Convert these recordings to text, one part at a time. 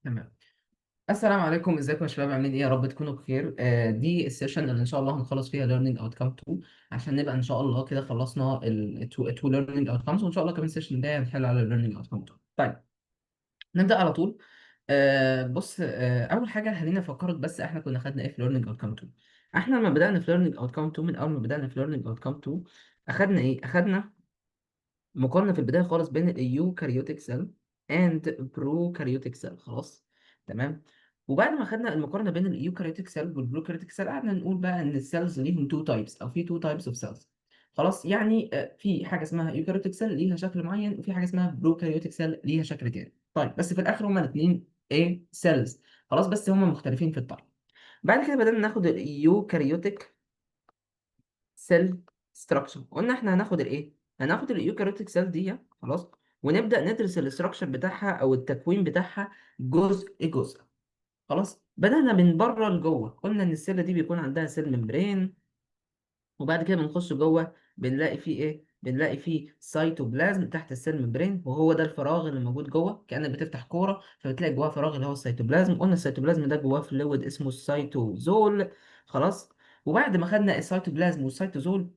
تمام. السلام عليكم، ازيكم يا شباب؟ عاملين ايه؟ يا رب تكونوا بخير. دي السيشن اللي ان شاء الله هنخلص فيها learning outcome 2 عشان نبقى ان شاء الله كده خلصنا ال 2 learning outcomes، وان شاء الله كمان السيشن الجاي هنحل على learning outcome 2. طيب، نبدأ على طول. بص، اول حاجه خلينا افكرك بس احنا كنا خدنا ايه في learning outcome 2. احنا لما بدأنا في learning outcome 2، من اول ما بدأنا في learning outcome 2 اخدنا ايه؟ اخدنا مقارنة في البداية خالص بين اليوكاريوتيك سيل and بروكاريوتيك سيل. خلاص، تمام. وبعد ما خدنا المقارنة بين اليوكاريوتيك سيل والبروكاريوتيك سيل قعدنا نقول بقى ان السيلز ليهم تو تايبس، او في تو تايبس اوف سيلز. خلاص، يعني في حاجة اسمها يوكاريوتيك سيل ليها شكل معين، وفي حاجة اسمها بروكاريوتيك سيل ليها شكل تاني. طيب، بس في الاخر هما الاثنين ايه؟ سيلز. خلاص، بس هما مختلفين في الطرح. بعد كده بدأنا ناخد اليوكاريوتيك سيل ستراكشر. قلنا احنا هناخد الايه؟ هناخد اليوكاريوتيك سيل دي. خلاص، ونبدا ندرس الاستراكشر بتاعها او التكوين بتاعها جزء جزء. خلاص، بدانا من بره لجوه. قلنا ان السيل دي بيكون عندها سيل ممبرين، وبعد كده بنخش جوه بنلاقي فيه ايه؟ بنلاقي فيه سيتوبلازم تحت السيل ممبرين، وهو ده الفراغ اللي موجود جوه. كأنك بتفتح كوره فبتلاقي جواه فراغ اللي هو السيتوبلازم. قلنا السيتوبلازم ده جواه فلويد اسمه السيتوزول. خلاص، وبعد ما خدنا السيتوبلازم والسيتوزول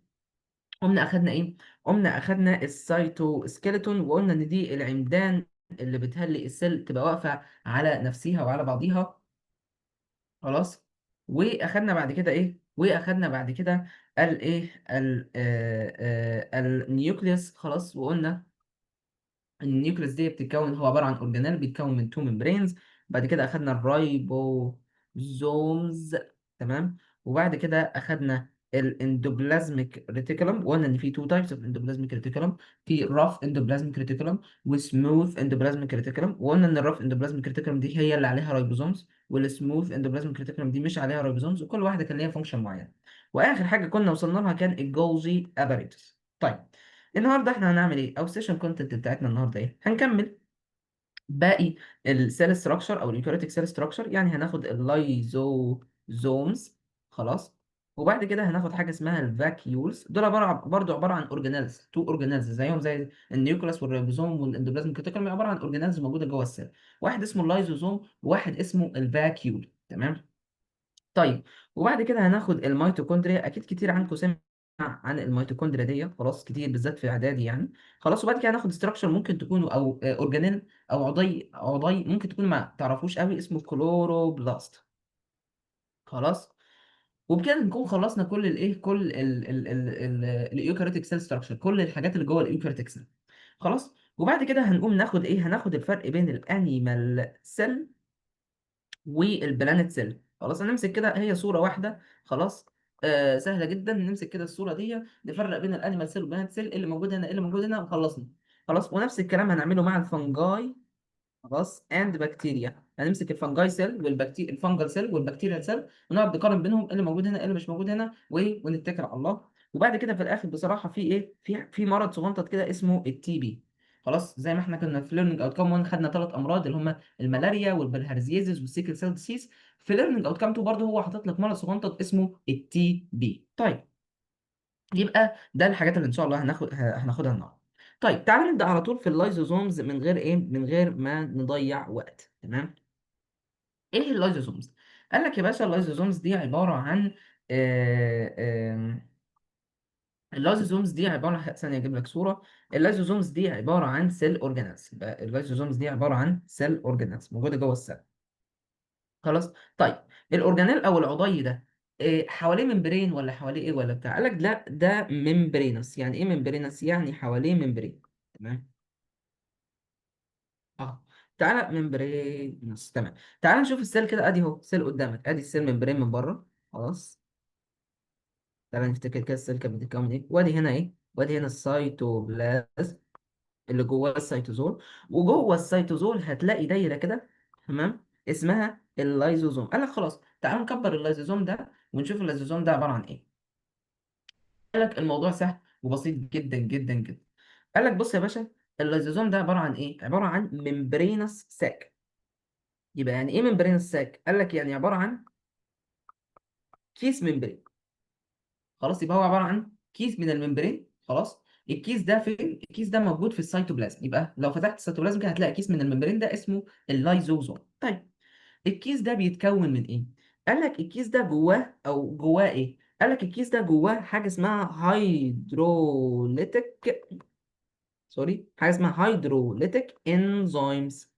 قمنا اخدنا ايه؟ قمنا اخدنا السايتوسكيلتون، وقلنا ان دي العمدان اللي بتخلي السيل تبقى واقفه على نفسها وعلى بعضيها. خلاص، واخدنا بعد كده ايه؟ واخدنا بعد كده الايه النيوكليوس. خلاص، وقلنا النيوكليوس دي بتتكون، هو عبارة عن أورجانيل بيتكون من تو ممبرينز. بعد كده أخدنا الرايبوزومز، تمام. وبعد كده أخدنا الاندوبلازميك ريتيكولم، وقلنا إن في تو تايبس اوف اندوبلازميك ريتيكولم، في راف اندوبلازميك ريتيكولم وسموث اندوبلازميك ريتيكولم. وقلنا إن الراف اندوبلازميك ريتيكولم دي هي اللي عليها رايبوزومز، والسموث اندوبلازميك ريتيكولم دي مش عليها رايبوزومز، وكل واحدة كان ليها فانكشن معين. وآخر حاجة كنا وصلنا لها كان الجولجي اباريتوس. طيب، النهارده احنا هنعمل ايه؟ او السيشن كونتنت بتاعتنا النهارده ايه؟ هنكمل باقي السيل ستراكشر او اليوكاريوتيك سيل ستراكشر. يعني هناخد اللايزوزومز. خلاص، وبعد كده هناخد حاجه اسمها الفاكيولز. دول برضو عباره عن اورجانيلز، تو اورجانيلز زيهم زي النيوكلاس والريبوزوم والاندوبلازم كريتيكال، عباره عن اورجانيلز موجوده جوه السيل. واحد اسمه اللايزوزوم وواحد اسمه الفاكيول، تمام. طيب، وبعد كده هناخد الميتوكوندريا. اكيد كتير عنكم سمع عن الميتوكوندريا دي، خلاص، كتير بالذات في اعدادي يعني. خلاص، وبعد كده هناخد ستراكشر ممكن تكونوا او اورجانيل او عضي ممكن تكونوا ما تعرفوش قوي، اسمه كلوروبلاست. خلاص، وبكده نكون خلصنا كل الايه، كل الايوكاريوتيك سيل ستراكشر، كل الحاجات اللي جوه الايوكاريوتيك سيل. خلاص، وبعد كده هنقوم ناخد ايه؟ هناخد الفرق بين الانيمال سيل والبلانت سيل. خلاص، هنمسك كده، هي صورة واحدة. خلاص، سهلة جدا. نمسك كده الصورة دي، نفرق بين الانيمال سيل والبلانت سيل، اللي موجود هنا اللي موجود هنا، وخلصنا. خلاص، ونفس الكلام هنعمله مع الفنجاي. خلاص، اند بكتيريا. هنمسك الفنجاي سيل والبكتيريا، الفنجل سيل والبكتيريا سيل، ونقعد نقارن بينهم، إيه اللي موجود هنا إيه اللي مش موجود هنا، ونتكل على الله. وبعد كده في الاخر بصراحه في ايه، في مرض صغنطط كده اسمه التي بي. خلاص، زي ما احنا كنا في ليرنينج اوت كام 1 خدنا ثلاث امراض اللي هم الملاريا والبلهارزيزيس والسيكل سيل ديسيس. في ليرنينج اوت كام 2 برضه هو حاطط لك مرض صغنطط اسمه التي بي. طيب، يبقى ده الحاجات اللي ان شاء الله هناخدها النهارده. طيب، تعالى نبدا على طول في اللايزوزومز من غير ايه، من غير ما نضيع وقت، تمام. ايه اللايزوزومز؟ قال لك يا باشا، اللايزوزومز دي عباره عن آه، آه، اللايزوزومز دي عباره عن ثانيه اجيب لك صوره. اللايزوزومز دي عباره عن سيل اورجانيلز. يبقى اللايزوزومز دي عباره عن سيل اورجانيلز موجوده جوه السيل. خلاص، طيب. الاورجانيل او العضي ده حواليه ممبرين ولا حواليه ايه ولا بتاع؟ قال لك لا، ده ممبرينس. يعني ايه ممبرينس؟ يعني حواليه ممبرين، تمام. اه، تعالى ممبرينس، تمام. تعالى نشوف السيل كده. ادي اهو سيل قدامك، ادي السيل ممبرين من بره. خلاص، تعالى نفتكر كده السيل كانت بتتكون ايه. وادي هنا ايه؟ وادي هنا السيتوبلازم اللي جواه السيتوزول. وجوه السيتوزول هتلاقي دايره كده، تمام، اسمها اللايزوزوم. قال لك خلاص، تعالوا نكبر اللايزوزوم ده ونشوف اللايزوزوم ده عباره عن ايه. قال لك الموضوع سهل وبسيط جدا جدا جدا. قال لك بص يا باشا، اللايزوزوم ده عباره عن ايه؟ عباره عن ممبرينس ساك. يبقى يعني ايه ممبرينس ساك؟ قال لك يعني عباره عن كيس ممبرين. خلاص، يبقى هو عباره عن كيس من الممبرين. خلاص، الكيس ده فين؟ الكيس ده موجود في السيتوبلازم. يبقى لو فتحت السيتوبلازم كده هتلاقي كيس من الممبرين ده اسمه اللايزوزوم. طيب الكيس ده بيتكون من ايه؟ قال لك الكيس ده جواه، او جواه ايه؟ قال لك الكيس ده جواه حاجه اسمها هيدروليتيك، سوري، حاجه اسمها هيدروليتيك انزيمز.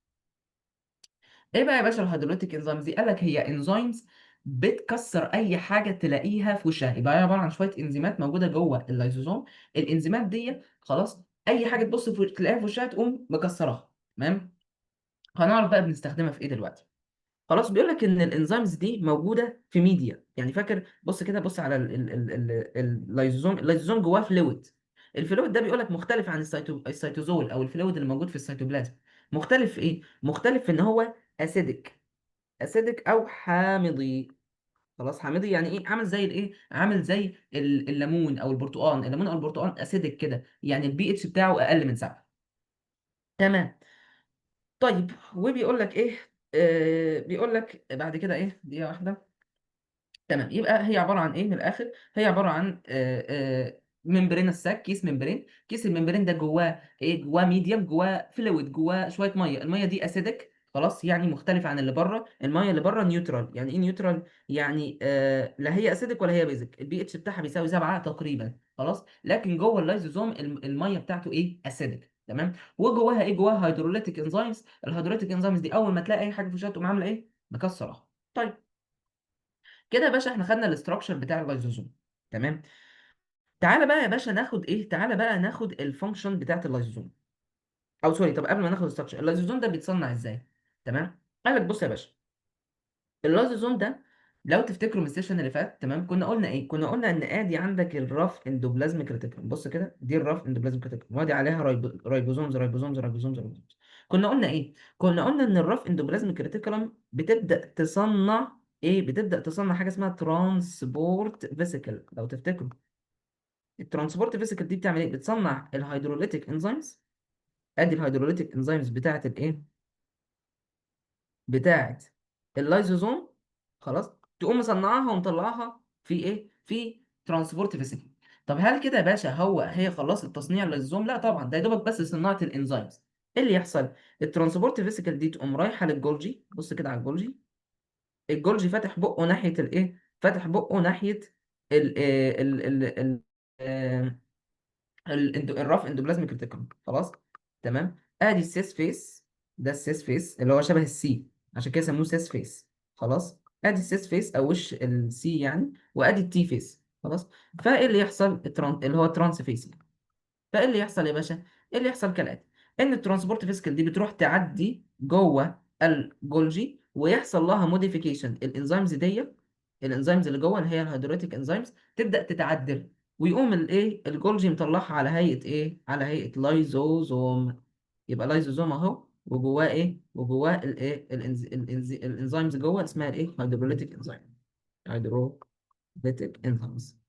ايه بقى يا باشا الهيدروليتيك انزيمز دي؟ قال لك هي انزيمز بتكسر اي حاجه تلاقيها في وشها. يبقى هي عباره عن شويه انزيمات موجوده جوه اللايزوزوم. الانزيمات دي خلاص اي حاجه تبص في تلاقيها في وشها تقوم مكسرها. تمام. هنعرف بقى بنستخدمها في ايه دلوقتي. خلاص بيقول لك ان الانزيمز دي موجوده في ميديا. يعني فاكر، بص كده، بص على اللايزوزوم. اللايزوزوم جواه فلويد. الفلويد ده بيقول لك مختلف عن السيتوزول او الفلويد اللي موجود في السيتوبلازم. مختلف في ايه؟ مختلف في ان هو اسيدك. اسيدك او حامضي. خلاص، حامضي يعني ايه؟ عامل زي الايه؟ عامل زي الليمون او البرتقال. الليمون او البرتقال اسيدك كده، يعني البي اتش بتاعه اقل من 7. تمام. طيب وبيقول لك ايه؟ بيقول لك بعد كده ايه؟ دقيقه واحده. تمام. يبقى هي عباره عن ايه من الاخر؟ هي عباره عن ممبرين الساك، كيس ممبرين. كيس الممبرين ده جواه ايه؟ جواه ميديم، جواه فلويد، جواه شويه ميه. الميه دي اسيدك خلاص، يعني مختلفه عن اللي بره. الميه اللي بره نيوترال. يعني ايه نيوترال؟ يعني لا هي اسيدك ولا هي بيزك. البي اتش بتاعها بيساوي 7 تقريبا. خلاص. لكن جوه اللايزوزوم الميه بتاعته ايه؟ اسيدك. تمام. وجواها ايه؟ جواها هيدروليتيك انزيمز. الهيدروليتيك انزيمز دي اول ما تلاقي اي حاجه في وشها تقوم عامله ايه؟ مكسره. طيب كده يا باشا احنا خدنا الاستراكشر بتاع اللايزوزوم. تمام. تعالى بقى يا باشا ناخد ايه؟ تعالى بقى ناخد الفانكشن بتاعت اللايزوزوم. او سوري، طب قبل ما ناخد الاستراكشر، اللايزوزوم ده بيتصنع ازاي؟ تمام. قال لك بص يا باشا، اللايزوزوم ده لو تفتكروا من السيشن اللي فات، تمام، كنا قلنا ايه؟ كنا قلنا ان ادي عندك الراف اندوبلازميك ريتيكولوم. بص كده، دي الراف اندوبلازميك ريتيكولوم، وادي عليها رايبوزومز ريبوزومز ريبوزومز ريبوزومز. كنا قلنا ايه؟ كنا قلنا ان الراف اندوبلازميك ريتيكولوم بتبدا تصنع ايه؟ بتبدا تصنع حاجه اسمها ترانسبورت فيسيكل. لو تفتكروا الترانسبورت فيسيكل دي بتعمل ايه؟ بتصنع الهيدروليتيك انزيمز. ادي الهيدروليتيك انزيمز بتاعت الايه؟ بتاعت اللايزوزوم. خلاص. تقوم مصنعاها ومطلعاها في ايه؟ في ترانسبورت فيسيكل. طب هل كده يا باشا هي خلصت تصنيع اللايزوزوم؟ لا طبعا، ده يا دوبك بس صناعه الانزيمز. ايه اللي يحصل؟ الترانسبورت فيسيكل دي تقوم رايحه للجولجي. بص كده على الجولجي. الجولجي فاتح بقه ناحيه الايه؟ فاتح بقه ناحيه ال ال ال ال ال الراف اندوبلازميك ريتيكولوم. خلاص. تمام. ادي السيس فيس. ده السيس فيس اللي هو شبه السي، عشان كده سموه سيس فيس. خلاص. ادي السيس فيس او وش السي يعني، وادي التي فيس. خلاص. فايه اللي يحصل؟ اللي هو ترانس فيس. فايه اللي يحصل يا باشا؟ ايه اللي يحصل كالاتي: ان الترانسبورت فيسكل دي بتروح تعدي جوه الجولجي ويحصل لها موديفيكيشن. الانزيمز دي، الانزيمز اللي جوه اللي هي الهيدروليتيك انزيمز، تبدا تتعدل، ويقوم الايه؟ الجولجي مطلعها على هيئه ايه؟ على هيئه لايزوزوم. يبقى لايزوزوم اهو، وجواه ايه؟ وجواه الايه؟ الانزيمز جوه اسمها الايه؟ هيدروليتيك انزيم. هيدروليتيك انزيمز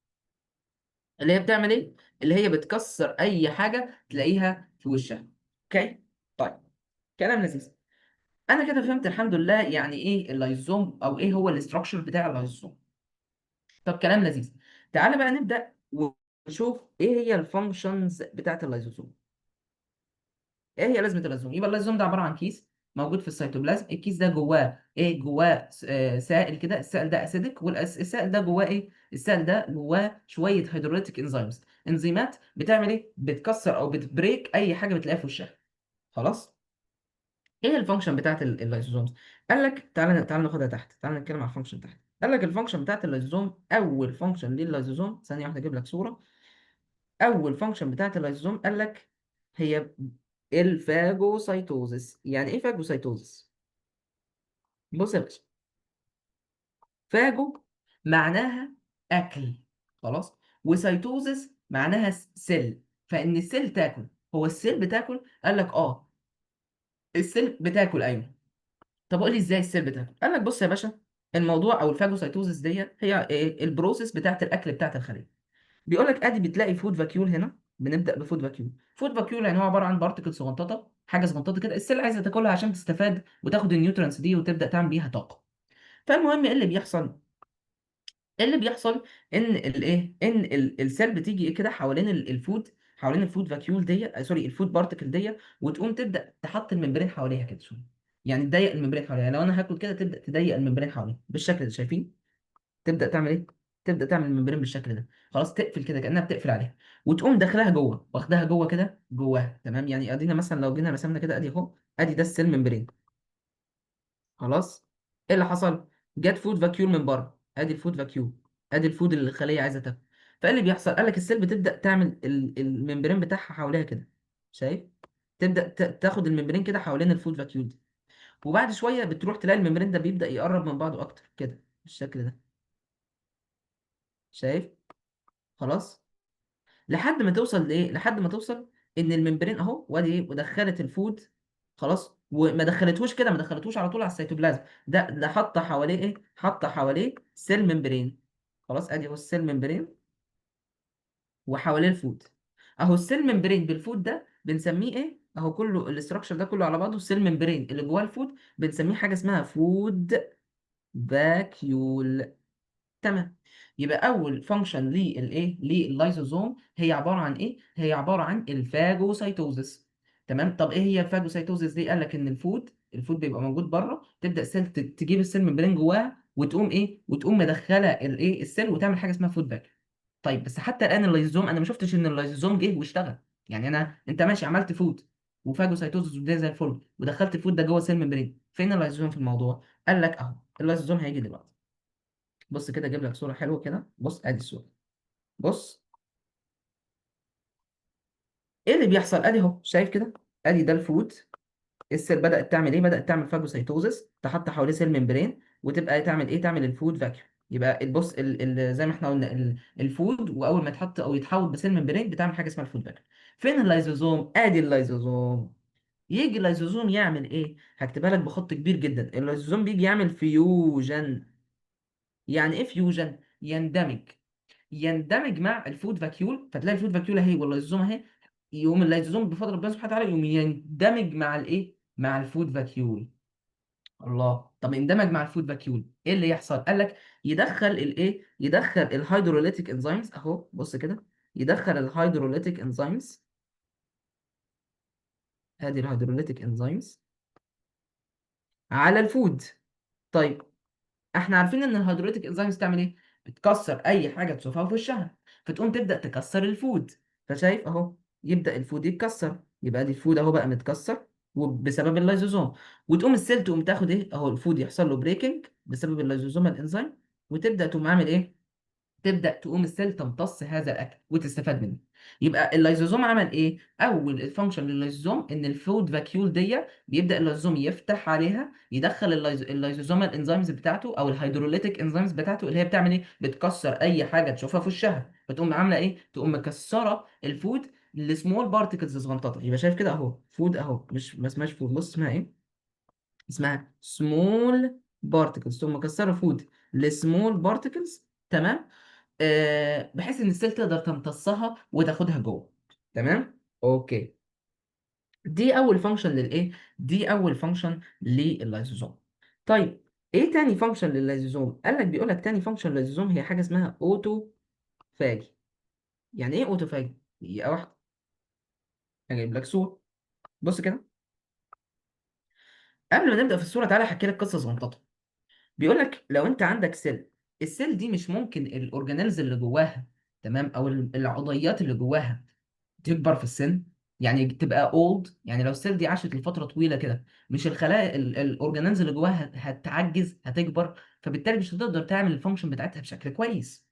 اللي هي بتعمل ايه؟ اللي هي بتكسر اي حاجه تلاقيها في وشها. اوكي. طيب كلام لذيذ. انا كده فهمت الحمد لله يعني ايه اللايزوم، او ايه هو الاستراكشر بتاع اللايزوم. طب كلام لذيذ. تعالى بقى نبدا ونشوف ايه هي الفانكشنز بتاعت اللايزوم. ايه هي لازمه اللايزوم؟ يبقى اللايزوم ده عباره عن كيس موجود في السيتوبلازم. الكيس ده جواه ايه؟ جواه سائل كده. السائل ده اسيدك، والسائل ده جواه ايه؟ السائل ده جواه شويه هيدروليتيك انزيمز. انزيمات بتعمل ايه؟ بتكسر او بتبريك اي حاجه بتلاقيها في وشها. خلاص. ايه الفانكشن بتاعت اللايزومز؟ قال لك تعالى ناخدها تحت. تعالى نتكلم على الفانكشن تحت. قال لك الفانكشن بتاعت اللايزوم، اول فانكشن لللايزوم، ثانيه واحده اجيب لك صوره. اول فانكشن بتاعت اللايزوم قال لك هي الفاجوسايتوزس. يعني ايه فاجوسايتوزس؟ بص يا باشا، فاجو معناها اكل. خلاص. وسيتوزس معناها سيل. فان السيل تاكل. هو السيل بتاكل؟ قال لك اه، السيل بتاكل، ايوه. طب قول لي ازاي السيل بتاكل؟ قال لك بص يا باشا، الموضوع او الفاجوسايتوزس دي هي إيه؟ البروسيس بتاعت الاكل بتاعت الخليه. بيقول لك ادي بتلاقي فود فاكيول هنا. بنبدا بفود فاكيول. فود فاكيول يعني هو عباره عن بارتكل صغنططه، حاجه صغنططه كده. السيل عايزه تاكلها عشان تستفاد وتاخد النيوترينتس دي وتبدا تعمل بيها طاقه. فالمهم ايه اللي بيحصل؟ إيه اللي بيحصل؟ ان الايه؟ ان السيل بتيجي كده حوالين الفود، حوالين الفود فاكيول دي، سوري الفود بارتكل دي، وتقوم تبدا تحط الممبرين حواليها كده شويه. يعني تضيق الممبرين حواليها، يعني لو انا هاكل كده تبدا تضيق الممبرين حواليها بالشكل ده، شايفين؟ تبدا تعمل ايه؟ تبدا تعمل الممبرين بالشكل ده، خلاص تقفل كده كانها بتقفل عليها، وتقوم داخلها جوه، واخدها جوه كده جواها، تمام؟ يعني ادينا مثلا لو جينا رسمنا كده، ادي اهو، ادي ده السيل ممبرين، خلاص. ايه اللي حصل؟ جت فود فاكيول من بره، ادي الفود فاكيول، ادي الفود اللي الخليه عايزه تاكل. فايه اللي بيحصل؟ قال لك السيل بتبدا تعمل الممبرين بتاعها حواليها كده، شايف؟ تبدا تاخد الممبرين كده حوالين الفود فاكيول دي، وبعد شويه بتروح تلاقي الممبرين ده بيبدا يقرب من بعضه اكتر كده بالشكل ده، شايف؟ خلاص، لحد ما توصل لايه؟ لحد ما توصل ان الممبرين اهو، وادي ايه، ودخلت الفود، خلاص. وما دخلتهوش كده، ما دخلتهوش على طول على السيتوبلازم، ده حاطه حواليه ايه؟ حاطه حواليه سيل ممبرين، خلاص. ادي اهو السيل ممبرين وحواليه الفود، اهو السيل ممبرين بالفود ده بنسميه ايه؟ اهو كله الاستراكشر ده كله على بعضه، السيل ممبرين اللي جواه الفود بنسميه حاجه اسمها فود فاكيول. تمام. يبقى اول فانكشن للايه، لللايزوزوم، هي عباره عن ايه؟ هي عباره عن الفاجوسايتوزس. تمام. طب ايه هي الفاجوسايتوزس دي؟ قال لك ان الفود بيبقى موجود بره، تبدا السيل تجيب السيل ممبرين جواها، وتقوم ايه، وتقوم مدخله الايه، السيل، وتعمل حاجه اسمها فود باك. طيب بس حتى الان اللايزوزوم انا ما شفتش ان اللايزوزوم جه واشتغل. يعني انت ماشي عملت فود وفاجوسايتوزس وده زي الفل، ودخلت الفود ده جوه السيل ممبرين، فين اللايزوزوم في الموضوع؟ قال لك اهو اللايزوزوم هيجي دلوقتي. بص كده اجيب لك صوره حلوه كده، بص ادي الصوره، بص ايه اللي بيحصل. ادي اهو، شايف كده؟ ادي ده الفود، السيل بدات تعمل ايه؟ بدات تعمل فاجوسيتوزس، تحط حواليه سيل ممبرين، وتبقى تعمل ايه؟ تعمل الفود فاكيوم. يبقى البص زي ما احنا قلنا الفود، واول ما يتحط او يتحول بسيل ممبرين بتعمل حاجه اسمها الفود فاكيوم. فين اللايزوزوم؟ ادي اللايزوزوم. يجي اللايزوزوم يعمل ايه؟ هكتبها لك بخط كبير جدا. اللايزوزوم بيجي يعمل فيوجن. يعني ايه فيوجن؟ يندمج مع الفود فاكيول، فتلاقي الفود فاكيول اهي واللايزوزوم اهي، يقوم اللايزوزوم بفضل ربنا سبحانه وتعالى يقوم يندمج مع الايه، مع الفود فاكيول. الله، طب اندمج مع الفود فاكيول ايه اللي يحصل؟ قال لك يدخل الايه، يدخل الهيدروليتيك انزيمز، اهو بص كده، يدخل الهيدروليتيك انزيمز، ادي الهيدروليتيك انزيمز على الفود. طيب احنا عارفين ان الهيدروليتيك انزيمز تعمل ايه؟ بتكسر اي حاجه تشوفها في وشها، فتقوم تبدا تكسر الفود. فشايف اهو، يبدا الفود يتكسر، يبقى دي الفود اهو بقى متكسر وبسبب اللايزوزوم. وتقوم السيل تقوم تاخد ايه، اهو الفود يحصل له بريكنج بسبب اللايزوزوم الانزيم، وتبدا تقوم عامل ايه، تبدا تقوم السيل تمتص هذا الاكل وتستفاد منه. يبقى اللايزوزوم عمل ايه؟ اول الفانكشن لللايزوزوم ان الفود فاكيول دي بيبدا اللايزوزوم يفتح عليها، يدخل اللايزوزوم الانزيمز بتاعته او الهيدروليتيك انزيمز بتاعته، اللي هي بتعمل ايه؟ بتكسر اي حاجه تشوفها في وشها، فتقوم عامله ايه؟ تقوم مكسره الفود لسمول بارتكلز صغنططه. يبقى شايف كده اهو فود اهو، مش ما اسمهاش فود، بص اسمها ايه؟ اسمها سمول بارتكلز. ثم مكسره فود لسمول بارتكلز، تمام؟ بحيث ان السيل تقدر تمتصها وتاخدها جوه. تمام، اوكي. دي اول فانكشن للايه، دي اول فانكشن لللايزوزوم. طيب ايه تاني فانكشن لللايزوزوم؟ قال لك، بيقول لك تاني فانكشن لللايزوزوم هي حاجه اسمها اوتوفاجي. يعني ايه اوتوفاجي؟ دقيقه واحده هجيب لك صوره، بص كده. قبل ما نبدا في الصوره تعالى احكي لك قصه صغنططه. بيقول لك لو انت عندك سيل، السيل دي مش ممكن الاورجانيلز اللي جواها، تمام، او العضيات اللي جواها تكبر في السن، يعني تبقى اولد. يعني لو السيل دي عاشت لفتره طويله كده، مش الخلايا الاورجانيلز اللي جواها هتعجز، هتكبر، فبالتالي مش هتقدر تعمل الفانكشن بتاعتها بشكل كويس.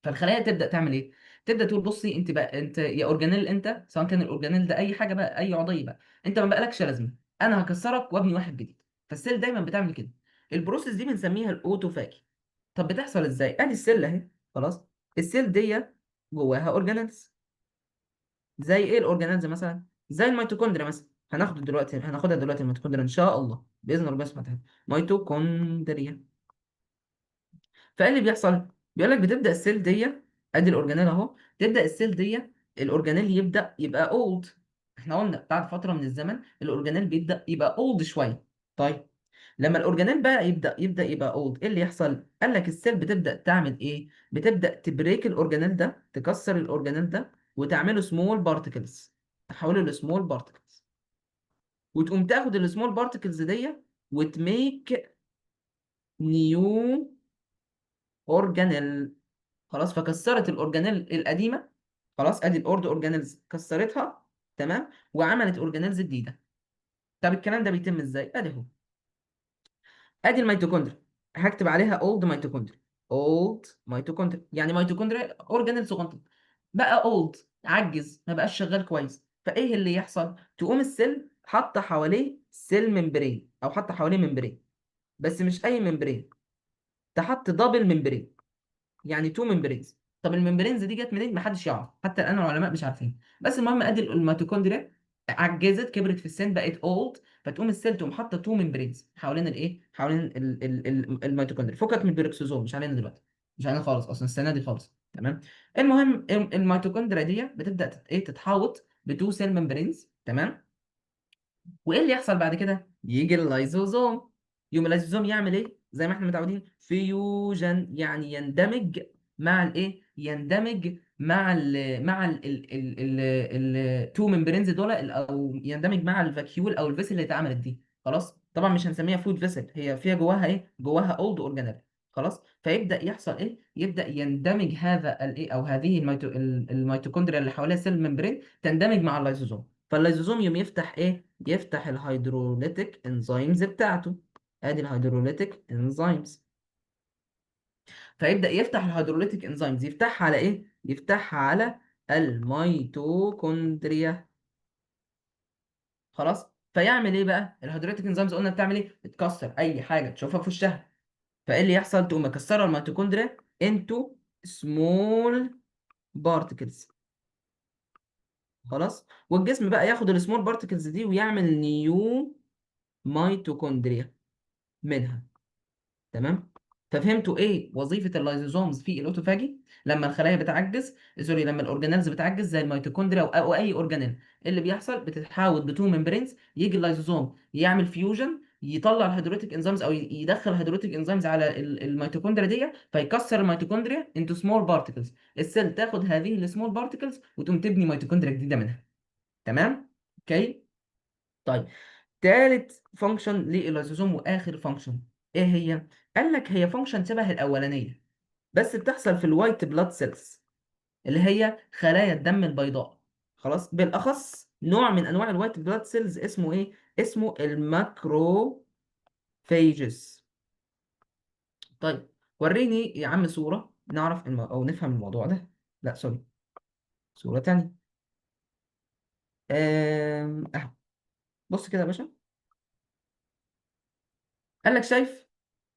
فالخلايا تبدا تعمل ايه؟ تبدا تقول بصي انت بقى، انت يا اورجانيل، انت سواء كان الاورجانيل ده اي حاجه بقى، اي عضيه بقى، انت ما بقالكش لازمه، انا هكسرك وابني واحد جديد. فالسيل دايما بتعمل كده. البروسيس دي بنسميها الاوتوفاجي. طب بتحصل ازاي؟ ادي السيل اهي، خلاص. السيل دي جواها اورجانيلز. زي ايه الاورجانيلز مثلا؟ زي الميتوكوندريا مثلا، هناخدها دلوقتي الميتوكوندريا ان شاء الله باذن ربنا سبحانه وتعالى. ميتوكوندريا. فايه اللي بيحصل؟ بيقول لك بتبدا السيل دي، ادي الاورجانيل اهو، تبدا السيل دي، الاورجانيل يبدا يبقى اولد. احنا قلنا بعد فتره من الزمن الاورجانيل بيبدا يبقى اولد شويه. طيب لما الاورجانيل بقى يبدا يبقى اولد، ايه اللي يحصل؟ قال لك السيل بتبدا تعمل ايه؟ بتبدا تبريك الاورجانيل ده، تكسر الاورجانيل ده، وتعمله سمول بارتكلز، تحوله لسمول بارتكلز، وتقوم تاخد السمول بارتكلز دي وتميك نيو اورجانيل. خلاص، فكسرت الاورجانيل القديمه. خلاص، ادي الاورد اورجانيلز كسرتها. تمام، وعملت اورجانيلز جديده. طب الكلام ده بيتم ازاي؟ ادي اهو، ادي الميتوكوندريا، هكتب عليها اولد ميتوكوندريا. اولد ميتوكوندريا يعني ميتوكوندريا اورجانيل صغنطه، بقى اولد، عجز، ما بقاش شغال كويس. فايه اللي يحصل؟ تقوم السيل حاطه حواليه سيل ممبرين، او حاطه حواليه ممبرين، بس مش اي ممبرين، تحط دبل ممبرين، يعني تو ممبرينز. طب الممبرينز دي جت منين؟ محدش يعرف، حتى الان العلماء مش عارفين. بس المهم ادي الميتوكوندريا عجزت، كبرت في السن، بقت اولد، فتقوم السيل تقوم حاطه تو ممبرينز حوالين الايه، حوالين الميتوكوندريا، فكك من البيروكسوزوم، مش علينا دلوقتي، مش علينا خالص اصلا السنه دي خالص. تمام. المهم الميتوكوندريا دي بتبدا ايه، تتحوط بتو سيل ممبرينز. تمام. وايه اللي يحصل بعد كده؟ يجي اللايزوزوم. يوم اللايزوزوم يعمل ايه؟ زي ما احنا متعودين، فيوجن، يعني يندمج مع الايه، يندمج مع التو ممبرينز دول، او يندمج مع الفاكيول او الفيسل اللي اتعملت دي. خلاص، طبعا مش هنسميها فود فيسل، هي فيها جواها ايه، جواها اولد اورجانيل. خلاص، فيبدا يحصل ايه، يبدا يندمج هذا الايه، او هذه الميتوكوندريا اللي حواليها سيل ممبرين تندمج مع اللايزوزوم. فاللايزوزوم يوم يفتح ايه، يفتح الهيدروليتيك انزيمز بتاعته. ادي الهيدروليتيك انزيمز. فيبدأ يفتح الهيدروليتيك انزيمز، يفتحها على ايه، يفتحها على الميتوكوندريا. خلاص، فيعمل ايه بقى الهيدروليتيك انزيمز؟ قلنا بتعمل ايه، بتكسر اي حاجه تشوفها في وشها. فايه اللي يحصل؟ تقوم مكسره الميتوكوندريا انتو سمول بارتكلز. خلاص، والجسم بقى ياخد السمول بارتكلز دي ويعمل نيو ميتوكوندريا منها. تمام. ففهمتوا ايه وظيفه اللايزوزومز في الاوتوفاجي؟ لما الخلايا بتعجز، سوري، لما الاورجانيلز بتعجز زي الميتوكوندريا أو اي اورجانيل، إيه اللي بيحصل؟ بتتحول بتو ممبرينز، يجي اللايزوزوم يعمل فيوجن، يطلع الهيدروتيك انزيمز، او يدخل الهيدروتيك انزيمز على الميتوكوندريا دي، فيكسر الميتوكوندريا انتو سمول بارتكلز. السيل تاخد هذه السمول بارتكلز وتقوم تبني ميتوكوندريا جديده منها. تمام. اوكي. طيب، تالت فانكشن لللايزوزوم واخر فانكشن، ايه هي؟ قال لك هي فانكشن شبه الاولانيه، بس بتحصل في الوايت بلاد سيلز، اللي هي خلايا الدم البيضاء. خلاص، بالاخص نوع من انواع الوايت بلاد سيلز اسمه ايه، اسمه الماكروفيجز. طيب، وريني يا عم صوره نعرف او نفهم الموضوع ده. لا سوري، صوره تانية. اهو، بص كده يا باشا. قال لك شايف،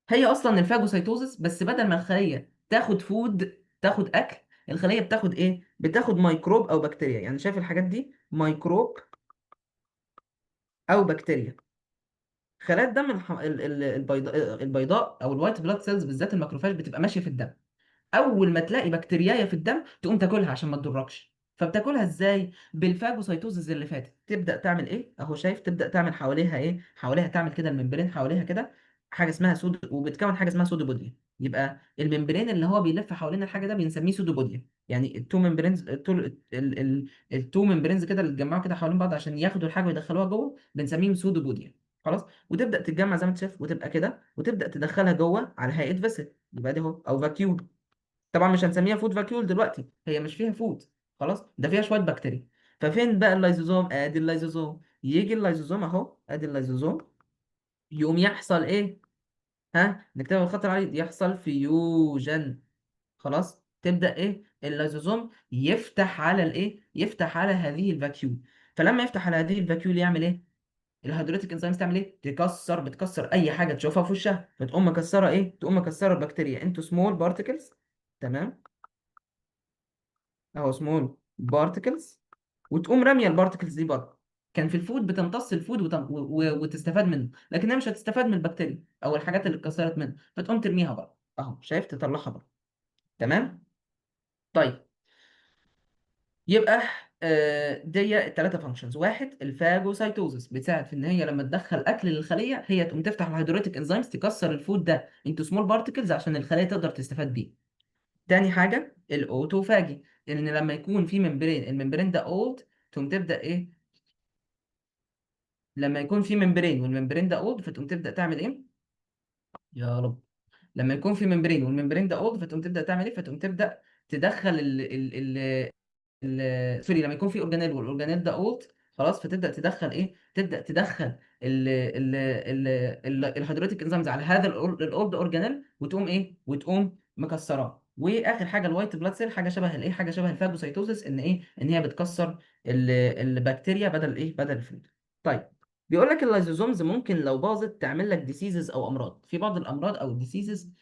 هي اصلا الفاجوسيتوزس، بس بدل ما الخليه تاخد فود، تاخد اكل، الخليه بتاخد ايه، بتاخد ميكروب او بكتيريا. يعني شايف الحاجات دي، ميكروب او بكتيريا. خلايا الدم البيضاء او الوايت بلاد سيلز بالذات، الماكروفاج، بتبقى ماشيه في الدم. اول ما تلاقي بكتيريايه في الدم تقوم تاكلها عشان ما تضركش. فبتاكلها ازاي؟ بالفاجوسيتوزز اللي فاتت. تبدا تعمل ايه اهو، شايف، تبدا تعمل حواليها ايه، حواليها تعمل كده الممبرين حواليها كده حاجه اسمها سود، وبتكون حاجه اسمها سودوبوديا. يبقى الممبرين اللي هو بيلف حوالين الحاجه ده بنسميه سودوبوديا. يعني التو ممبرينز، التو ممبرينز كده اللي اتجمعوا كده حوالين بعض عشان ياخدوا الحاجه ويدخلوها جوه بنسميهم سودوبوديا. خلاص، وتبدا تتجمع زي ما انت شايف وتبقى كده، وتبدا تدخلها جوه على هيئه فيسل، يبقى دي اهو، او فاكيول. طبعا مش هنسميها فود فاكيول دلوقتي، هي مش فيها فود. خلاص، ده فيها شويه بكتيريا. ففين بقى اللايزوزوم؟ ادي اللايزوزوم. يجي اللايزوزوم اهو، ادي اللايزوزوم. يقوم يحصل ايه؟ ها، نكتبها بالخط العريض، يحصل فيوجن. خلاص، تبدا ايه، اللايزوزوم يفتح على الايه، يفتح على هذه الفاكيول. فلما يفتح على هذه الفاكيول يعمل ايه؟ الهيدريتك انزيمز تعمل ايه؟ تكسر، بتكسر اي حاجه تشوفها في وشها، فتقوم مكسره ايه، تقوم مكسره البكتيريا انتو سمول بارتكلز. تمام، اهو سمول بارتكلز، وتقوم راميه البارتكلز دي بره. كان في الفود بتمتص الفود وتستفاد منه، لكنها مش هتستفاد من البكتيريا او الحاجات اللي اتكسرت منه، فتقوم ترميها بره اهو، شايف، تطلعها بره. تمام. طيب، يبقى دي الثلاثه فانكشنز. واحد، الفاجوسايتوزس، بتساعد في ان هي لما تدخل اكل للخليه هي تقوم تفتح الهيدروليتيك انزيمز تكسر الفود ده انتو سمول بارتكلز عشان الخليه تقدر تستفاد بيه. تاني حاجه الاوتوفاجي، ان لما يكون في ممبرين، الممبرين ده اولد، تقوم تبدا ايه، لما يكون في ممبرين والممبرين ده اولد فتقوم تبدا تعمل ايه، يا رب، لما يكون في ممبرين والممبرين ده اولد فتقوم تبدا تعمل ايه، فتقوم تبدا تدخل سوري، لما يكون في اورجانيل والاورجانيل ده اولد، خلاص، فتبدا تدخل ايه، تبدا تدخل الهيدروليتيك انزيمز على هذا الاولد اورجانيل، وتقوم ايه، وتقوم مكسراه. واخر حاجه الوايت بلاد سيل، حاجه شبه الايه، حاجه شبه الفاجوسيتوزس، ان ايه، ان هي بتكسر البكتيريا بدل ايه، بدل الفلويد. طيب، بيقول لك اللايزوزومز ممكن لو باظت تعمل لك ديسيزز او امراض. في بعض الامراض او الديسيزز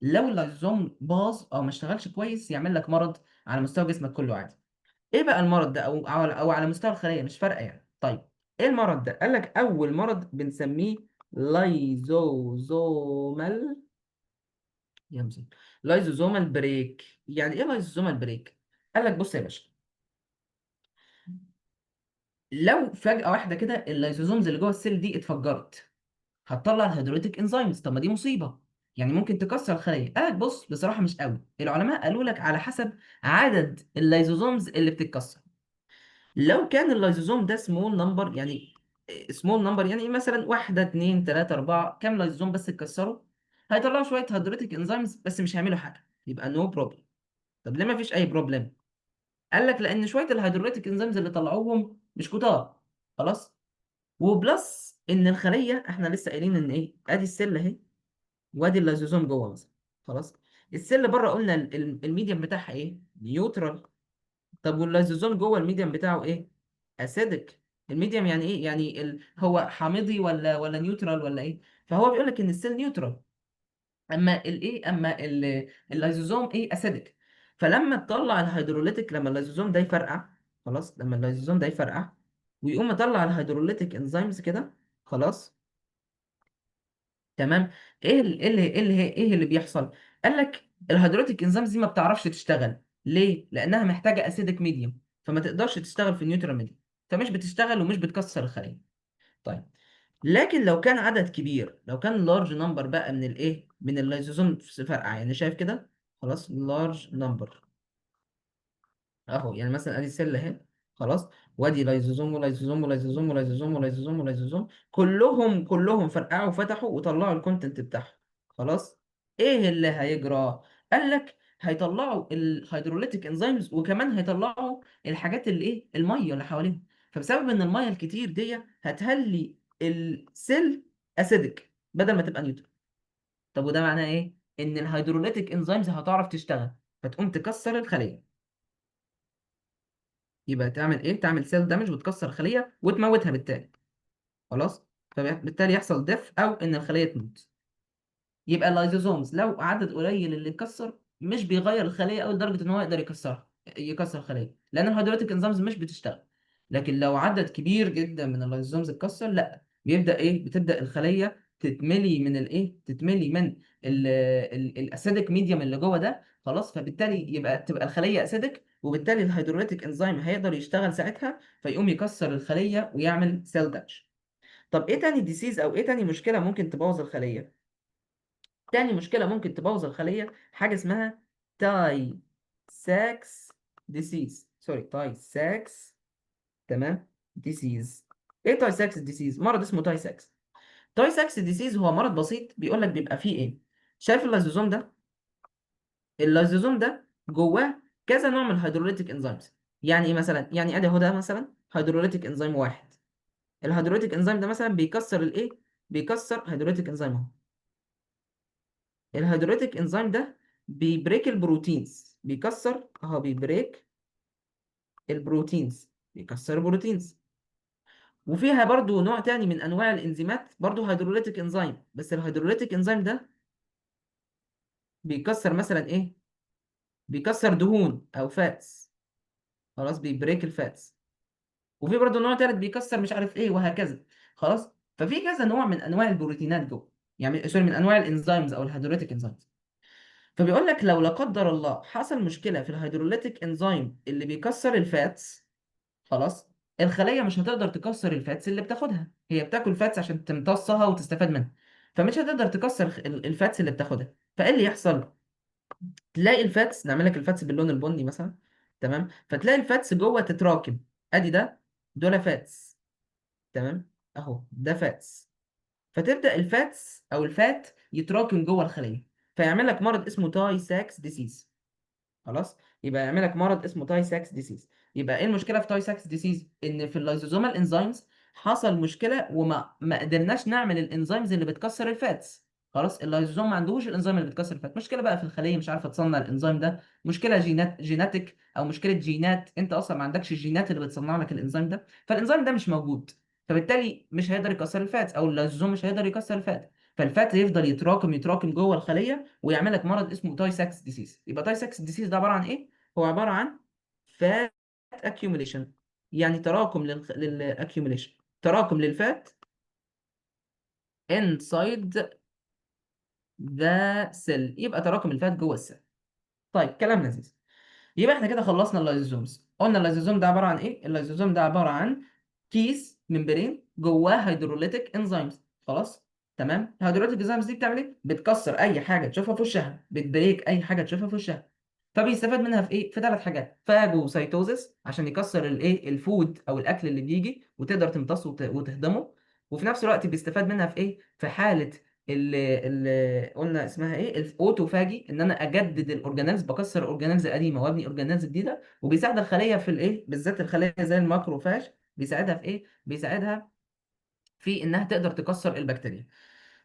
لو اللايزوزوم باظ او ما اشتغلش كويس يعمل لك مرض على مستوى جسمك كله عادي. ايه بقى المرض ده، او على مستوى الخليه، مش فارقه يعني. طيب، ايه المرض ده؟ قال لك اول مرض بنسميه لايزوزومال، يمزن، لايزوزومال بريك. يعني ايه لايزوزومال بريك؟ قال لك بص يا باشا، لو فجأة واحدة كده اللايزوزومز اللي جوه السيل دي اتفجرت، هتطلع الهيدروليتيك انزيمز. طب ما دي مصيبه، يعني ممكن تكسر الخليه. قالك بص، بصراحه مش قوي، العلماء قالوا لك على حسب عدد اللايزوزومز اللي بتتكسر. لو كان اللايزوزوم ده سمول نمبر، يعني سمول نمبر، يعني مثلا واحده اتنين تلاته اربعه، كام لايزوزوم بس اتكسروا، هيطلعوا شويه هيدروليتيك انزيمز بس مش هيعملوا حاجه، يبقى نو بروبلم. طب ليه ما فيش اي بروبلم؟ قال لك لان شويه الهيدروليتيك انزيمز اللي طلعوهم مش كتار، خلاص. وبلس ان الخليه، احنا لسه قايلين ان ايه، ادي السيل اهي، وادي اللايزوزوم جوه مثلا، خلاص. السيل بره قلنا الميديم بتاعها ايه، نيوترال. طب واللايزوزوم جوه الميديم بتاعه ايه، اسيدك. الميديم يعني ايه، يعني هو حامضي ولا نيوترال ولا ايه؟ فهو بيقول لك ان السيل نيوترال، اما الايه، اما اللايزوزوم ايه، اسيدك. فلما تطلع الهيدروليتيك، لما اللايزوزوم ده يفرقع، خلاص، لما اللايزوزوم ده يفرقع ويقوم مطلع الهيدروليتيك انزيمز كده، خلاص، تمام. ايه اللي بيحصل؟ قال لك الهيدروليك انزيمز دي ما بتعرفش تشتغل. ليه؟ لانها محتاجه اسيدك ميديوم، فما تقدرش تشتغل في النيوترال ميديوم، فمش بتشتغل ومش بتكسر الخليه. طيب، لكن لو كان عدد كبير، لو كان لارج نمبر بقى من الايه، من اللايزوزوم فرقع، يعني شايف كده، خلاص، لارج نمبر اهو، يعني مثلا ادي سيل اهي، خلاص، وادي لايزوزوم ولايزوزوم ولايزوزوم ولايزوزوم ولايزوزوم ولايزوزوم، كلهم فرقعوا وفتحوا وطلعوا الكونتنت بتاعهم، خلاص. ايه اللي هيجرى؟ قال لك هيطلعوا الهيدروليتيك انزيمز، وكمان هيطلعوا الحاجات اللي ايه، الميه اللي حواليهم. فبسبب ان الميه الكتير دي هتخلي السيل اسيدك بدل ما تبقى نيوترال. طب وده معناه ايه؟ ان الهيدروليتيك انزيمز هتعرف تشتغل، فتقوم تكسر الخليه. يبقى تعمل ايه، تعمل سيل دامج وتكسر خليه وتموتها بالتالي، خلاص. فبالتالي يحصل ديف او ان الخليه تموت. يبقى اللايزوزومز لو عدد قليل اللي اتكسر مش بيغير الخليه قوي لدرجه ان هو يقدر يكسرها، يكسر الخليه، لان الهيدروليتيك انزيمز مش بتشتغل. لكن لو عدد كبير جدا من اللايزوزومز اتكسر، لا، بيبدا ايه، بتبدا الخليه تتملي من الايه، تتملي من الاسيدك ميديوم اللي جوه ده، خلاص. فبالتالي تبقى الخليه اسيدك، وبالتالي الهيدروليتيك انزيم هيقدر يشتغل ساعتها، فيقوم يكسر الخليه ويعمل سيل دامج. طب ايه تاني ديسيز، او ايه تاني مشكله ممكن تبوظ الخليه؟ تاني مشكلة ممكن تبوظ الخلية حاجة اسمها تاي ساكس ديسيز، سوري، تاي ساكس، تمام، ديسيز. ايه تاي ساكس ديسيز؟ مرض اسمه تاي ساكس. تاي ساكس ديسيز هو مرض بسيط، بيقول لك بيبقى فيه ايه، شايف اللايزوزوم ده؟ اللايزوزوم ده جواه كذا نوع من الهيدروليتيك انزيمز. يعني ايه مثلا؟ يعني ادي اهو، ده مثلا هيدروليتيك انزيم واحد. الهيدروليتيك انزيم ده مثلا بيكسر الايه، بيكسر هيدروليتيك انزيم اهو. الهيدروليتيك انزيم ده بيبريك البروتينز، بيكسر اهو، بيبريك البروتينز، بيكسر البروتينز. وفيها برضو نوع تاني من انواع الانزيمات، برضو هيدروليتيك انزيم، بس الهيدروليتيك انزيم ده بيكسر مثلا ايه، بيكسر دهون او فاتس، خلاص، بيبريك الفاتس. وفي برضو نوع تالت بيكسر مش عارف ايه، وهكذا، خلاص. ففي كذا نوع من انواع البروتينات جوه، يعني سوري، من انواع الانزيمز او الهيدروليتيك انزيمز. فبيقول لك لو لا قدر الله حصل مشكله في الهيدروليتيك انزيم اللي بيكسر الفاتس، خلاص، الخليه مش هتقدر تكسر الفاتس اللي بتاخدها، هي بتاكل فاتس عشان تمتصها وتستفاد منها، فمش هتقدر تكسر الفاتس اللي بتاخدها. فايه اللي يحصل؟ تلاقي الفاتس، نعمل لك الفاتس باللون البني مثلا، تمام، فتلاقي الفاتس جوه تتراكم. ادي ده، دول فاتس، تمام، اهو ده فاتس. فتبدا الفاتس او الفات يتراكم جوه الخليه، فيعمل لك مرض اسمه تاي ساكس ديسيز. خلاص، يبقى يعمل لك مرض اسمه تاي ساكس ديسيز. يبقى ايه المشكله في تاي ساكس ديسيز؟ ان في اللايزوزومال انزيمز حصل مشكله، وما قدرناش نعمل الانزيمز اللي بتكسر الفاتس. خلاص، اللايزوزوم ما عندهوش الانزيم اللي بتكسر الفات. مشكله بقى في الخليه مش عارفه تصنع الانزيم ده، مشكله جيناتيك، او مشكله جينات، انت اصلا ما عندكش الجينات اللي بتصنع لك الانزيم ده، فالانزيم ده مش موجود. فبالتالي مش هيقدر يكسر الفات، او اللايزوزوم مش هيقدر يكسر الفات. فالفات يفضل يتراكم يتراكم جوه الخليه، ويعمل لك مرض اسمه تاي ساكس ديسيز. يبقى تاي ساكس ديسيز ده عباره عن ايه؟ هو عباره عن فات accumulation، يعني تراكم للاكيوميليشن، تراكم للفات inside the cell، يبقى تراكم الفات جوه السيل. طيب كلام لذيذ. يبقى احنا كده خلصنا اللايزوزومز. قلنا اللايزوزوم ده عباره عن ايه؟ اللايزوزوم ده عباره عن كيس ممبرين جواه هيدروليتيك انزيمز. خلاص، تمام. الهيدروليتيك انزيمز دي بتعمل ايه؟ بتكسر اي حاجه تشوفها في وشها، بتبريك اي حاجه تشوفها في وشها. فبيستفاد منها في ايه؟ في ثلاث حاجات: فاجوسايتوزس عشان يكسر الايه، الفود او الاكل اللي بيجي وتقدر تمتصه وتهضمه. وفي نفس الوقت بيستفاد منها في ايه؟ في حاله اللي قلنا اسمها ايه، الاوتوفاجي، ان انا اجدد الاورجانيلز، بكسر الاورجانيلز القديمه وابني اورجانيلز جديده. وبيساعد الخليه في الايه، بالذات الخليه زي الماكروفاج، بيساعدها في ايه؟ بيساعدها في انها تقدر تكسر البكتيريا.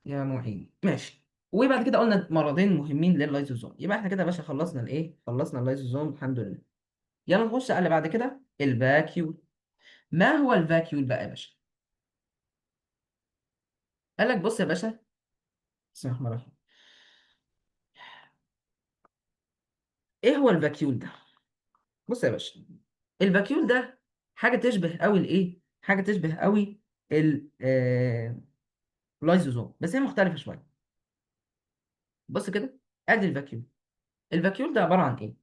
يا معين ماشي. وبعد كده قلنا مرضين مهمين لللايزوزوم. يبقى احنا كده يا باشا خلصنا الايه، خلصنا اللايزوزوم الحمد لله. يلا نخش على اللي بعد كده، الفاكيول. ما هو الفاكيول بقى يا باشا؟ قال لك بص يا باشا، بسم الله الرحمن الرحيم، ايه هو الفاكيول ده؟ بص يا باشا، الفاكيول ده حاجه تشبه قوي الايه، حاجه تشبه قوي اللايزوزوم، بس هي مختلفه شويه. بص كده، ادي الفاكيول. الفاكيول ده عباره عن ايه؟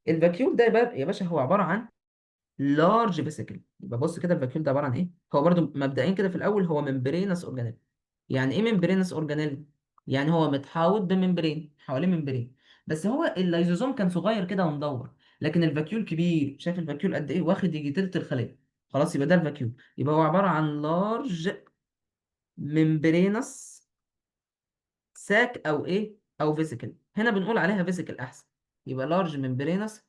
الفاكيول ده يا باشا هو عباره عن لارج فيسيكل. يبقى بص كده، الفاكيول ده عباره عن ايه؟ هو برضو مبدئيا كده في الاول هو ممبرينس اورجانيل. يعني ايه ممبرينس اورجانيل؟ يعني هو متحوط بممبرين، حواليه ممبرين. بس هو اللايزوزوم كان صغير كده ومدور، لكن الفاكيول كبير. شايف الفاكيول قد ايه؟ واخد يجي تلت الخليه. خلاص، يبقى ده الفاكيول. يبقى هو عباره عن لارج ممبرينس ساك، او ايه، او فيسيكل. هنا بنقول عليها فيسيكل احسن. يبقى لارج ممبرينس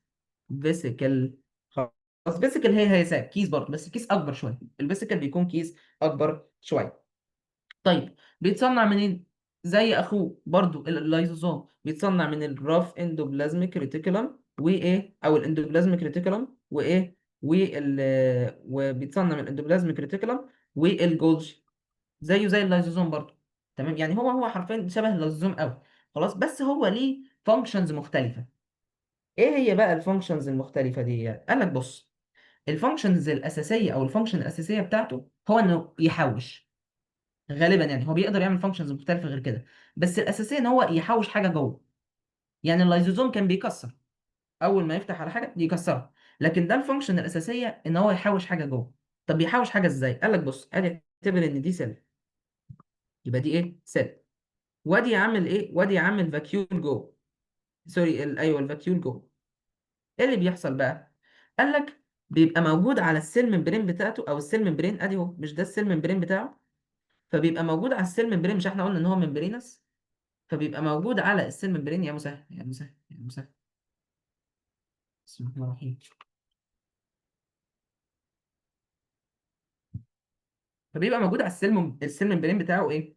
فيسيكل. خلاص، فيسيكل هي ساك، كيس برضه، بس كيس اكبر شويه. الفيسيكل بيكون كيس اكبر شويه. طيب، بيتصنع منين؟ زي اخوه برضه اللايزوزوم، بيتصنع من الراف اندوبلازميك ريتيكولم وايه، او الاندوبلازميك ريتيكولم وايه، وبيتصنع من الاندوبلازميك ريتيكولم والجولجي، زيه زي اللايزوزوم برضه. تمام، يعني هو حرفيا شبه اللايزوزوم قوي. خلاص، بس هو ليه فانكشنز مختلفه. ايه هي بقى الفانكشنز المختلفه دي؟ قال لك بص، الفانكشنز الاساسيه، او الفانكشن الاساسيه بتاعته هو انه يحوش. غالبا يعني هو بيقدر يعمل فانكشنز مختلفه غير كده، بس الاساسيه ان هو يحوش حاجه جوه. يعني اللايزوزوم كان بيكسر، اول ما يفتح على حاجه يكسرها، لكن ده الفانكشن الاساسيه ان هو يحوش حاجه جوه. طب بيحوش حاجه ازاي؟ قال لك بص، ادي اعتبر ان دي سيل، يبقى دي ايه، سيل. وادي عامل ايه، وادي عامل فاكيول جوه. سوري، ايوه الفاكيول جوه. ايه اللي بيحصل بقى؟ قال لك بيبقى موجود على السيل ممبرين بتاعته، او السيل ممبرين ادي اهو، مش ده السيل ممبرين بتاعه؟ فبيبقى موجود على السيل ممبرين، مش احنا قلنا ان هو ممبرينس؟ فبيبقى موجود على السيل ممبرين. يا مسهل يا مسهل يا مسهل، بسم الله الرحمن الرحيم. فبيبقى موجود على السيل ممبرين بتاعه ايه؟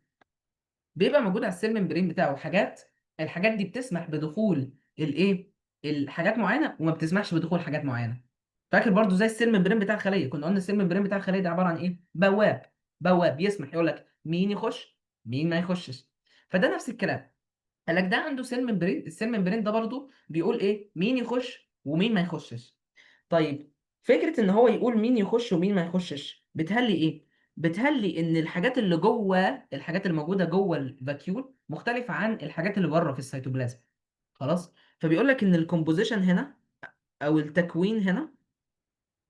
بيبقى موجود على السيل ممبرين بتاعه حاجات، الحاجات دي بتسمح بدخول الايه، الحاجات معينه، وما بتسمحش بدخول حاجات معينه. فاكر برضو زي السيل ممبرين بتاع الخليه، كنا قلنا السيل ممبرين بتاع الخليه ده عباره عن ايه؟ بواب. بواب يسمح يقول لك مين يخش، مين ما يخشش. فده نفس الكلام. قال لك ده عنده سيل ممبرين، السيل ممبرين ده برضو بيقول ايه، مين يخش ومين ما يخشش. طيب، فكرة ان هو يقول مين يخش ومين ما يخشش بتهلي ايه؟ بتهلي ان الحاجات اللي جوه، الحاجات اللي موجودة جوه الفاكيول مختلفة عن الحاجات اللي بره في السيتوبلازم. خلاص، فبيقول لك ان الكومبوزيشن هنا، او التكوين هنا،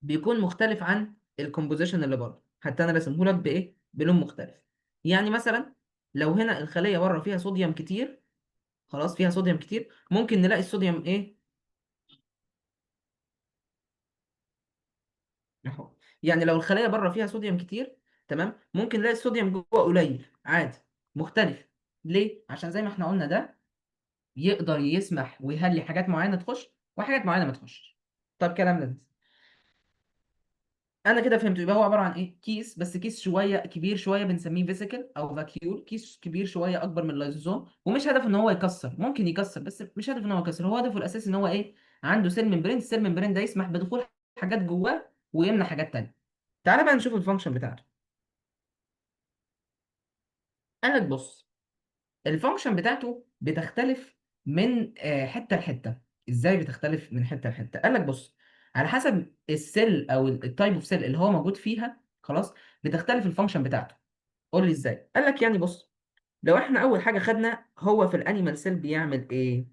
بيكون مختلف عن الكومبوزيشن اللي بره. حتى انا رسمه لك بايه، بلون مختلف. يعني مثلا لو هنا الخلية بره فيها صوديوم كتير، خلاص فيها صوديوم كتير، ممكن نلاقي الصوديوم ايه. اهو. يعني لو الخلايا بره فيها صوديوم كتير، تمام، ممكن نلاقي الصوديوم جوه قليل عادي، مختلف. ليه؟ عشان زي ما احنا قلنا ده يقدر يسمح ويخلي حاجات معينه تخش وحاجات معينه ما تخشش. طب كلام لذيذ. انا كده فهمت. يبقى هو عباره عن ايه؟ كيس، بس كيس شويه كبير شويه بنسميه فيسيكل او فاكيول. كيس كبير شويه اكبر من اللايزوزوم، ومش هدفه ان هو يكسر، ممكن يكسر بس مش هدفه ان هو يكسر. هو هدفه الاساسي ان هو ايه؟ عنده سيل ممبرين. السيل ممبرين ده يسمح بدخول حاجات جواه ويمنع حاجات تانية. تعالى بقى نشوف الفانكشن بتاعته. قال لك بص، الفانكشن بتاعته بتختلف من حته لحته. ازاي بتختلف من حته لحته؟ قال لك بص، على حسب السيل او التايب اوف سيل اللي هو موجود فيها، خلاص، بتختلف الفانكشن بتاعته. قول لي ازاي. قال لك يعني بص، لو احنا اول حاجه خدنا هو في الانيمال سيل بيعمل ايه.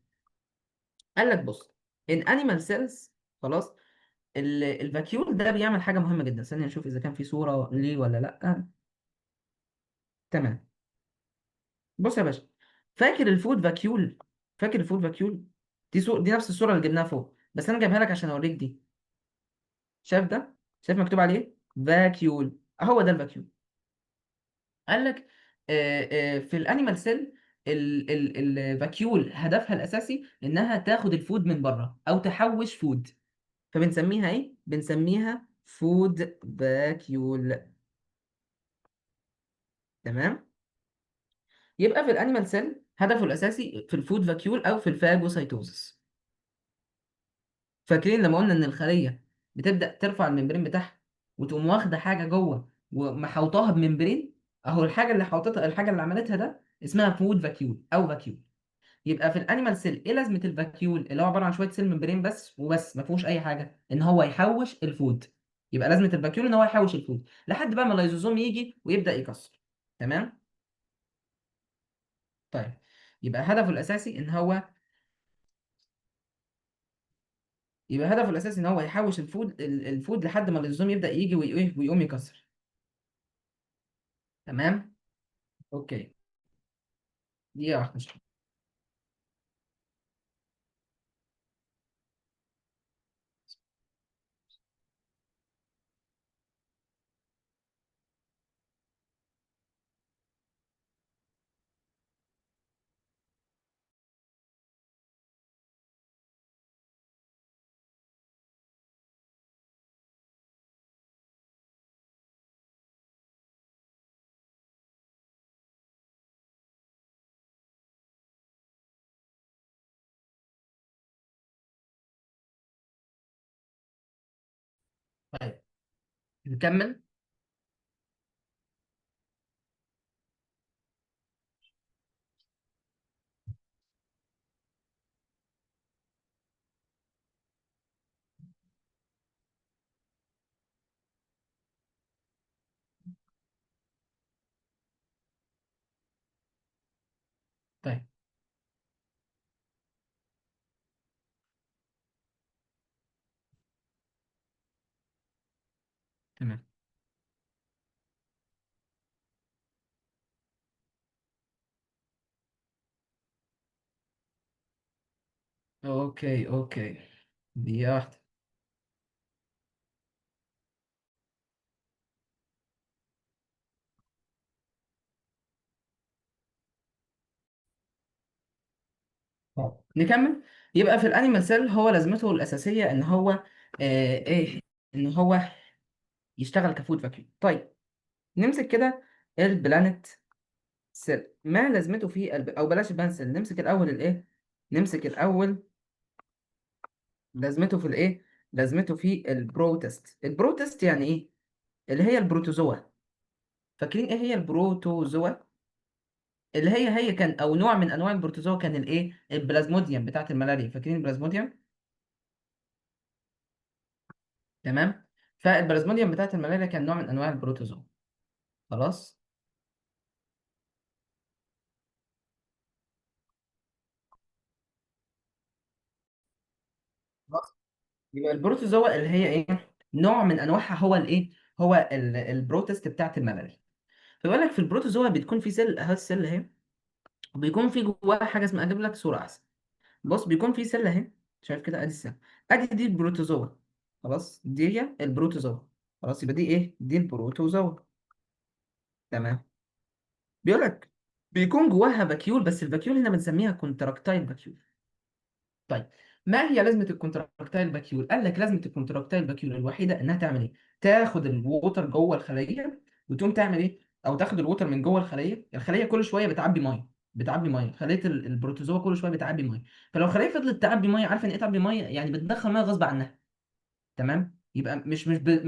قال لك بص، الانيمال سيلز، خلاص، الفاكيول ده بيعمل حاجه مهمه جدا. ثانيه نشوف اذا كان في صوره ليه ولا لا. تمام. بص يا باشا، فاكر الفود فاكيول؟ فاكر الفود فاكيول؟ دي نفس الصوره اللي جبناها فوق، بس انا جايبها لك عشان اوريك دي. شايف ده؟ شايف مكتوب عليه فاكيول؟ اهو ده الفاكيول. قال لك في الانيمال سيل الفاكيول هدفها الاساسي انها تاخد الفود من بره او تحوش فود، فبنسميها ايه؟ بنسميها فود فاكيول. تمام. يبقى في الانيمال سيل هدفه الاساسي في الفود فاكيول او في الفاجوسايتوزس. فاكرين لما قلنا ان الخليه بتبدا ترفع الممبرين بتاعها وتقوم واخده حاجه جوه ومحوطاها بممبرين؟ اهو الحاجه اللي حوطتها، الحاجه اللي عملتها ده اسمها فود فاكيول او فاكيول. يبقى في الانيمال سيل ايه لازمه الفاكيول؟ اللي هو عباره عن شويه سيل ممبرين بس وبس، ما فيهوش اي حاجه، ان هو يحوش الفود. يبقى لازمه الفاكيول ان هو يحوش الفود لحد بقى ما اللايزوزوم يجي ويبدا يكسر. تمام. طيب، يبقى هدفه الاساسي ان هو يبقى هدفه الاساسي ان هو يحوش الفود لحد ما اللايزوزوم يبدا يجي ويقوم يكسر. تمام. اوكي. دي واحده. طيب نكمل. طيب. تمام. اوكي اوكي. دي واحده. طيب نكمل. يبقى في الانيمال سيل هو لازمته الاساسيه ان هو ايه؟ ان هو يشتغل كفود فاكيوم. طيب نمسك كده البلانت سيل، ما لازمته في او بلاش البلانت سيل، نمسك الاول الايه؟ نمسك الاول لازمته في الايه؟ لازمته في البروتست. البروتست يعني ايه؟ اللي هي البروتوزوا. فاكرين ايه هي البروتوزوا؟ اللي هي كان او نوع من انواع البروتوزوا كان الايه؟ البلازموديوم بتاعت الملاريا. فاكرين البلازموديوم؟ تمام. فالبلازموديوم بتاعت الملاريا كان نوع من انواع البروتوزوا. خلاص. خلاص. يبقى البروتوزوا اللي هي ايه؟ نوع من انواعها هو الايه؟ هو البروتست بتاعت الملاريا. فبيقول لك في البروتوزوا بتكون في سيل اهي، السيل اهي، بيكون في جواها حاجه اسمها، اجيب لك صوره احسن. بص، بيكون في سله اهي، شايف كده؟ ادي السله، ادي دي البروتوزوا. خلاص، دي هي البروتوزوا. خلاص، يبقى دي ايه؟ دي البروتوزوا. تمام. بيقول لك بيكون جواها فاكيول، بس الفاكيول هنا بنسميها كونتراكتايل فاكيول. طيب، ما هي لازمه الكونتراكتايل فاكيول؟ قال لك لازمه الكونتراكتايل فاكيول الوحيده انها تعمل ايه؟ تاخد الووتر جوه الخليه، وتقوم تعمل ايه؟ او تاخد الووتر من جوه الخليه. الخليه كل شويه بتعبي ميه، بتعبي ميه. خليه البروتوزوا كل شويه بتعبي ميه. فلو الخليه فضلت تعبي ميه، عارفه ان ايه تعبي ميه؟ يعني بتدخل ميه غصب عنها. تمام. يبقى مش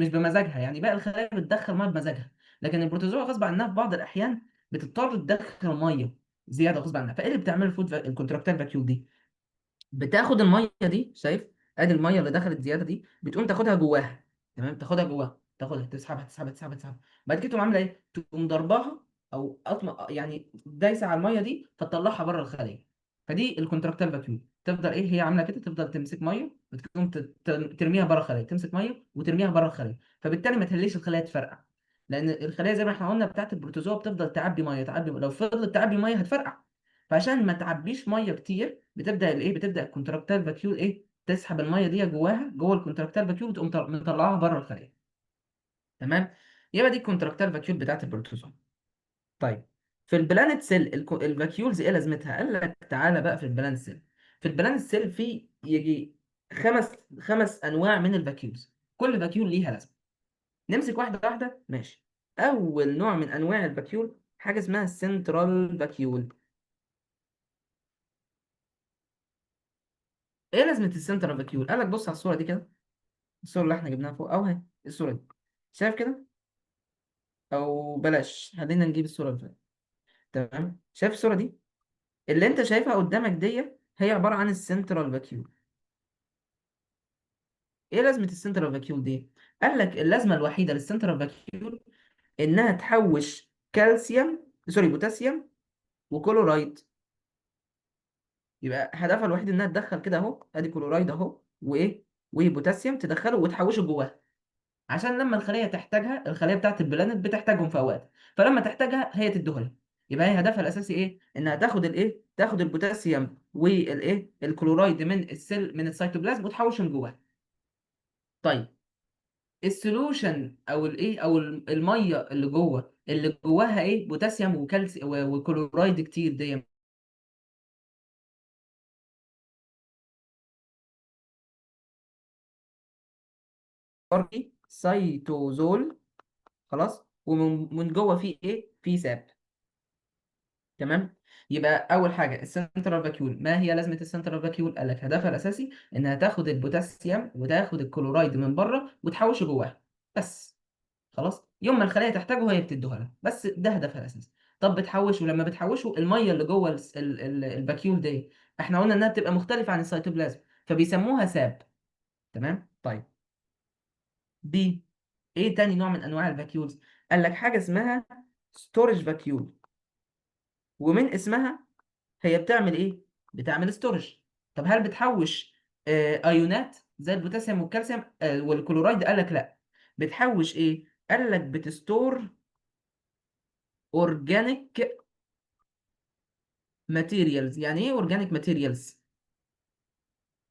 بمزاجها، يعني بقى الخلايا بتدخل ميه بمزاجها. لكن البروتوزوا غصب عنها في بعض الاحيان بتضطر تدخل ميه زياده غصب عنها. فايه اللي بتعمله الكونتراكتيل فاكيول دي؟ بتاخد الميه دي، شايف؟ ادي الميه اللي دخلت زياده دي، بتقوم تاخدها جواها. تمام، تاخدها جواها، تاخدها، تسحبها تسحبها تسحبها تسحبها. بعد كده تقوم عامله ايه؟ تقوم ضربها، او يعني دايسه على الميه دي فتطلعها بره الخليه. فدي الكونتراكتيل فاكيوم. تفضل ايه هي عامله كده؟ تفضل تمسك ميه وتقوم ترميها بره الخليه، تمسك ميه وترميها بره الخليه. فبالتالي ما تخليش الخليه تفرقع، لان الخليه زي ما احنا قلنا بتاعت البروتوزوا بتفضل تعبي ميه تعبي لو فضلت تعبي ميه هتفرقع. فعشان ما تعبيش ميه كتير، بتبدا الايه؟ بتبدا الكونتراكتيل فاكيول ايه؟ تسحب الميه دي جواها، جوه الكونتراكتيل فاكيول، وتقوم مطلعاها بره الخليه. تمام. يبقى دي الكونتراكتيل فاكيول بتاعت البروتوزوم. طيب، في البلانت سيل الفاكيولز ايه لازمتها؟ قال لك تعالى بقى في البلانت سيل. في البلانت سيل في يجي خمس انواع من الفاكيولز، كل فاكيول ليها لازمه. نمسك واحده واحده، ماشي. اول نوع من انواع الفاكيول حاجه اسمها السنترال فاكيول. ايه لازمه السنترال فاكيول؟ قال لك بص على الصوره دي كده، الصورة اللي احنا جبناها فوق، أو اهي الصورة دي، شايف كده؟ أو بلاش، خلينا نجيب الصورة اللي فاتت. تمام، شايف الصورة دي؟ اللي أنت شايفها قدامك دي هي عبارة عن السنترال فاكيول. إيه لازمة السنترال فاكيول دي؟ قال لك اللازمة الوحيدة للسنترال فاكيول إنها تحوش كالسيوم، سوري، بوتاسيوم وكلورايد. يبقى هدفها الوحيد إنها تدخل كده أهو، أدي كلورايد أهو، وإيه؟ وبوتاسيوم، تدخله وتحوشه جواها. عشان لما الخليه تحتاجها، الخليه بتاعت البلانت بتحتاجهم في اوقات، فلما تحتاجها هي تديها. يبقى هي هدفها الاساسي ايه؟ انها تاخد الايه؟ تاخد البوتاسيوم والايه؟ الكلورايد من السيل، من السيتوبلازم، وتحوشهم جواها. طيب، السولوشن او الايه، او الميه اللي جوه، اللي جواها ايه؟ بوتاسيوم وكالسيوم وكلورايد كتير دي، سيتوزول. خلاص، ومن جوه في ايه؟ في ساب. تمام. يبقى اول حاجه السنترال فاكيول، ما هي لازمه السنترال فاكيول؟ قال لك هدفها الاساسي انها تاخد البوتاسيوم وتاخد الكلورايد من بره وتحوشه جواها بس. خلاص، يوم ما الخليه تحتاجه هي بتديها لها، بس ده هدفها الاساسي. طب بتحوشه، لما بتحوشه الميه اللي جوه الفاكيول دي، احنا قلنا انها بتبقى مختلفه عن السيتوبلازم، فبيسموها ساب. تمام. طيب، دي ايه تاني نوع من انواع الفاكيولز؟ قال لك حاجه اسمها ستورج فاكيول. ومن اسمها هي بتعمل ايه؟ بتعمل ستورج. طب هل بتحوش ايونات زي البوتاسيوم والكالسيوم والكلورايد؟ قال لك لا. بتحوش ايه؟ قال لك بتستور اورجانيك ماتيريالز. يعني ايه اورجانيك ماتيريالز؟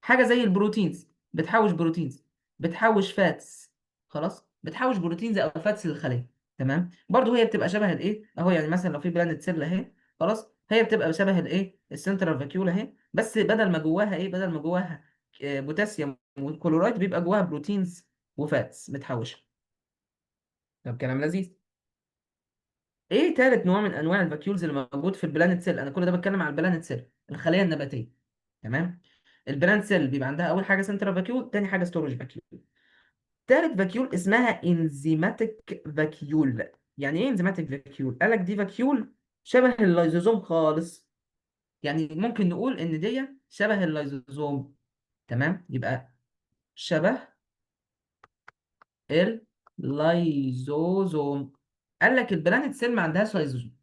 حاجه زي البروتينز، بتحوش بروتينز، بتحوش فاتس. خلاص، بتحوش بروتينز او فاتس للخليه. تمام. برضو هي بتبقى شبه الايه اهو، يعني مثلا لو في بلانت سيل اهي، خلاص، هي بتبقى شبه الايه؟ السنترال فاكيولا اهي، بس بدل ما جواها ايه؟ بدل ما جواها بوتاسيوم والكلورايد، بيبقى جواها بروتينز وفاتس متحوشه. طب كلام لذيذ. ايه تالت نوع من انواع الفاكيولز اللي موجود في البلانت سيل؟ انا كل ده بتكلم على البلانت سيل، الخليه النباتيه. تمام. البلانت سيل بيبقى عندها اول حاجه سنترال فاكيول، تاني حاجه ستورج فاكيول، تالت فاكيول اسمها انزيماتيك فاكيول. يعني ايه انزيماتيك فاكيول؟ قالك دي فاكيول شبه اللايزوزوم خالص. يعني ممكن نقول ان دي شبه اللايزوزوم. تمام، يبقى شبه اللايزوزوم. قالك البلانت سيل ما عندهاش لايزوزوم.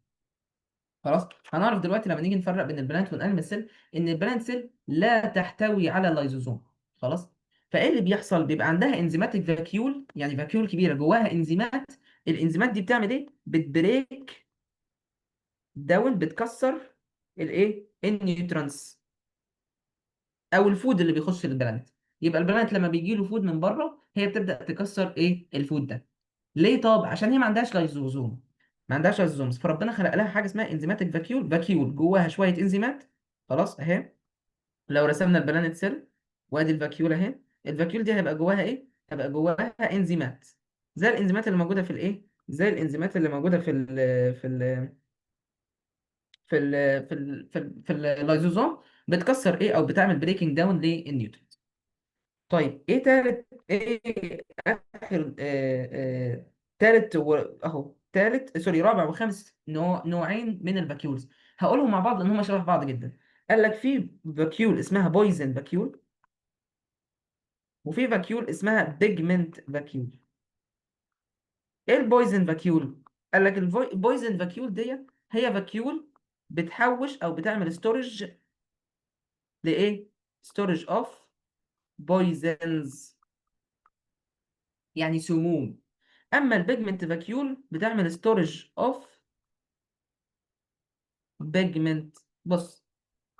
خلاص، هنعرف دلوقتي لما نيجي نفرق بين البلانت والانيمال سيل ان البلانت سيل لا تحتوي على اللايزوزوم. خلاص. فايه اللي بيحصل؟ بيبقى عندها انزيماتيك فاكيول، يعني فاكيول كبيره جواها انزيمات. الانزيمات دي بتعمل ايه؟ بتبريك داون، بتكسر الايه النيوترانس او الفود اللي بيخش للبلانت. يبقى البلانت لما بيجي له فود من بره هي بتبدا تكسر ايه الفود ده. ليه؟ طب عشان هي ما عندهاش لايزوزوم، ما عندهاش لايزوزومز، فربنا خلق لها حاجه اسمها انزيماتيك فاكيول، فاكيول جواها شويه انزيمات. خلاص اهي. لو رسمنا البلانت سيل وادي الفاكيول اهي، الفاكيول دي هيبقى جواها ايه؟ هيبقى جواها انزيمات، زي الانزيمات اللي موجوده في الايه، زي الانزيمات اللي موجوده في اللايزوزوم، بتكسر ايه او بتعمل بريكنج داون للنيوتن. طيب ايه تالت، ايه اخر تالت اهو تالت سوري رابع وخامس نوعين من الفاكيولز، هقولهم مع بعض لان هم شبه بعض جدا. قال لك في فاكيول اسمها بويزن فاكيول، وفي فاكيول اسمها بيجمنت فاكيول. ايه البويزن فاكيول؟ قال لك البويزن فاكيول دي هي فاكيول بتحوش او بتعمل ستورج لايه؟ ستورج اوف بويزنز، يعني سموم. اما البيجمنت فاكيول بتعمل ستورج اوف بيجمنت. بص،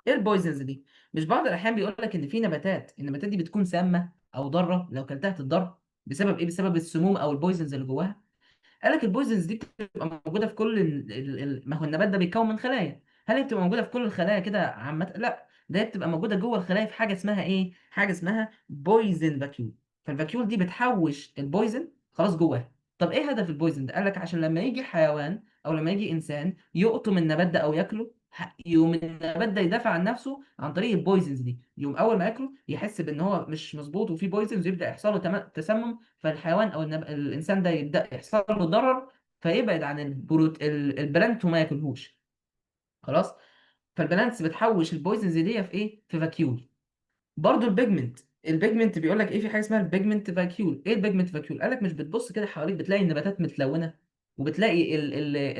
ايه البويزنز دي؟ مش بعض الاحيان بيقول لك ان في نباتات، النباتات دي بتكون سامه او ضاره لو كلتها تتضر، بسبب ايه؟ بسبب السموم او البويزنز اللي جواها. قال لك البويزنز دي بتبقى موجوده في كل ما هو النبات ده بيتكون من خلايا، هل هي بتبقى موجوده في كل الخلايا كده عامه؟ لا، ده هي بتبقى موجوده جوه الخلايا في حاجه اسمها ايه؟ حاجه اسمها بويزن فاكيول. فالفاكيول دي بتحوش البويزن خلاص جواها. طب ايه هدف البويزن ده؟ قال لك عشان لما يجي حيوان او لما يجي انسان يقطم النبات ده او ياكله، يقوم النبات ده يدافع عن نفسه عن طريق البويزنز دي، يقوم اول ما ياكله يحس بان هو مش مظبوط وفيه بويزنز، ويبدا يحصل له تسمم، فالحيوان او الانسان ده يبدا يحصل له ضرر، فيبعد عن البلانت وما ياكلهوش. خلاص. فالبلانتس بتحوش البويزنز دي في ايه؟ في فاكيول. برضو البيجمنت بيقول لك ايه؟ في حاجه اسمها البيجمنت فاكيول. ايه البيجمنت فاكيول؟ قال لك مش بتبص كده حواليك بتلاقي النباتات متلونه، وبتلاقي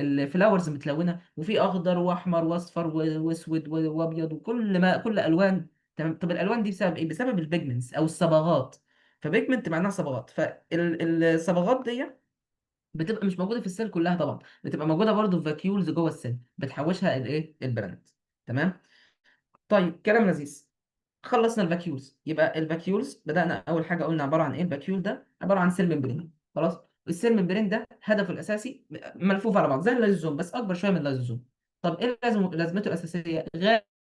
الفلاورز متلونه، وفي اخضر واحمر واصفر واسود وابيض وكل ما كل الوان. تمام. طب الالوان دي بسبب ايه؟ بسبب البيجمنتس او الصبغات. فبيجمنت معناها صبغات، فالصبغات دي بتبقى مش موجوده في السيل كلها طبعا، بتبقى موجوده برضو في فاكيولز جوه السيل بتحوشها الايه البراند. تمام. طيب كلام لذيذ. خلصنا الفاكيولز. يبقى الفاكيولز بدأنا أول حاجة قلنا عبارة عن إيه؟ الفاكيول ده عبارة عن سيل ممبرين. خلاص. السيل ممبرين ده هدفه الأساسي ملفوف على بعض زي اللايزوزوم بس أكبر شوية من اللايزوزوم. طب إيه لازمته الأساسية؟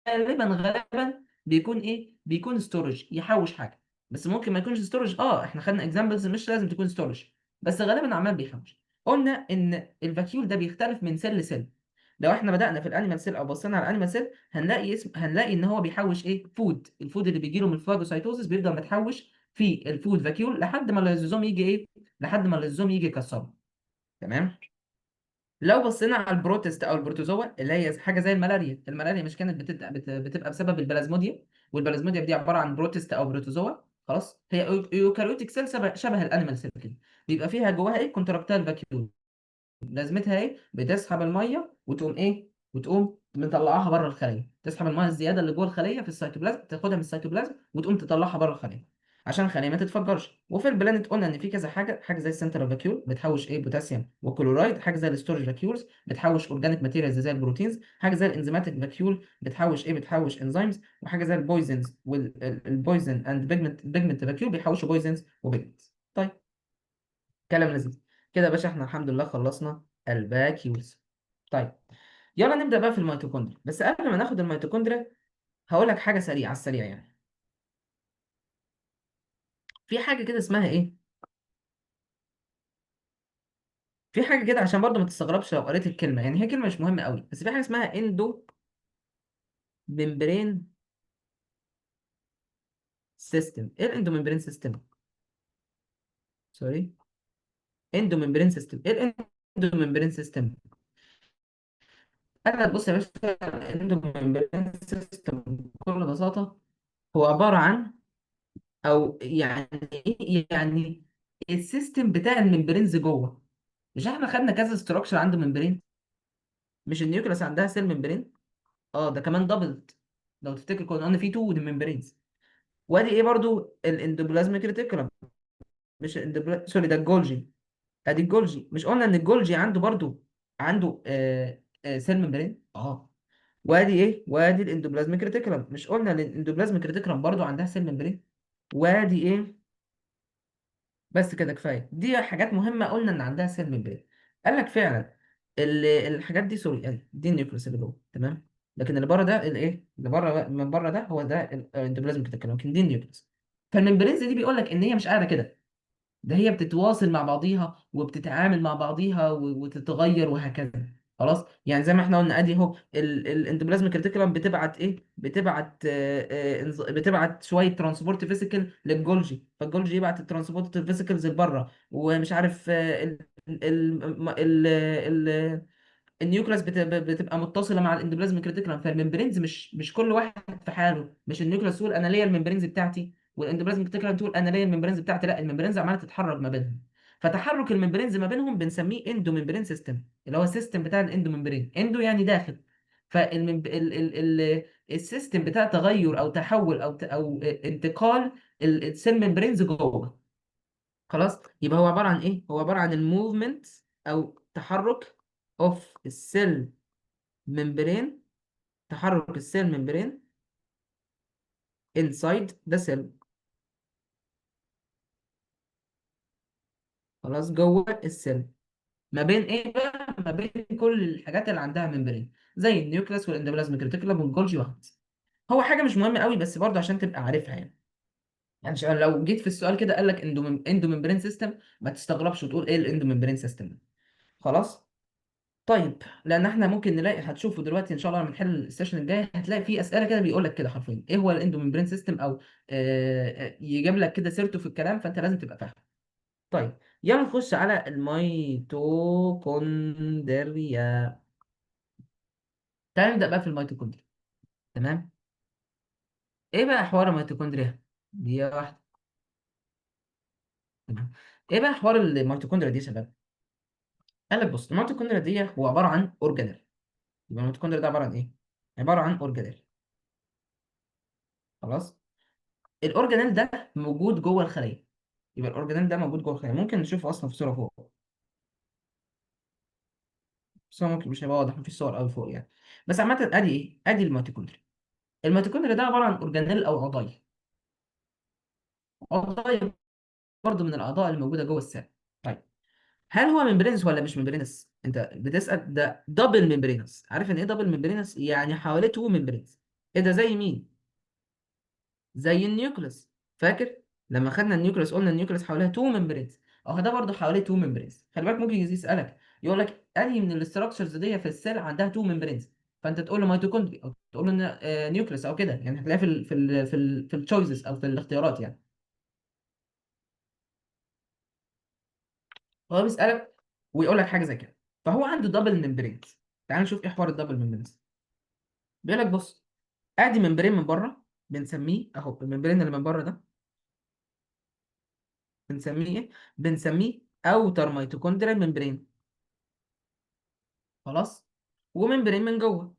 غالبا بيكون إيه؟ بيكون ستورج، يحوش حاجة. بس ممكن ما يكونش ستورج، إحنا خدنا اكزامبلز مش لازم تكون ستورج، بس غالبا عمال بيحوش. قلنا إن الفاكيول ده بيختلف من سيل لسيل. لو احنا بدأنا في الانيمال سيل او بصينا على الانيمال سيل هنلاقي ان هو بيحوش ايه؟ فود. الفود اللي بيجي له من الفاجوسايتوزس بيفضل متحوش في الفود فاكيول لحد ما الليزوزوم يجي ايه؟ لحد ما الليزوزوم يجي يكسره. تمام. لو بصينا على البروتست او البروتوزوا اللي هي حاجه زي الملاريا، الملاريا مش كانت بتبقى بسبب البلازموديا؟ والبلازموديا دي عباره عن بروتست او بروتوزوا. خلاص. هي ايوكاريوتيك سيل شبه الانيمال سيل كده، بيبقى فيها جواها ايه؟ كونتراكتال فاكيول. لازمتها ايه؟ بتسحب الميه وتقوم ايه؟ وتقوم مطلعاها بره الخليه، تسحب الميه الزياده اللي جوه الخليه في السيتوبلازم، تاخدها من السيتوبلازم وتقوم تطلعها بره الخليه عشان الخليه ما تتفجرش. وفي البلانت قلنا ان في كذا حاجه، حاجه زي السنترال فاكيول بتحوش ايه؟ بوتاسيوم وكلورايد، حاجه زي الستورج فاكيولز بتحوش اورجانيك ماتيريالز زي البروتينز، حاجه زي الانزيماتيك فاكيول بتحوش ايه؟ بتحوش انزيمز، وحاجه زي البويزنز والبويزن اند بيجمنت فاكيول بيحوشوا بويزنز وبيجمنتس. طيب كلام لذيذ. كده يا باشا احنا الحمد لله خلصنا الفاكيولز. طيب يلا نبدأ بقى في الميتوكوندريا. بس قبل ما ناخد الميتوكوندريا هقول لك حاجة سريعة على السريع يعني. في حاجة كده اسمها ايه؟ في حاجة كده عشان برضو ما تستغربش لو قريت الكلمة، يعني هي كلمة مش مهمة قوي، بس في حاجة اسمها اندو ممبرين سيستم. ايه الاندو ممبرين سيستم؟ سوري، اندو ممبرين سيستم. ايه الاندو ممبرين سيستم؟ قال لك بص يا باشا، الاندو ممبرين سيستم بكل بساطة هو عبارة عن، او يعني ايه يعني، السيستم بتاع الممبرينز جوه. مش احنا خدنا كذا ستراكشر عنده ممبرين؟ مش النيوكلاس عندها سيل ممبرين؟ اه ده كمان دبلت. لو تفتكر كنا قلنا في تو ممبرينز. وادي ايه برضو الاندوبلازميك ريتيكولم. مش سوري، ده الجولجي. ادي الجولجي. مش قلنا ان الجولجي عنده برضو عنده سيل ممبرين؟ اه. وادي ايه؟ وادي الاندوبلازميك ريتيكولم. مش قلنا ان الاندوبلازميك ريتيكولم برضو عندها سيل ممبرين؟ وادي ايه؟ بس كده كفايه، دي حاجات مهمه قلنا ان عندها سيل ممبرين. قال لك فعلا الحاجات دي، سوري يعني دي النيوكليوس اللي جوه، تمام. لكن اللي بره ده الايه؟ اللي بره من بره ده هو ده الاندوبلازميك ريتيكولم، لكن دي النيوكليوس. فالممبرينز دي بيقول لك ان هي مش قاعده كده، ده هي بتتواصل مع بعضيها وبتتعامل مع بعضيها وتتغير وهكذا. خلاص، يعني زي ما احنا قلنا ادي اهو الاندوبلازميك ريتيكولم بتبعت ايه؟ بتبعت شويه ترانسبورت فيسيكل للجولجي، فالجولجي يبعت الترانسبورت فيسيكلز لبره، ومش عارف النيوكلاس بتبقى متصله مع الاندوبلازميك ريتيكولم. فالممبرينز مش كل واحد في حاله، مش النيوكلاس تقول انا ليا الممبرينز بتاعتي والاندوبلازميك ريتيكولم تقول انا ليا الممبرينز بتاعتي، لا، الممبرينز عماله تتحرك ما بينهم. فتحرك الممبرينز ما بينهم بنسميه اندو ممبرين سيستم، اللي هو السيستم بتاع الاندو ممبرين. اندو يعني داخل. السيستم بتاع تغير او تحول او انتقال السيل ممبرينز جوه. خلاص، يبقى هو عباره عن ايه؟ هو عباره عن الموفمنت او تحرك اوف السيل ممبرين، تحرك السيل ممبرين inside the cell. خلاص، جوه السيل. ما بين ايه بقى؟ ما بين كل الحاجات اللي عندها ممبرين، زي النيوكليس والاندوبلازميك ريتيكولم والجولجي وهكذا. هو حاجه مش مهمه قوي، بس برضه عشان تبقى عارفها يعني. يعني عشان لو جيت في السؤال كده قال لك اندو ممبرين سيستم، ما تستغربش وتقول ايه الاندو ممبرين سيستم ده. خلاص. طيب، لان احنا ممكن نلاقي، هتشوفوا دلوقتي ان شاء الله لما نحل السيشن الجاي هتلاقي في اسئله كده بيقول لك كده حرفيا ايه هو الاندو ممبرين سيستم، او يجيب لك كده سيرته في الكلام، فانت لازم تبقى فاهم. طيب، يلا نخش على الميتوكوندريا. تعال نبدا بقى في الميتوكوندريا. تمام. ايه بقى حوار الميتوكوندريا دي واحده؟ تمام. ايه بقى حوار الميتوكوندريا دي يا شباب؟ قال لك بص، الميتوكوندريا دي هو عباره عن اورجانيل. يبقى الميتوكوندريا ده عباره عن ايه؟ عباره عن اورجانيل. خلاص. الاورجانيل ده موجود جوه الخليه. يبقى الاورجانيل ده موجود جوه الخليه، ممكن نشوفه اصلا في صوره فوق، بس هو ممكن مش هيبقى واضح، مفيش صور قوي فوق يعني. بس عامه ادي ايه؟ ادي الميتوكوندريا. الميتوكوندريا ده عباره عن اورجانيل او عضاي. عضاي برضه من الاعضاء اللي موجوده جوه السيل. طيب، هل هو ممبرينس ولا مش ممبرينس؟ انت بتسال، ده دبل ممبرينس. عارف ان ايه دبل ممبرينس؟ يعني حواليه تو ممبرينس. ايه ده؟ زي مين؟ زي النيوكليس. فاكر لما خدنا النيوكليس قلنا النيوكليس حواليها تو ممبرينز؟ اه، ده برضه حواليه تو ممبرينز. خلي بالك ممكن يجي يسالك يقول لك انهي من الاستراكشرز دي في السيل عندها تو ممبرينز، فانت تقول له ميتوكوندري او تقول له نيوكليس او كده يعني. هتلاقيها في التشويسز او في الاختيارات يعني. هو بيسالك ويقول لك حاجه زي كده، فهو عنده دبل ممبرينز. تعال نشوف ايه حوار الدبل ممبرينز. بيقول لك بص، ادي ممبرين من بره بنسميه اهو، الممبرين اللي من بره ده بنسميه ايه؟ بنسميه اوتر ميتوكوندريال ممبرين. خلاص. وممبرين من جوه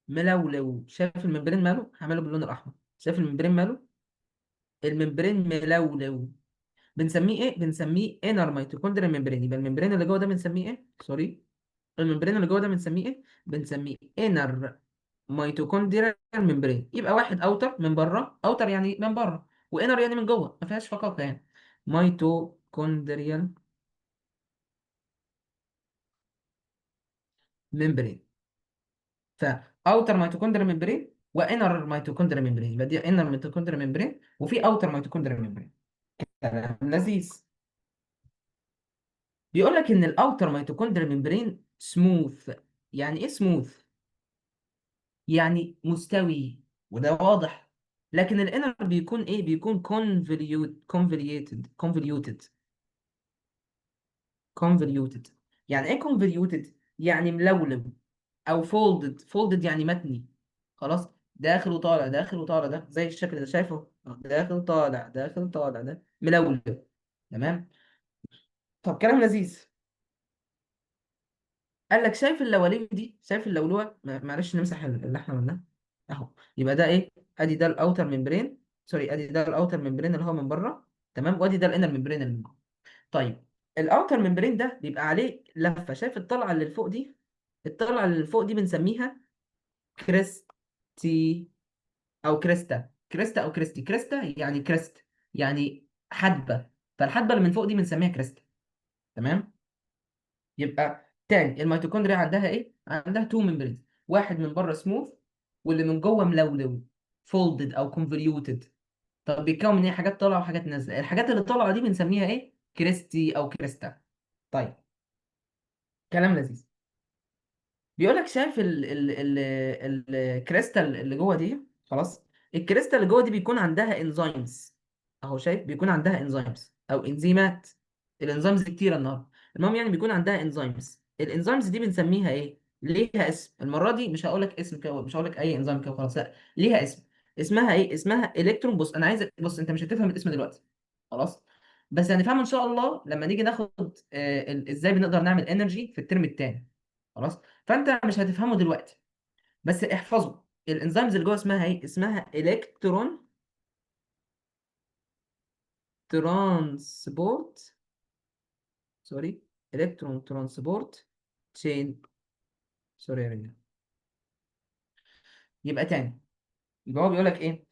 ملولو. شايف الممبرين ماله؟ هعمله باللون الاحمر. شايف الممبرين ماله؟ الممبرين ملولو. بنسميه ايه؟ بنسميه انر ميتوكوندريال ممبرين. يبقى الممبرين اللي جوه ده بنسميه ايه؟ سوري، الممبرين اللي جوه ده بنسميه ايه؟ بنسميه انر ميتوكوندريال ممبرين. يبقى واحد اوتر من بره، اوتر يعني من بره، وانر يعني من جوه، ما فيهاش فقاقه يعني. ميتوكوندريال ممبرين. فاوتر ميتوكوندريال ممبرين وانر ميتوكوندريال ممبرين. يبقى دي انر ميتوكوندريال ممبرين وفي اوتر ميتوكوندريال ممبرين. كلام لذيذ. بيقول لك ان الاوتر ميتوكوندريال ممبرين سموث. يعني ايه سموث؟ يعني مستوي، وده واضح. لكن الانر بيكون ايه؟ بيكون convoluted. يعني ايه convoluted؟ يعني ملولو. او folded يعني متني. خلاص، داخل وطالع داخل وطالع، ده زي الشكل ده شايفه، داخل طالع داخل طالع، ده ملولو. تمام. طب كلام لذيذ. قال لك شايف اللوليو دي؟ شايف اللولوه؟ معلش نمسح اللي احنا قلناه اهو. يبقى ده ايه؟ ادي ده الاوتر ممبرين، سوري، ادي ده الاوتر ممبرين اللي هو من بره، تمام، وادي ده الانر ممبرين اللي من جوه. طيب، الاوتر ممبرين ده بيبقى عليه لفه. شايف الطلعه اللي فوق دي؟ الطلعه اللي فوق دي بنسميها كريستي او كريستا، كريستا او كريستي. كريستا يعني كريست، يعني حدبه، فالحدبه اللي من فوق دي بنسميها كريستا. تمام. يبقى تاني، الميتوكوندريا عندها ايه؟ عندها تو ممبرينز، واحد من بره سموث واللي من جوه ملولو، فولدد او كونفوليوتد. طب بيتكون من ايه؟ حاجات طالعه وحاجات نازله. الحاجات اللي طالعه دي بنسميها ايه؟ كريستي او كريستا. طيب، كلام لذيذ. بيقول لك شايف الكريستال اللي جوه دي؟ خلاص. الكريستال اللي جوه دي بيكون عندها انزيمز. اهو شايف، بيكون عندها انزيمز او انزيمات. الانزيمز دي كتيره النهارده. المهم يعني بيكون عندها انزيمز. الانزيمز دي بنسميها ايه؟ ليها اسم. المره دي مش هقول لك اسم كده، مش هقول لك اي انزيم كده خلاص، لا، ليها اسم. اسمها ايه؟ اسمها الكترون. بص انا عايزك، بص انت مش هتفهم الاسم دلوقتي، خلاص، بس هنفهمه ان شاء الله لما نيجي ناخد ازاي بنقدر نعمل انرجي في الترم الثاني. خلاص. فانت مش هتفهمه دلوقتي، بس احفظه. الانزيمز اللي جوه اسمها ايه؟ اسمها الكترون ترانسبورت، سوري، الكترون ترانسبورت تشين. سوري يا رجال. يبقى تاني، يبقى هو بيقول لك ايه؟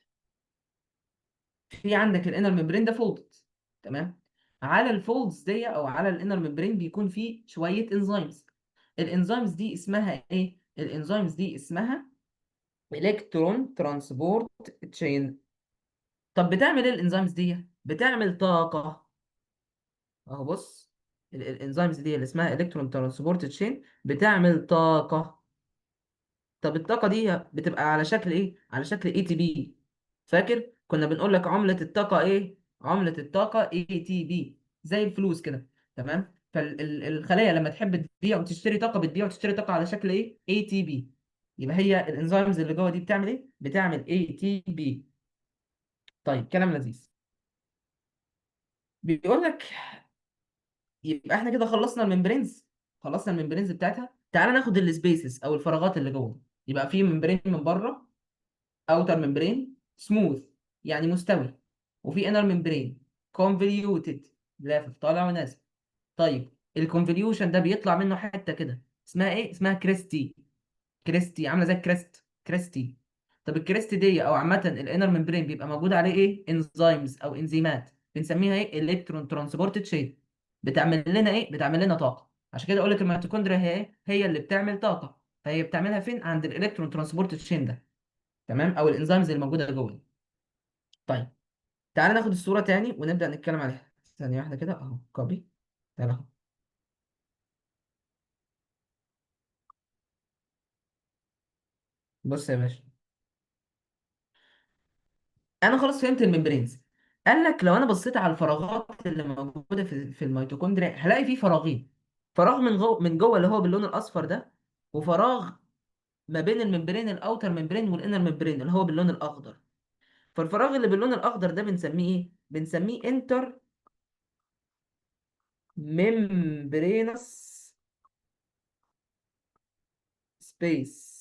في عندك الانر ممبرين ده فولد، تمام. على الفولدز دي او على الانر ممبرين بيكون فيه شويه انزيمز. الانزيمز دي اسمها ايه؟ الانزيمز دي اسمها الكترون ترانسبورت تشين. طب بتعمل ايه الانزيمز دي؟ بتعمل طاقه. اهو بص، الانزيمز دي اللي اسمها الكترون ترانسبورت تشين بتعمل طاقه. طب الطاقه دي بتبقى على شكل ايه؟ على شكل اي تي بي. فاكر كنا بنقول لك عمله الطاقه ايه؟ عمله الطاقه اي تي بي، زي الفلوس كده. تمام. فالخليه لما تحب تبيع وتشتري طاقه، بتبيع وتشتري طاقه على شكل ايه؟ اي تي بي. يبقى هي الانزيمز اللي جوه دي بتعمل ايه؟ بتعمل اي تي بي. طيب، كلام لذيذ. بيقول لك، يبقى احنا كده خلصنا الممبرينز، خلصنا الممبرينز بتاعتها. تعال ناخد السبيسز او الفراغات اللي جوه. يبقى في ممبرين من بره، اوتر ممبرين سموث يعني مستوي، وفي انر ممبرين كونفوليوتد، لافف طالع ونازل. طيب الكونفوليوشن ده بيطلع منه حته كده اسمها ايه؟ اسمها كريستي. كريستي عامله زي الكريست، كريستي. طب الكريست دي او عامه الانر ممبرين بيبقى موجود عليه ايه؟ انزيمز او انزيمات، بنسميها ايه؟ الكترون ترانسبورت تشين. بتعمل لنا ايه؟ بتعمل لنا طاقه. عشان كده اقول لك الميتوكوندريا هي ايه؟ هي اللي بتعمل طاقه. فهي بتعملها فين؟ عند الالكترون ترانسبورت تشين ده. تمام، او الانزيمز اللي موجوده جوه. طيب، تعالى ناخد الصوره تاني ونبدا نتكلم عليها. ثانيه واحده كده، اهو كوبي. تعالى اهو. بص يا باشا، انا خلاص فهمت الممبرينز. قال لك لو انا بصيت على الفراغات اللي موجوده في الميتوكوندريا هلاقي فيه فراغين. فراغ من جوه اللي هو باللون الاصفر ده، وفراغ ما بين الممبرين الاوتر ممبرين والانر ممبرين اللي هو باللون الاخضر. فالفراغ اللي باللون الاخضر ده بنسميه ايه؟ بنسميه انتر ممبرينس سبيس.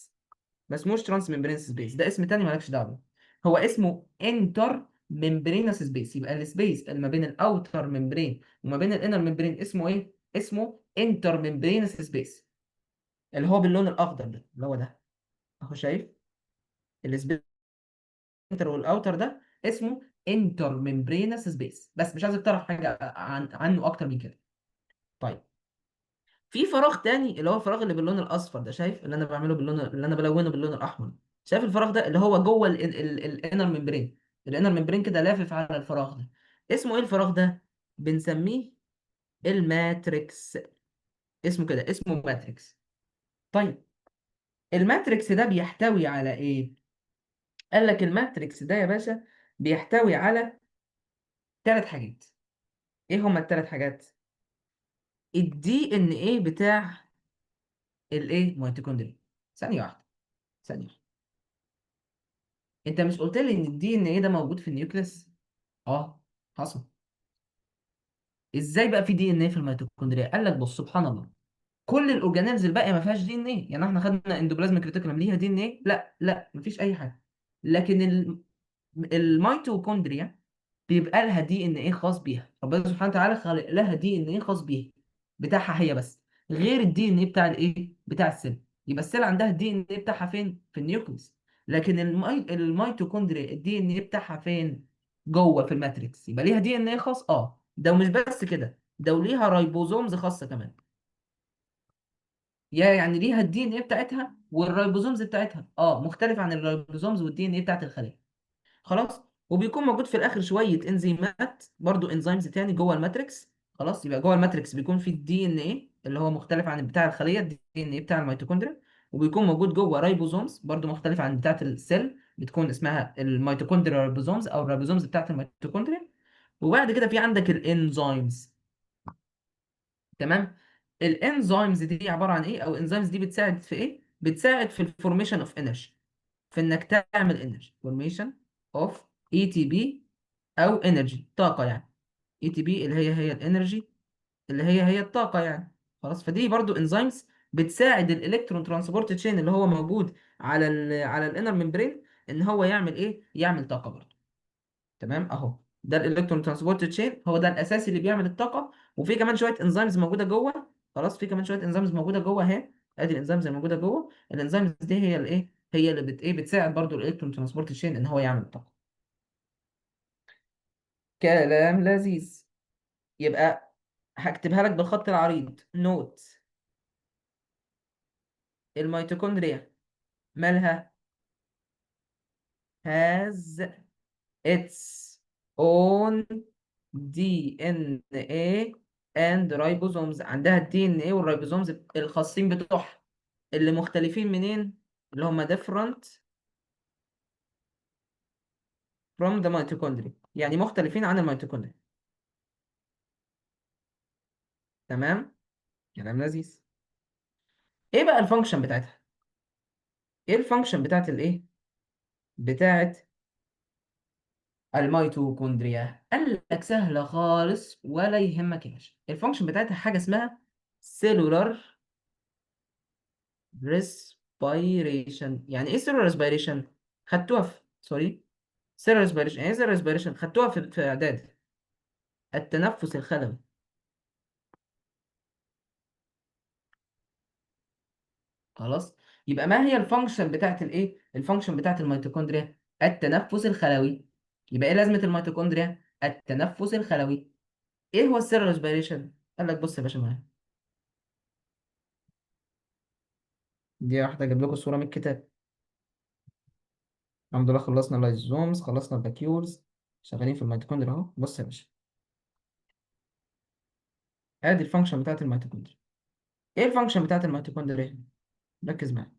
ما اسموش ترانس ممبرينس سبيس، ده اسم تاني مالكش دعوه. هو اسمه انتر ممبرينس سبيس. يبقى السبيس اللي ما بين الاوتر ممبرين وما بين الانر ممبرين اسمه ايه؟ اسمه انتر ممبرينس سبيس، اللي هو باللون الاخضر ده، اللي هو ده. اهو شايف السبيس انتر والاوتر ده اسمه انتر ممبرينس سبيس. بس مش عايزك تعرف حاجه عنه اكتر من كده. طيب، في فراغ تاني اللي هو الفراغ اللي باللون الاصفر ده. شايف اللي انا بعمله باللون، اللي انا بلونه باللون الاحمر؟ شايف الفراغ ده اللي هو جوه الانر ممبرين؟ الانر ممبرين كده لافف على الفراغ ده. اسمه ايه الفراغ ده؟ بنسميه الماتريكس. اسمه كده، اسمه ماتريكس. طيب، الماتريكس ده بيحتوي على ايه؟ قال لك الماتريكس ده يا باشا بيحتوي على ثلاث حاجات. ايه هما الثلاث حاجات؟ الدي ان ايه بتاع الايه؟ ميتوكوندريا. ثانيه واحده، ثانيه. انت مش قلت لي ان الدي ان ايه ده موجود في النيوكليس؟ اه، حصل. ازاي بقى في دي ان ايه في الميتوكوندريا؟ قال لك بص، سبحان الله، كل الاورجانيلز الباقيه ما فيهاش دي ان ايه. يعني احنا خدنا اندوبلازميك ريتيكولم ليها دي ان ايه؟ لا لا، مفيش اي حاجه. لكن الميتوكوندريا بيبقى لها دي ان ايه خاص بيها. ربنا سبحانه وتعالى خلق لها دي ان ايه خاص بيها، بتاعها هي بس، غير الدي ان ايه بتاع الايه؟ بتاع السيل. يبقى السيل عندها الدي ان ايه بتاعها فين؟ في النيوكليس. لكن الميتوكوندريا الدي ان ايه بتاعها فين؟ جوه في الماتريكس. يبقى ليها دي ان ايه خاص، ده ومش بس كده، ده وليها رايبوزومز خاصه كمان. يعني ليها الدي ان ايه بتاعتها، والرايبوزومز بتاعتها مختلف عن الرايبوزومز والدي ان ايه بتاعت الخليه. خلاص. وبيكون موجود في الاخر شويه انزيمات برضو، انزيمز تاني جوه الماتريكس. خلاص. يبقى جوه الماتريكس بيكون في الدي ان ايه اللي هو مختلف عن بتاع الخليه، الدي ان ايه بتاع الميتوكوندريا. وبيكون موجود جوه رايبوزومز برضو مختلف عن بتاعه السيل، بتكون اسمها الميتوكوندريا رايبوزومز او الرايبوزومز بتاعه الميتوكوندريا. وبعد كده في عندك الانزيمز. تمام. الانزيمز دي عباره عن ايه؟ او الانزيمز دي بتساعد في ايه؟ بتساعد في الفورميشن اوف انرجي، في انك تعمل انرجي، فورميشن اوف اي تي بي، او انرجي طاقه يعني. اي تي بي اللي هي الانرجي، اللي هي الطاقه يعني. خلاص. فدي برضو انزيمز بتساعد الالكترون ترانسبورت تشين اللي هو موجود على الانر ممبرين، ان هو يعمل ايه؟ يعمل طاقه برضو. تمام اهو. ده الالكترون ترانسبورت تشين، هو ده الاساسي اللي بيعمل الطاقه. وفي كمان شويه انزيمز موجوده جوه. خلاص. في كمان شويه انزيمز موجوده جوه اهي. ادي الانزيمز اللي موجوده جوه. الانزيمز دي هي الايه؟ هي اللي بتساعد برضو الالكترون ترانسبورت تشين ان هو يعمل طاقه. كلام لذيذ. يبقى هكتبها لك بالخط العريض نوت. الميتوكوندريا مالها؟ has its own DNA and ribosomes. عندها الدي ان ايه والريبوزومز الخاصين بتوعها، اللي مختلفين منين؟ اللي هم different from the mitochondria، يعني مختلفين عن الميتوكوندريا. تمام. كلام لذيذ. ايه بقى الفانكشن بتاعتها؟ ايه الفانكشن بتاعت الايه؟ بتاعت الميتوكوندريا. قال لك سهله خالص ولا يهمك يا باشا. الفانكشن بتاعتها حاجه اسمها cellular respiration. يعني ايه cellular respiration؟ خدتوها في سوري cellular respiration. يعني ايه cellular respiration؟ خدتوها في اعداد التنفس الخلوي. خلاص. يبقى ما هي الفانكشن بتاعت الايه؟ الفانكشن بتاعت الميتوكوندريا التنفس الخلوي. يبقى ايه لازمه الميتوكوندريا؟ التنفس الخلوي. ايه هو السيلولار ريسبيريشن؟ قال لك بص يا باشا معايا. دي واحده اجيب لكم صوره من الكتاب. الحمد لله خلصنا اللايزومز، خلصنا الفاكيولز، شغالين في الميتوكوندريا اهو. بص يا باشا، ادي الفانكشن بتاعت الميتوكوندريا. ايه الفانكشن بتاعت الميتوكوندريا؟ ركز معايا.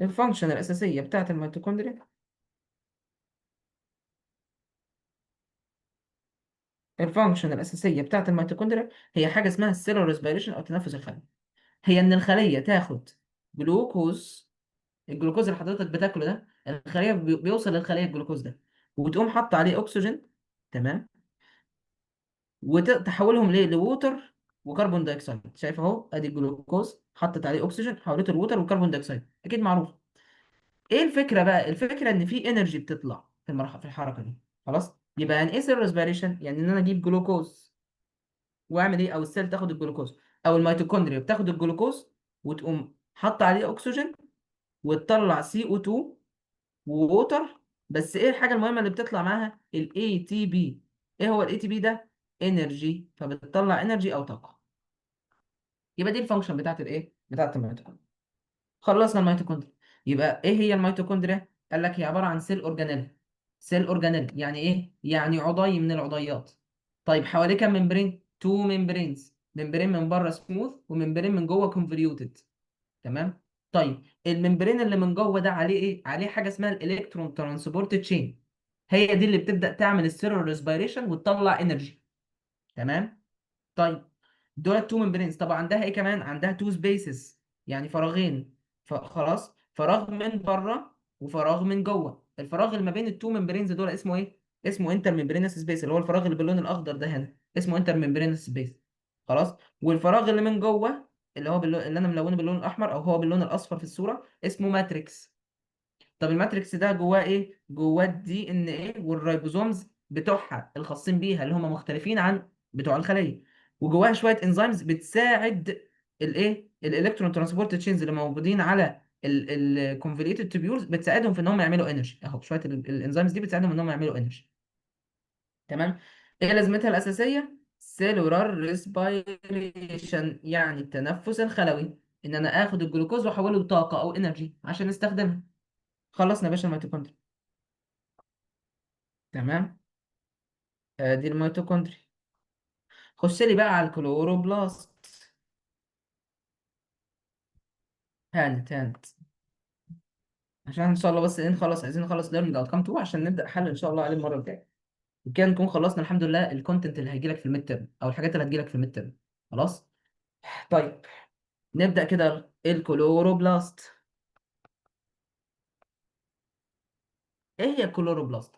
الفانكشن الاساسيه بتاعت الميتوكوندريا، الفانكشن الاساسيه بتاعت الميتوكوندريا هي حاجه اسمها السيلولار ريسبيريشن او التنفس الخلوي. هي ان الخليه تاخد جلوكوز. الجلوكوز اللي حضرتك بتاكله ده، الخليه بيوصل للخليه الجلوكوز ده، وتقوم حاطه عليه اكسجين. تمام. وتحولهم ليه؟ لووتر وكربون دايوكسيد. شايف اهو، ادي الجلوكوز حطت عليه اكسجين، حولته لووتر وكربون دايوكسيد، اكيد معروف. ايه الفكره بقى؟ الفكره ان في انرجي بتطلع في الحركه دي. خلاص. يبقى يعني ايه سيل ريسبيريشن؟ يعني ان انا اجيب جلوكوز واعمل ايه؟ او السيل تاخد الجلوكوز، او الميتوكوندريا بتاخد الجلوكوز وتقوم حاطه عليه اكسجين، وتطلع سي او 2 ووتر. بس ايه الحاجه المهمه اللي بتطلع معاها؟ الاي تي بي. ايه هو الاي تي بي ده؟ انرجي. فبتطلع انرجي او طاقه. يبقى دي الفانكشن بتاعت الايه؟ بتاعت الميتوكوندريا. خلصنا الميتوكوندريا. يبقى ايه هي الميتوكوندريا؟ قال لك هي عباره عن سيل اورجانيل. سيل اورجانيل يعني ايه؟ يعني عضي من العضيات. طيب حواليه كام ممبرين؟ تو ممبرينز. ممبرين من بره سموث، وممبرين من جوه كونفوليوتد. تمام. طيب الممبرين اللي من جوه ده عليه ايه؟ عليه حاجه اسمها الالكترون ترانسبورت تشين. هي دي اللي بتبدا تعمل السيرور ريسبيريشن وتطلع انرجي. تمام. طيب دول تو ممبرينز. طب عندها ايه كمان؟ عندها تو سبيسز، يعني فراغين. خلاص. فراغ من بره وفراغ من جوه. الفراغ اللي ما بين التو ممبرينز دول اسمه ايه؟ اسمه انتر ممبرينس سبيس، اللي هو الفراغ اللي باللون الاخضر ده هنا اسمه انتر ممبرينس سبيس. خلاص. والفراغ اللي من جوه، اللي هو اللي انا ملونه باللون الاحمر او هو باللون الاصفر في الصوره، اسمه ماتريكس. طب الماتريكس ده جواه ايه؟ جواه الدي ان ايه والرايبوزومز بتوعها الخاصين بيها، اللي هم مختلفين عن بتوع الخليه. وجواها شويه انزيمز بتساعد الايه الالكترون ترانسبورت تشينز اللي موجودين على الكونفوليوتد تubule بتساعدهم في ان هم يعملوا انرجي اهو. شويه الانزيمز دي بتساعدهم ان هم يعملوا انرجي. تمام. ايه لازمتها الاساسيه؟ سيلولار ريسبيريشن، يعني التنفس الخلوي، ان انا اخد الجلوكوز واحوله لطاقه او انرجي عشان نستخدمها. خلصنا يا باشا الميتوكوندريا. تمام. ادي الميتوكوندريا. خش لي بقى على الكلوروبلاست. هانت عشان ان شاء الله بس ايه نخلص، عايزين نخلص ليرنينج اوتكم 2 عشان نبدا حل ان شاء الله عليه المره الجايه. وكده نكون خلصنا الحمد لله الكونتنت اللي هيجي لك في الميد ترم او الحاجات اللي هتجي لك في الميد ترم. خلاص. طيب نبدا كده الكلوروبلاست. ايه هي الكلوروبلاست؟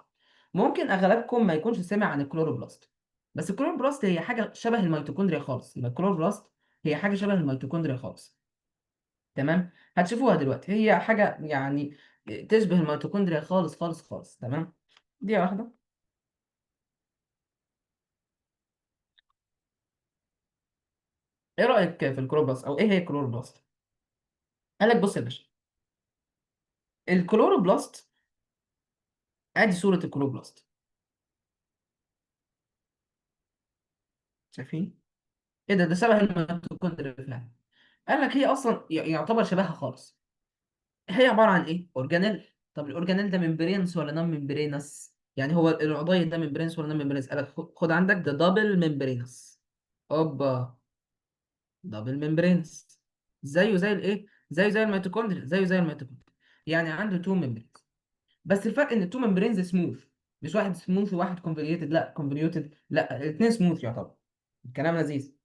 ممكن اغلبكم ما يكونش سمع عن الكلوروبلاست، بس الكلوروبلاست هي حاجه شبه الميتوكوندريا خالص. يبقى الكلوروبلاست هي حاجه شبه الميتوكوندريا خالص. تمام. هتشوفوها دلوقتي، هي حاجه يعني تشبه الميتوكوندريا خالص خالص خالص. تمام. دي واحده. ايه رايك في الكلوروبلاست او ايه هي الكلوروبلاست؟ قال لك بص يا باشا، الكلوروبلاست، ادي صوره الكلوروبلاست. شايفين؟ ايه ده شبه الميتوكوندريا فعلا. قال لك هي اصلا يعتبر شبهها خالص. هي عباره عن ايه؟ اورجانيل. طب الاورجانيل ده ممبرينس ولا نون ممبرينس؟ يعني هو العضية ده ممبرينس ولا نون ممبرينس؟ قال لك خد عندك ده دبل ممبرينس. اوبا، دبل ممبرينس. زيه زي الايه؟ زيه زي الميتوكوندريا، زيه زي الميتوكوندريا. يعني عنده تو ممبرينز. بس الفرق ان التو ممبرينز سموث، مش واحد سموث وواحد كونفوليوتد. لا كونفوليوتد لا، الاثنين سموث يعتبر. الكلام لذيذ.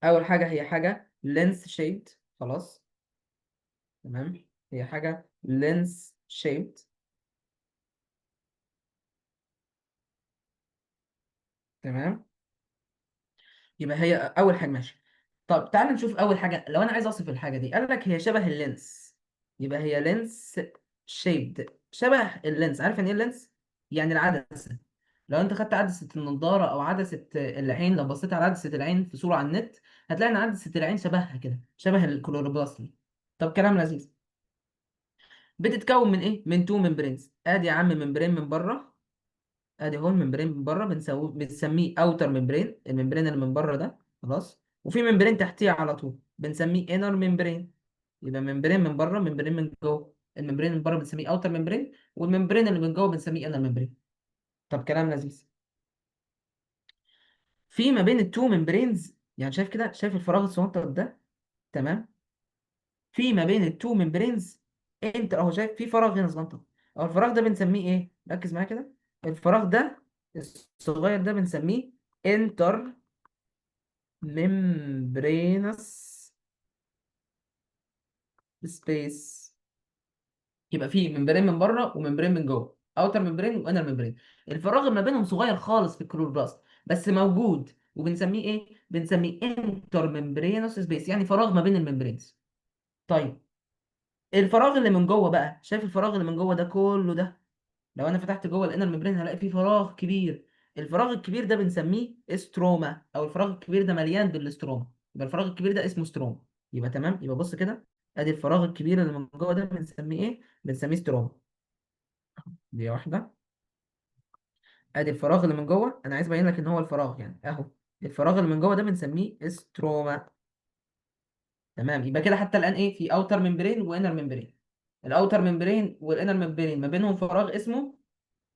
اول حاجه هي حاجه لينس شيبد. خلاص. تمام. هي حاجه لينس شيبد. تمام. يبقى هي اول حاجه ماشي. طب تعال نشوف اول حاجه. لو انا عايز اوصف الحاجه دي، قال لك هي شبه اللينس. يبقى هي لينس شيبد، شبه اللينس. عارف يعني ايه اللينس؟ يعني العدسه. لو انت خدت عدسه النضاره او عدسه العين، لو بصيت على عدسه العين في صوره على النت هتلاقي ان عدسه العين شبهها كده، شبه الكلوروبلاست. طب كلام لذيذ. بتتكون من ايه؟ من تو ممبرينز. ادي يا عم ممبرين من بره. ادي هو الممبرين من بره بنسميه اوتر ممبرين، الممبرين اللي من بره ده. خلاص. وفي ممبرين تحتيه على طول بنسميه انر ممبرين. يبقى ممبرين من بره، ممبرين من جوه. الممبرين من بره بنسميه اوتر ممبرين، والممبرين اللي من جوه بنسميه انر ممبرين. طب كلام لذيذ. في ما بين التو ممبرينز، يعني شايف كده، شايف الفراغ الصغنطط ده؟ تمام. في ما بين التو ممبرينز، انت اهو شايف في فراغ هنا صغنطط. او الفراغ ده بنسميه ايه؟ ركز معايا كده. الفراغ ده الصغير ده بنسميه انتر ممبرينس سبيس. يبقى فيه ممبرين من بره وممبرين من جوه، اوتر ممبرين وانر ممبرين. الفراغ اللي ما بينهم صغير خالص في الكلوروبلاست بس موجود، وبنسميه ايه؟ بنسميه انتر ممبرينس سبيس، يعني فراغ ما بين الممبرينز. طيب الفراغ اللي من جوه بقى، شايف الفراغ اللي من جوه ده كله ده؟ لو انا فتحت جوه الانر ممبرين هلاقي فيه فراغ كبير. الفراغ الكبير ده بنسميه استروما، او الفراغ الكبير ده مليان بالاستروما. يبقى الفراغ الكبير ده اسمه ستروما. يبقى تمام. يبقى بص كده، ادي الفراغ الكبير اللي من جوه ده بنسميه ايه؟ بنسميه ستروما. دي واحده. ادي الفراغ اللي من جوه، انا عايز ابين لك ان هو الفراغ يعني اهو. الفراغ اللي من جوه ده بنسميه استروما. تمام. يبقى كده حتى الان ايه؟ في اوتر ممبرين وانر ممبرين. الاوتر ممبرين والانر ممبرين ما بينهم فراغ اسمه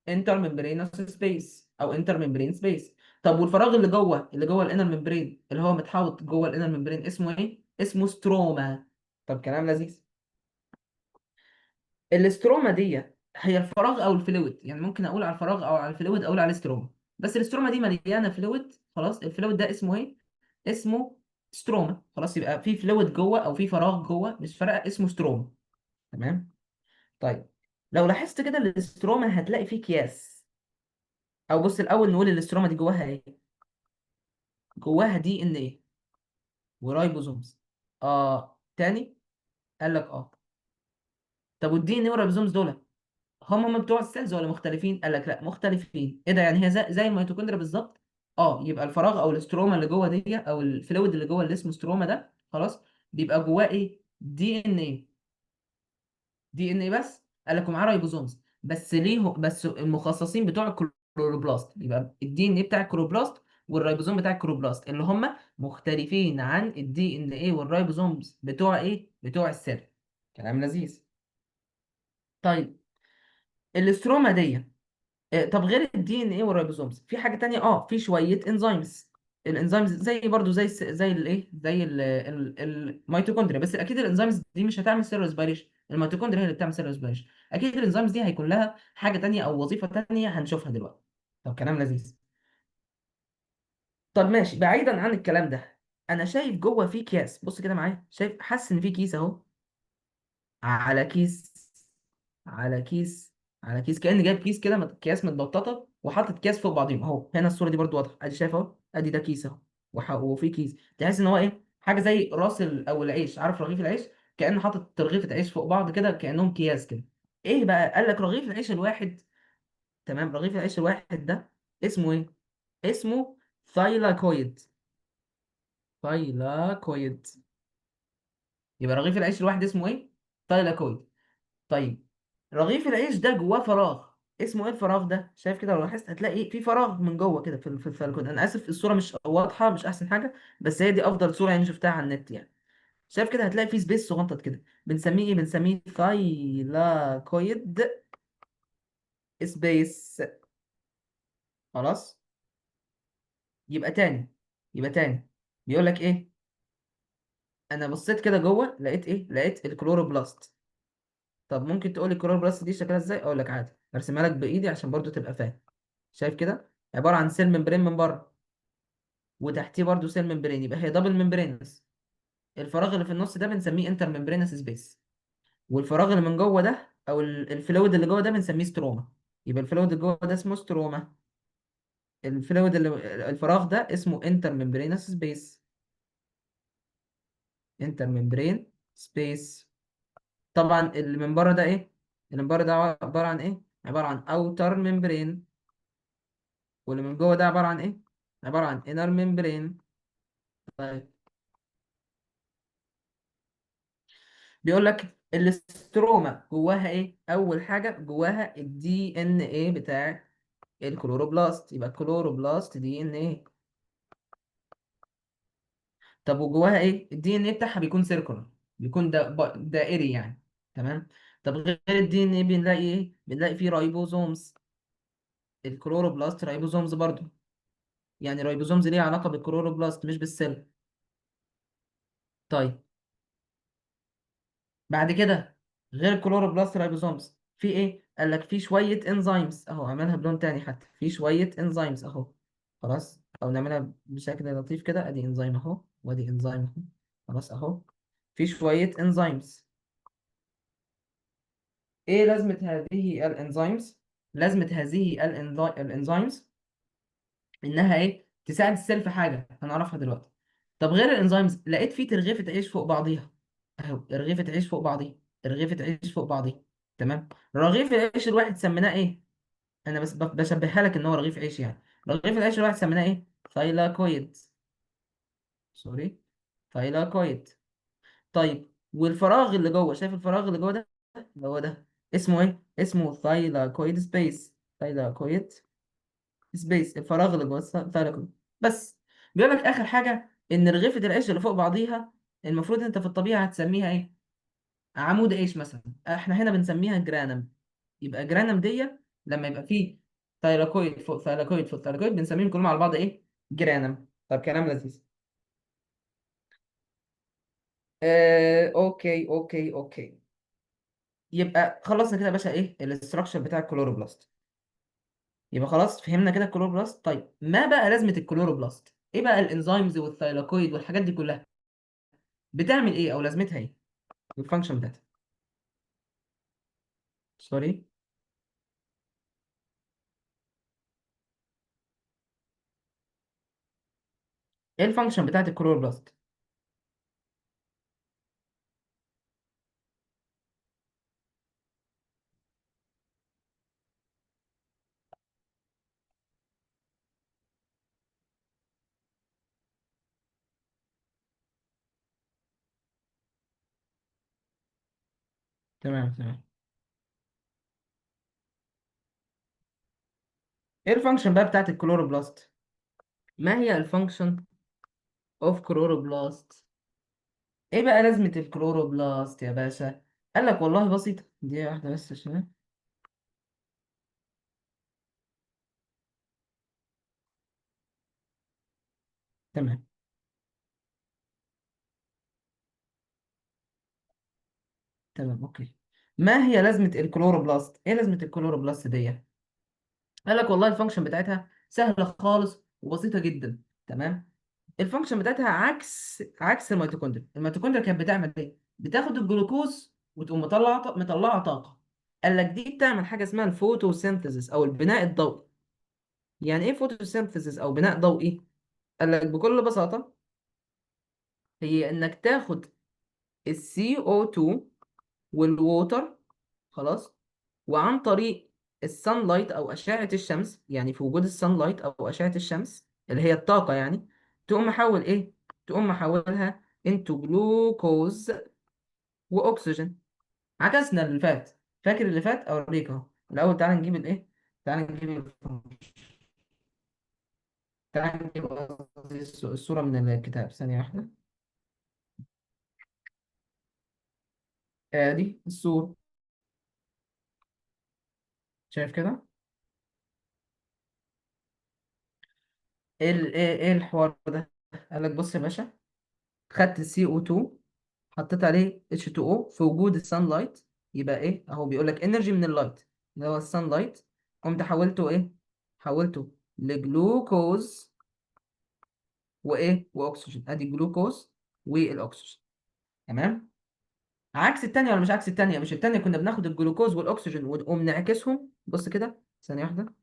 انتر ممبرينس سبيس او انتر ممبرين سبيس. طب والفراغ اللي جوه، اللي جوه الانر ممبرين، اللي هو متحوط جوه الانر ممبرين، اسمه ايه؟ اسمه ستروما. طب كلام لذيذ. الاستروما دي هي الفراغ او الفلويد، يعني ممكن اقول على الفراغ او على الفلويد اقول على الاستروما. بس الاستروما دي مليانه فلويد. خلاص. الفلويد ده اسمه ايه؟ اسمه ستروما. خلاص. يبقى في فلويد جوه او في فراغ جوه، مش فارقه، اسمه ستروما. تمام. طيب لو لاحظت كده الاستروما هتلاقي فيه اكياس. او بص الاول نقول الاستروما دي جواها ايه. جواها دي ان ايه ورايبوزومز. اه تاني. قال لك اه. طب والدي ان ايه والرايبوزومز دول هم بتوع السيلز ولا مختلفين؟ قال لك لا مختلفين. ايه ده؟ يعني هي زي الميتوكوندريا بالظبط؟ يبقى الفراغ او الاستروما اللي جوه دي، او الفلويد اللي جوه اللي اسمه ستروما ده، خلاص، بيبقى جواه ايه؟ دي ان ايه. دي ان ايه بس. قال لك معاه رايبوزومز، بس ليه بس المخصصين بتوع الكلوروبلاست، يبقى الدي ان ايه بتاع الكلوروبلاست والرايبوزوم بتاع الكلوروبلاست اللي هم مختلفين عن الدي ان ايه والرايبوزومز بتوع ايه؟ بتوع السيل. كلام لذيذ. طيب الاستروما دي، طب غير الدي ان ايه والرايبوزومز في حاجه تانية، في شويه انزيمز. الانزيمز زي برضو زي الايه، زي الميتوكوندريا، بس اكيد الانزيمز دي مش هتعمل سيل ريسبيريشن، الميتوكوندريا هي اللي بتعمل سيل ريسبيريشن. اكيد الانزيمز دي هيكون لها حاجه تانية او وظيفه تانية هنشوفها دلوقتي. طب كلام لذيذ. طب ماشي، بعيدا عن الكلام ده، انا شايف جوه في اكياس، بص كده معايا، شايف، حاسس ان في كيس اهو، على كيس، على كيس، على كيس، كأن جايب كيس كده، اكياس متبططه وحاطط كيس فوق بعضهم اهو. هنا الصوره دي برضو واضحه، ادي شايف اهو، ادي ده كيس اهو، وفي كيس تحس ان هو ايه، حاجه زي راس او العيش، عارف رغيف العيش، كأنه حاطط رغيفه عيش فوق بعض كده، كأنهم اكياس كده. ايه بقى؟ قال لك رغيف العيش الواحد، تمام، رغيف العيش الواحد ده اسمه ايه؟ اسمه ثايلاكويد. ثايلاكويد. يبقى رغيف العيش الواحد اسمه ايه؟ ثايلاكويد. طيب رغيف العيش ده جواه فراغ، اسمه ايه الفراغ ده؟ شايف كده لو لاحظت هتلاقي في فراغ من جوه كده في الفالكون. انا اسف الصوره مش واضحه، مش احسن حاجه، بس هي دي افضل صوره يعني شفتها على النت يعني. شايف كده هتلاقي في سبيس صغنطط كده، بنسميه ايه؟ بنسميه ثايلاكويد سبيس. خلاص. يبقى تاني، يبقى تاني، بيقول لك ايه؟ انا بصيت كده جوه لقيت ايه؟ لقيت الكلوروبلاست. طب ممكن تقول لي الكلوروبلاست دي شكلها ازاي؟ اقول لك عادي، ارسمها لك بايدي عشان برضو تبقى فاهم. شايف كده؟ عباره عن سيل ممبرين من بره، وتحتيه برضو سيل ممبرين، يبقى هي دبل ممبرينس. الفراغ اللي في النص ده بنسميه انتر ممبرينس سبيس، والفراغ اللي من جوه ده او الفلويد اللي جوه ده بنسميه ستروما. يبقى الفلويد اللي جوه ده اسمه ستروما، الفلويد الفراغ ده اسمه انتر ممبرينس سبيس. انتر ممبرين سبيس. طبعا اللي من بره ده ايه؟ اللي من بره ده عباره عن ايه؟ عباره عن اوتر ممبرين. واللي من جوه ده عباره عن ايه؟ عباره عن انر ممبرين. طيب بيقول لك الاستروما جواها ايه؟ اول حاجه جواها الدي ان ايه بتاع الكلوروبلاست، يبقى الكلوروبلاست دي ان ايه. طب وجواها ايه؟ الدي ان ايه بتاعها بيكون سيركولار، بيكون دائري يعني. تمام. طب غير الدي ان ايه بنلاقي ايه؟ بنلاقي فيه رايبوزومز. الكلوروبلاست رايبوزومز برضو، يعني رايبوزومز ليها علاقه بالكلوروبلاست مش بالسيل. طيب بعد كده، غير الكلوروبلاست رايبوزومز في ايه؟ قال لك في شويه انزيمز اهو، عملها بلون تاني حتى، في شويه انزيمز اهو. خلاص، او نعملها بشكل لطيف كده، ادي انزيم اهو وادي انزيم اهو. خلاص اهو، في شويه انزيمز. ايه لازمه هذه الانزيمز؟ لازمه هذه الانزيمز انها ايه؟ تساعد السيل في حاجه هنعرفها دلوقتي. طب غير الانزيمز، لقيت في ترغيفه عيش فوق بعضيها اهو، رغيفه عيش فوق بعضيها، رغيفه عيش فوق بعضيها. تمام. رغيف العيش الواحد سميناه ايه؟ انا بس بشبهها لك ان هو رغيف عيش يعني. رغيف العيش الواحد سميناه ايه؟ ثايلاكويد. سوري، ثايلاكويد. طيب والفراغ اللي جوه، شايف الفراغ اللي جوه ده؟ اللي هو ده اسمه ايه؟ اسمه ثايلاكويد سبيس. ثايلاكويد سبيس، الفراغ اللي جوه الثايلاكويد. بس بيقول لك اخر حاجه ان رغيفه العيش اللي فوق بعضيها المفروض انت في الطبيعه هتسميها ايه؟ عمود عيش مثلا، احنا هنا بنسميها جرانم. يبقى جرانم دي لما يبقى فيه ثايلاكويد فوق ثايلاكويد فوق ثايلاكويد بنسميهم كلهم على بعض ايه؟ جرانم. طب كلام لذيذ. اوكي اوكي اوكي. يبقى خلصنا كده يا باشا ايه الاستراكشر بتاع الكلوروبلاست. يبقى خلاص فهمنا كده الكلوروبلاست. طيب ما بقى لازمة الكلوروبلاست؟ ايه بقى الانزيمز والثايلاكويد والحاجات دي كلها بتعمل ايه او لازمتها ايه؟ الفانكشن بتاعتها. سوري. ايه الفانكشن بتاعت الكلوروبلاست؟ تمام تمام. ايه الفانكشن بقى بتاعت الكلوروبلاست؟ ما هي الفانكشن اوف كلوروبلاست؟ ايه بقى لازمة الكلوروبلاست يا باشا؟ قال لك والله بسيطة، دي واحدة بس عشان. تمام تمام اوكي. ما هي لازمة الكلوروبلاست؟ ايه لازمة الكلوروبلاست دي؟ قال لك والله الفانكشن بتاعتها سهلة خالص وبسيطة جدا. تمام. الفانكشن بتاعتها عكس الميتوكوندريا. الميتوكوندريا كانت بتعمل ايه؟ بتاخد الجلوكوز وتقوم مطلعه طاقة. قال لك دي بتعمل حاجة اسمها الفوتوسينثيسيس او البناء الضوئي. يعني ايه فوتوسينثيسيس او بناء ضوئي؟ قال لك بكل بساطة هي انك تاخد السي او 2 والووتر، خلاص، وعن طريق السان لايت او اشعه الشمس، يعني في وجود السان لايت او اشعه الشمس اللي هي الطاقه يعني، تقوم محول ايه، تقوم محولها انتو جلوكوز واكسجين. عكسنا اللي فات. فاكر اللي فات؟ اوريك اهو. الاول تعالى نجيب الايه، تعالى نجيب تعالى نجيب قصدي الصوره من الكتاب، ثانيه واحده. ادي الصوره، شايف كده؟ ايه الحوار ده؟ قال لك بص يا باشا، خدت السي او 2، حطيت عليه H2O في وجود السان لايت. يبقى ايه اهو، بيقول لك انرجي من اللايت اللي هو السان لايت. قمت حولته ايه، حولته لجلوكوز وايه واكسجين. ادي الجلوكوز والاكسجين. تمام. عكس التانية ولا مش عكس التانية؟ مش التانية كنا بناخد الجلوكوز والاكسجين ونقوم نعكسهم؟ بص كده ثانية واحدة.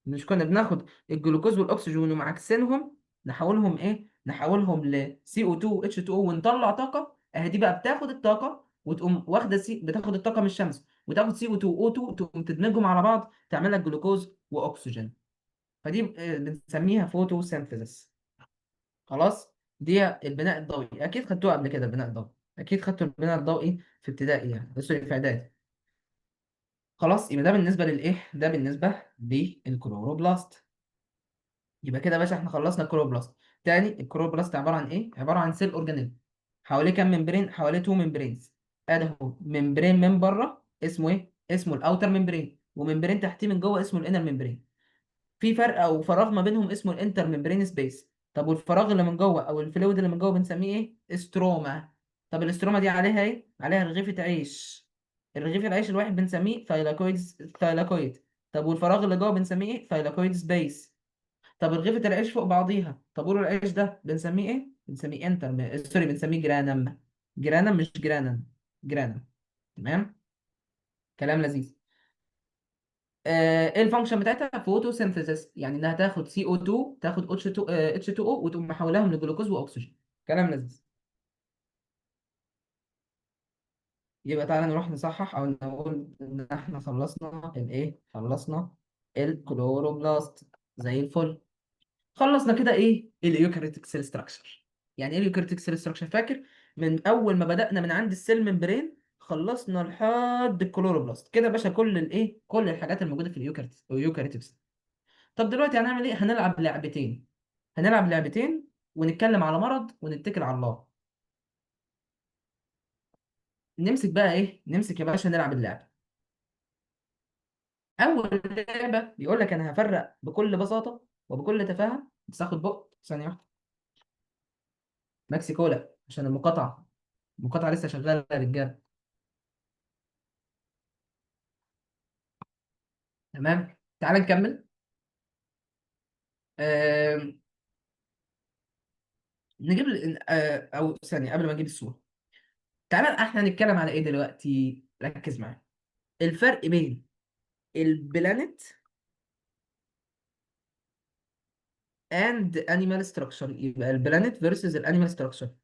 مش كنا بناخد الجلوكوز والاكسجين ونقوم عكسينهم، نحولهم ايه، نحولهم ل CO2 H2O ونطلع طاقه. اهي دي بقى بتاخد الطاقه وتقوم واخده بتاخد الطاقه من الشمس وتاخد CO2 O2 تقوم تدمجهم على بعض تعمل لك جلوكوز واكسجين. فدي بنسميها فوتوسينثيسيس. خلاص. دي البناء الضوئي، اكيد خدتوها قبل كده البناء الضوئي. اكيد خدتوا البناء الضوئي في ابتدائي يعني، سوري في اعدادي. خلاص يبقى ده بالنسبه للايه، ده بالنسبه للكلوروبلاست. يبقى كده يا باشا احنا خلصنا الكلوروبلاست. تاني، الكلوروبلاست عباره عن ايه؟ عباره عن سيل اورجانيل حواليه كام ممبرين؟ حواليه تو ممبرينز. ادي اهو ممبرين من بره اسمه ايه؟ اسمه الاوتر ممبرين، وممبرين تحتيه من جوه اسمه الانر ممبرين. في فرق او فراغ ما بينهم اسمه الانتر ممبرين سبيس. طب والفراغ اللي من جوه او الفلويد اللي من جوه بنسميه ايه؟ استروما. طب الاستروما دي عليها ايه؟ عليها رغيفه عيش. الرغيف العيش الواحد بنسميه ثايلاكويد. طب والفراغ اللي جوه بنسميه ايه؟ ثايلاكويد سبيس. طب رغيفة العيش فوق بعضيها، طابور العيش ده بنسميه ايه؟ بنسميه سوري، بنسميه جرانم. جرانم مش جرانم، جرانم. تمام. كلام لذيذ. ايه الفانكشن بتاعتها؟ فوتوسينثيسيس، يعني انها تاخد CO2، تاخد H2O وتقوم محولهم لجلوكوز واكسجين. كلام لذيذ. يبقى تعالى نروح نصحح او نقول ان احنا خلصنا الايه، خلصنا الكلوروبلاست زي الفل. خلصنا كده ايه اليوكاريتيك سيل ستراكشر. يعني ايه اليوكاريتيك سيل ستراكشر؟ فاكر من اول ما بدأنا من عند السيل ممبرين خلصنا لحد الكلوروبلاست كده يا باشا، كل الايه، كل الحاجات الموجوده في اليوكاريتيكس. طب دلوقتي هنعمل ايه؟ هنلعب لعبتين. هنلعب لعبتين ونتكلم على مرض ونتكل على الله. نمسك بقى ايه، نمسك يا باشا نلعب اللعبه. اول لعبه بيقول لك انا هفرق بكل بساطه وبكل تفاهه، بس اخد بق ثانيه واحده. ماكسي كولا عشان المقاطعه، المقاطعه لسه شغاله يا رجاله. تمام. تعال نكمل. آه... نجيب او ثانيه قبل ما نجيب الصوره. تعال احنا هنتكلم على ايه دلوقتي؟ ركز معايا. الفرق بين البلانيت اند انيمال ستراكشر. يبقى البلانيت فيرسز الانيمال ستراكشر.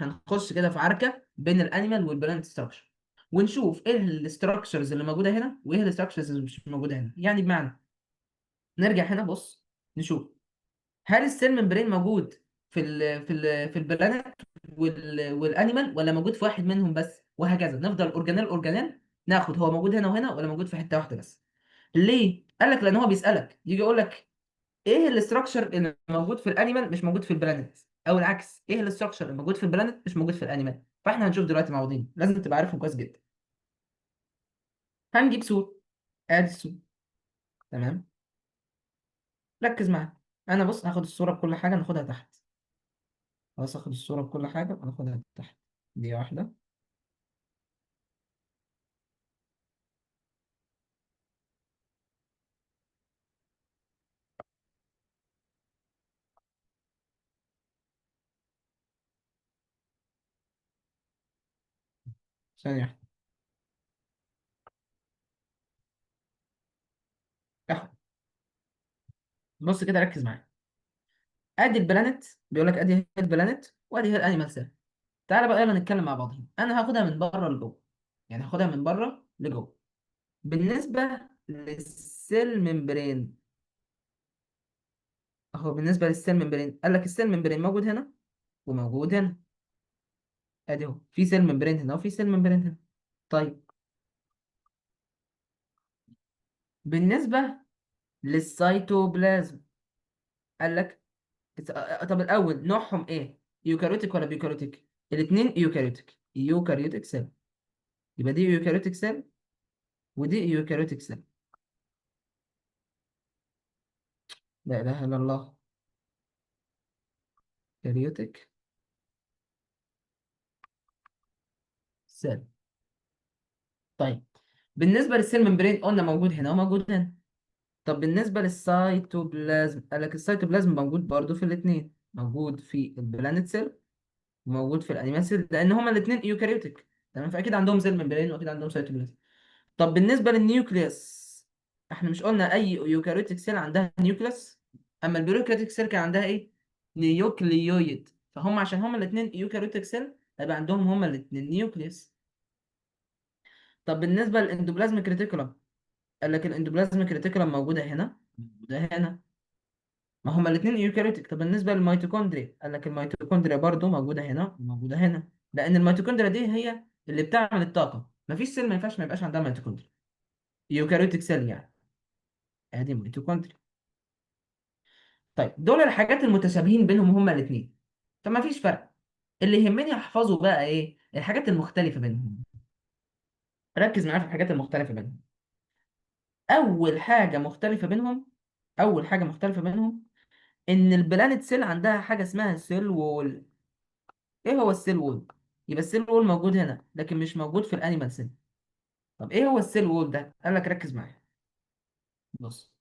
هنخش كده في عركه بين الانيمال والبلانيت ستراكشر، ونشوف ايه الاستراكشرز اللي موجوده هنا وايه الاستراكشرز اللي مش موجوده هنا. يعني بمعنى، نرجع هنا بص، نشوف هل السيل ممبرين موجود في البلانيت والانيمال، ولا موجود في واحد منهم بس، وهكذا نفضل اورجانيل اورجانيل ناخد هو موجود هنا وهنا ولا موجود في حته واحده بس. ليه؟ قال لك لان هو بيسالك، يجي يقول لك ايه الاستراكشر اللي موجود في الانيمال مش موجود في البلانيت، او العكس، ايه الاستراكشر اللي موجود في البلانيت مش موجود في الانيمال. فاحنا هنشوف دلوقتي مع بعضين، لازم تبقى عارفهم كويس جدا. هنجيب صوره، ادي الصوره. تمام. ركز معايا. انا بص هاخد الصوره بكل حاجه ناخدها تحت. خلاص اخد الصوره بكل حاجه وناخدها تحت. دي واحده. ثانيه واحده. اخد. بص كده ركز معايا. ادي البلانيت، بيقول لك ادي هي البلانيت وادي هي الانيمال سيل. تعالى بقى يلا نتكلم مع بعض. انا هاخدها من بره لجوه، يعني هاخدها من بره لجوه. بالنسبه للسيل ممبرين، اهو بالنسبه للسيل ممبرين قال لك السيل ممبرين موجود هنا وموجود هنا. ادي اهو في سيل ممبرين هنا وفي سيل ممبرين هنا. طيب بالنسبه للسيتوبلازم قال لك طب الاول نوعهم ايه؟ يوكاريوتيك ولا بيوكاريوتيك؟ الاثنين يوكاريوتيك، يوكاريوتيك سيل. يبقى دي يوكاريوتيك سيل ودي يوكاريوتيك سيل. لا اله الا الله. كاريوتيك سيل. طيب بالنسبه للسيل ممبرين قلنا موجود هنا وموجود هنا. طب بالنسبه للسيتوبلازم قال لك السيتوبلازم موجود برضو في الاثنين، موجود في البلانت سيل وموجود في الانيمال سيل، لان هما الاثنين يوكاريوتيك. تمام، فاكيد عندهم سيل ممبرين واكيد عندهم سيتوبلازم. طب بالنسبه للنيوكليوس، احنا مش قلنا اي يوكاريوتيك سيل عندها نيوكليوس؟ اما البيروكريتيك سيل كان عندها ايه؟ نيوكليويد. فهم عشان هما الاثنين يوكاريوتيك سيل هيبقى عندهم هما الاثنين نيوكليوس. طب بالنسبه للاندوبلازميك ريتيكولم قال لك الاندوبلازميك ريتيكولم موجوده هنا موجوده هنا. ما هما الاثنين ايوكاريوتيك. طب بالنسبه للميتوكوندريا قال لك الميتوكوندريا برضو موجوده هنا وموجوده هنا، لان الميتوكوندريا دي هي اللي بتعمل الطاقه. مفيش سيل ما ينفعش ما يبقاش عندها ميتوكوندريا، ايوكاريوتيك سيل يعني. ادي ميتوكوندريا. طيب دول الحاجات المتشابهين بينهم هما الاثنين. طب ما فيش فرق. اللي يهمني احفظه بقى ايه؟ الحاجات المختلفه بينهم. ركز معايا في الحاجات المختلفه بينهم. اول حاجه مختلفه بينهم، اول حاجه مختلفه بينهم ان البلانت سيل عندها حاجه اسمها سيل وول. ايه هو السيل وول؟ يبقى السيل وول موجود هنا لكن مش موجود في الانيمال سيل. طب ايه هو السيل وول ده؟ قال لك ركز معايا. بص،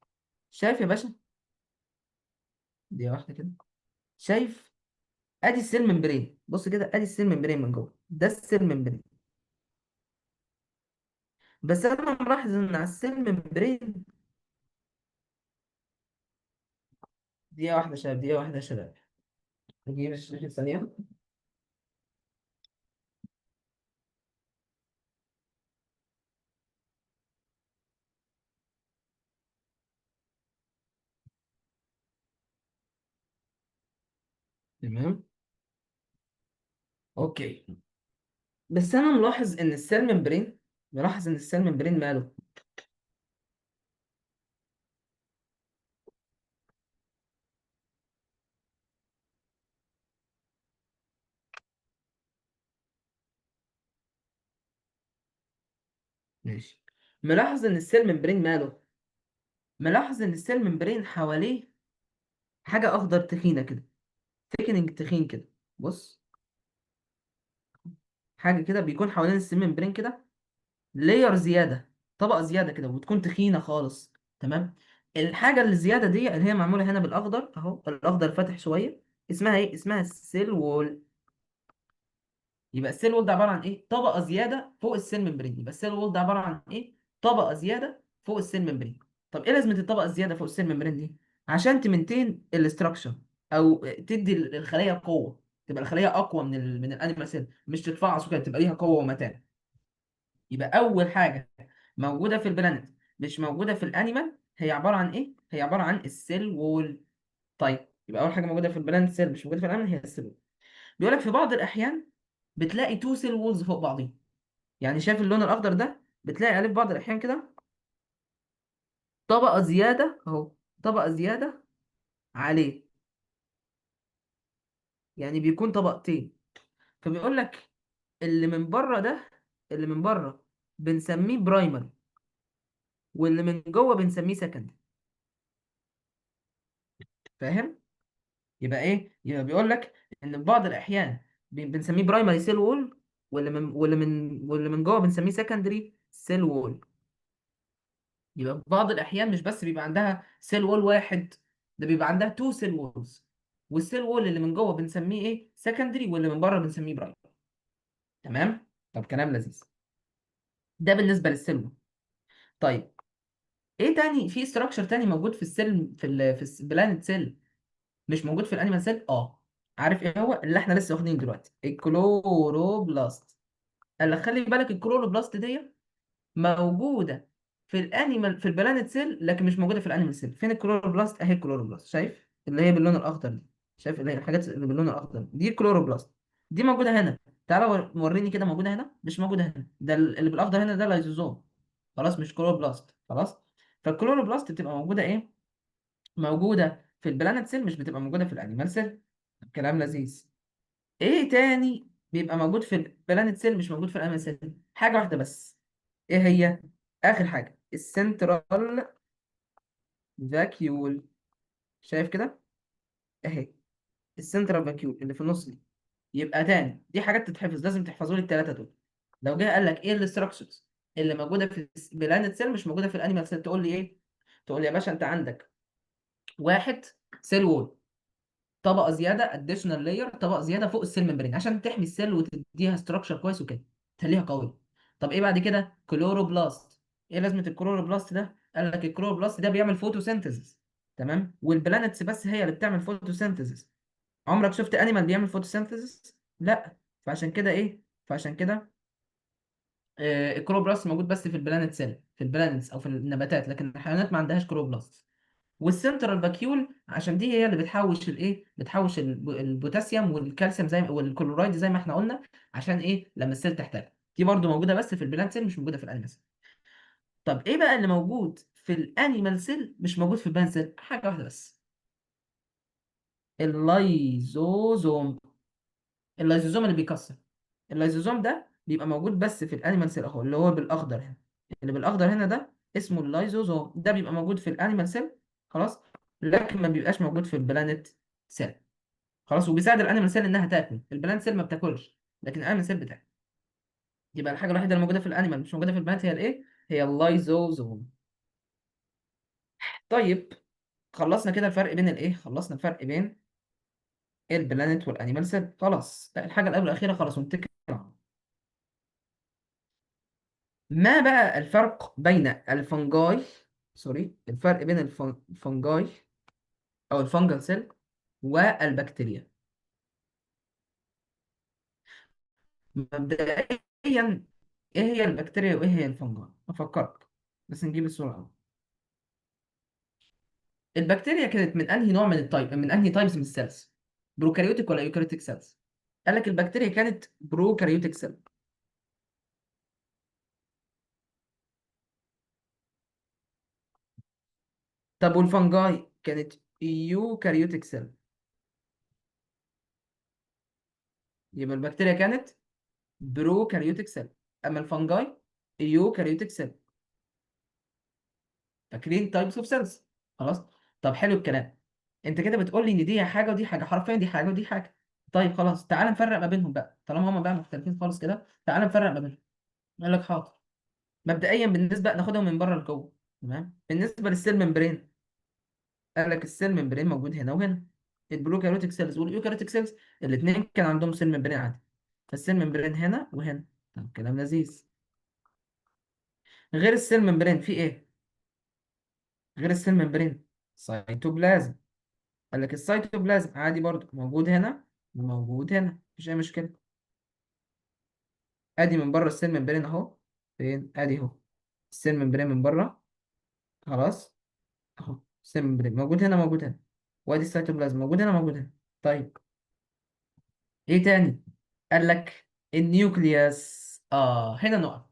شايف يا باشا؟ دي واحده كده. شايف؟ ادي السيل ممبرين، بص كده ادي السيل ممبرين من جوه، ده السيل ممبرين. بس انا ملاحظ ان على السيل ممبرين، دقيقه واحده يا شباب، دقيقه واحده يا شباب. نجيب الشاشه ثانيه. تمام. اوكي. بس انا ملاحظ ان السيل ممبرين، ملاحظ ان السيل ممبرين ماله. ماشي. ملاحظ ان السيل ممبرين ماله. ملاحظ ان السيل ممبرين حواليه حاجه اخضر تخينه كده، تخيننج تخين كده. بص، حاجه كده بيكون حوالين السيل ممبرين كده لاير زياده، طبقه زياده كده وبتكون تخينه خالص. تمام. الحاجه اللي زياده دي اللي هي معموله هنا بالاخضر اهو، الاخضر فاتح شويه، اسمها ايه؟ اسمها السيل وول. يبقى السيل وول ده عباره عن ايه؟ طبقه زياده فوق السيل ممبرين. يبقى السيل وول ده عباره عن ايه؟ طبقه زياده فوق السيل ممبرين. طب ايه لازمه الطبقه الزياده فوق السيل ممبرين دي؟ عشان تمنتين الاستراكشر، او تدي الخليه قوه، تبقى الخليه اقوى من الانيمال سيل، مش تتفعص وكده، تبقى ليها قوه ومتانه. يبقى اول حاجه موجوده في البلانت مش موجوده في الانيمال هي عباره عن ايه؟ هي عباره عن السيل وول. طيب يبقى اول حاجه موجوده في البلانت سيل مش موجوده في الانيمال هي السيل وول. بيقول لك في بعض الاحيان بتلاقي تو سيل وولز فوق بعضهم. يعني شايف اللون الاخضر ده، بتلاقي عليه في بعض الاحيان كده طبقه زياده اهو، طبقه زياده عليه، يعني بيكون طبقتين. فبيقول لك اللي من بره ده، اللي من بره بنسميه برايمر، واللي من جوه بنسميه سكندري. فاهم؟ يبقى ايه؟ يبقى بيقول لك ان في بعض الاحيان بنسميه برايمري سيل وول، واللي من جوه بنسميه سكندري سيل وول. يبقى في بعض الاحيان مش بس بيبقى عندها سيل وول واحد، ده بيبقى عندها تو سيل وولز. والسيل وول اللي من جوه بنسميه ايه؟ سكندري، واللي من بره بنسميه برايمري. تمام؟ طب كلام لذيذ. ده بالنسبه للسيل وول. طيب، ايه تاني في استراكشر تاني موجود في السيل، في البلانت سيل، مش موجود في الانيمال سيل؟ اه. عارف ايه هو؟ اللي احنا لسه واخدينه دلوقتي، الكلوروبلاست. قال لك خلي بالك الكلوروبلاست دي موجوده في الانيمال، في البلانت سيل، لكن مش موجوده في الانيمال سيل. فين الكلوروبلاست؟ اهي الكلوروبلاست، شايف اللي هي باللون الاخضر دي؟ شايف اللي هي الحاجات اللي باللون الاخضر دي الكلوروبلاست. دي موجوده هنا. تعالى وريني كده، موجوده هنا؟ مش موجوده هنا. ده اللي بالاخضر هنا ده لايزوزوم. خلاص، مش كلوروبلاست. خلاص. فالكلوروبلاست بتبقى موجوده ايه؟ موجوده في البلانت سيل، مش بتبقى موجوده في الانيمال سيل. كلام لذيذ. ايه تاني بيبقى موجود في البلانت سيل مش موجود في الانيمال سيل؟ حاجه واحده بس. ايه هي؟ اخر حاجه، السنترال فاكيول. شايف كده؟ اهي السنترال فاكيول اللي في النص دي. يبقى تاني، دي حاجات تتحفظ، لازم تحفظوا لي الثلاثه دول. لو جه قال لك ايه الاستراكشرز اللي موجوده في البلانت سيل مش موجوده في الانيمال سيل، تقول لي ايه؟ تقول لي يا باشا انت عندك واحد، سيل وول، طبقه زياده، اديشنال لاير، طبقه زياده فوق السيل ممبرين عشان تحمي السيل وتديها ستراكشر كويس وكده، تخليها قويه. طب ايه بعد كده؟ كلوروبلاست. ايه لازمه الكلوروبلاست ده؟ قال لك الكلوروبلاست ده بيعمل فوتوسينثيسيس. تمام؟ والبلانتس بس هي اللي بتعمل فوتوسينثيسيس. عمرك شفت انيمال بيعمل فوتوسينثيسيس؟ لا. فعشان كده ايه؟ فعشان كده الكلوروبلاست موجود بس في البلانت سيل، في البلانتس او في النباتات، لكن الحيوانات ما عندهاش كلوروبلاست. والسنترال فاكيول عشان دي هي اللي بتحوش الايه، بتحوش البوتاسيوم والكالسيوم زي والكلورايد زي ما احنا قلنا، عشان ايه؟ لما السيل تحتاج. دي برضو موجوده بس في البلانت سيل، مش موجوده في الانيمال سيل. طب ايه بقى اللي موجود في الانيمال سيل مش موجود في البلانت سيل؟ حاجه واحده بس، اللايزوزوم. اللايزوزوم اللي بيكسر. اللايزوزوم ده بيبقى موجود بس في الانيمال سيل اهو، اللي هو بالاخضر هنا. اللي بالاخضر هنا ده اسمه اللايزوزوم، ده بيبقى موجود في الانيمال سيل. خلاص. لكن ما بيبقاش موجود في البلانت سيل. خلاص. وبيساعد الانيمال سيل انها تاكل، البلانت سيل ما بتاكلش، لكن الانيمال سيل بتاكل. يبقى الحاجه الوحيده اللي موجوده في الانيمال مش موجوده في البلانت هي الايه؟ هي اللايزوزوم. طيب، خلصنا كده الفرق بين الايه، خلصنا الفرق بين البلانت والانيمال سيل. خلاص، لا، الحاجه اللي قبل الاخيره خلاص ونتكل على الله. ما بقى الفرق بين الفنجاي، سوري، الفرق بين الفنجاي او الفنجل سيل والبكتيريا؟ مبدئيا، ايه هي البكتيريا وايه هي الفنجاي؟ افكرك بس نجيب الصوره الأول. البكتيريا كانت من انهي نوع من التايب، من انهي تايبس من السيلز؟ بروكاريوتيك ولا يوكاريوتيك سيلز؟ قال لك البكتيريا كانت بروكاريوتيك سيل. طب والفنجاي كانت يوكاريوتيك سيل. يبقى البكتيريا كانت بروكاريوتيك سيل، اما الفنجاي يوكاريوتيك سيل. فاكرين تايبس اوف سيلز؟ خلاص. طب حلو الكلام. انت كده بتقول لي ان دي حاجه ودي حاجه، حرفيا دي حاجه ودي حاجه. طيب خلاص، تعال نفرق ما بينهم بقى، طالما هما بقى مختلفين خالص كده، تعال نفرق ما بينهم. قال لك حاضر. مبدئيا بالنسبه ناخدهم من بره لجوه. تمام. بالنسبه للسيل ممبرين، قال لك السيل ممبرين موجود هنا وهنا. البروكاريوتيك سيلز والايوكاريوتيك سيلز الاثنين كان عندهم سيل ممبرين عادي. فالسيل ممبرين هنا وهنا. طب كلام لذيذ. غير السيل ممبرين في ايه؟ غير السيل ممبرين، سيتوبلازم. قال لك السيتوبلازم عادي برضو موجود هنا وموجود هنا، مفيش اي مشكله. ادي من بره السيل ممبرين اهو. فين؟ ادي اهو السيل ممبرين من بره. خلاص. اهو السيل ممبرين موجود هنا موجود هنا. وادي السيتوبلازم موجود هنا موجود هنا. طيب، ايه تاني؟ قال لك النيوكليوس. هنا نقط.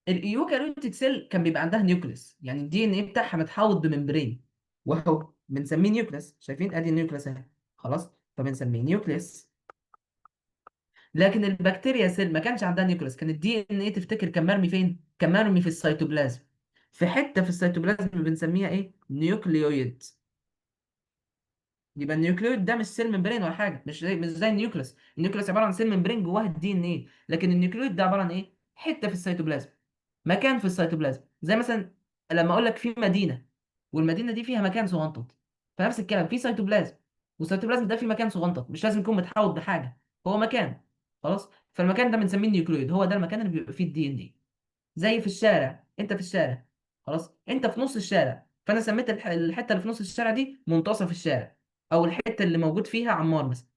الايوكاريوتيك سيل كان بيبقى عندها نيوكليوس، يعني الدي ان ايه بتاعها متحوط بممبرين، وهو بنسميه نيوكليوس. شايفين ادي النيوكليوس اهي. خلاص، فبنسميه نيوكليوس. لكن البكتيريا سيل ما كانش عندها نيوكليوس، كان الدي ان ايه تفتكر كان مرمي فين؟ كان مرمي في السيتوبلازم، في حته في السيتوبلازم بنسميها ايه؟ نيوكليويد. يبقى النيوكليويد ده مش سيل ممبرين ولا حاجه، مش زي النيوكليوس. النيوكليوس عباره عن سيل ممبرين جواها الدي ان ايه، لكن النيوكليويد ده عباره عن ايه؟ حته في السيتوبلازم، مكان في السيتوبلازم. زي مثلا لما اقول لك في مدينه، والمدينه دي فيها مكان صغنطط، فنفس الكلام في سيتوبلازم، والسيتوبلازم ده فيه مكان صغنطط، مش لازم يكون متحوط بحاجه، هو مكان. خلاص، فالمكان ده بنسميه النيوكليويد، هو ده المكان اللي بيبقى فيه الدي ان ايه. زي في الشارع، انت في الشارع، خلاص انت في نص الشارع، فانا سميت الحته اللي في نص الشارع دي منتصف الشارع، او الحته اللي موجود فيها عمار مثلا.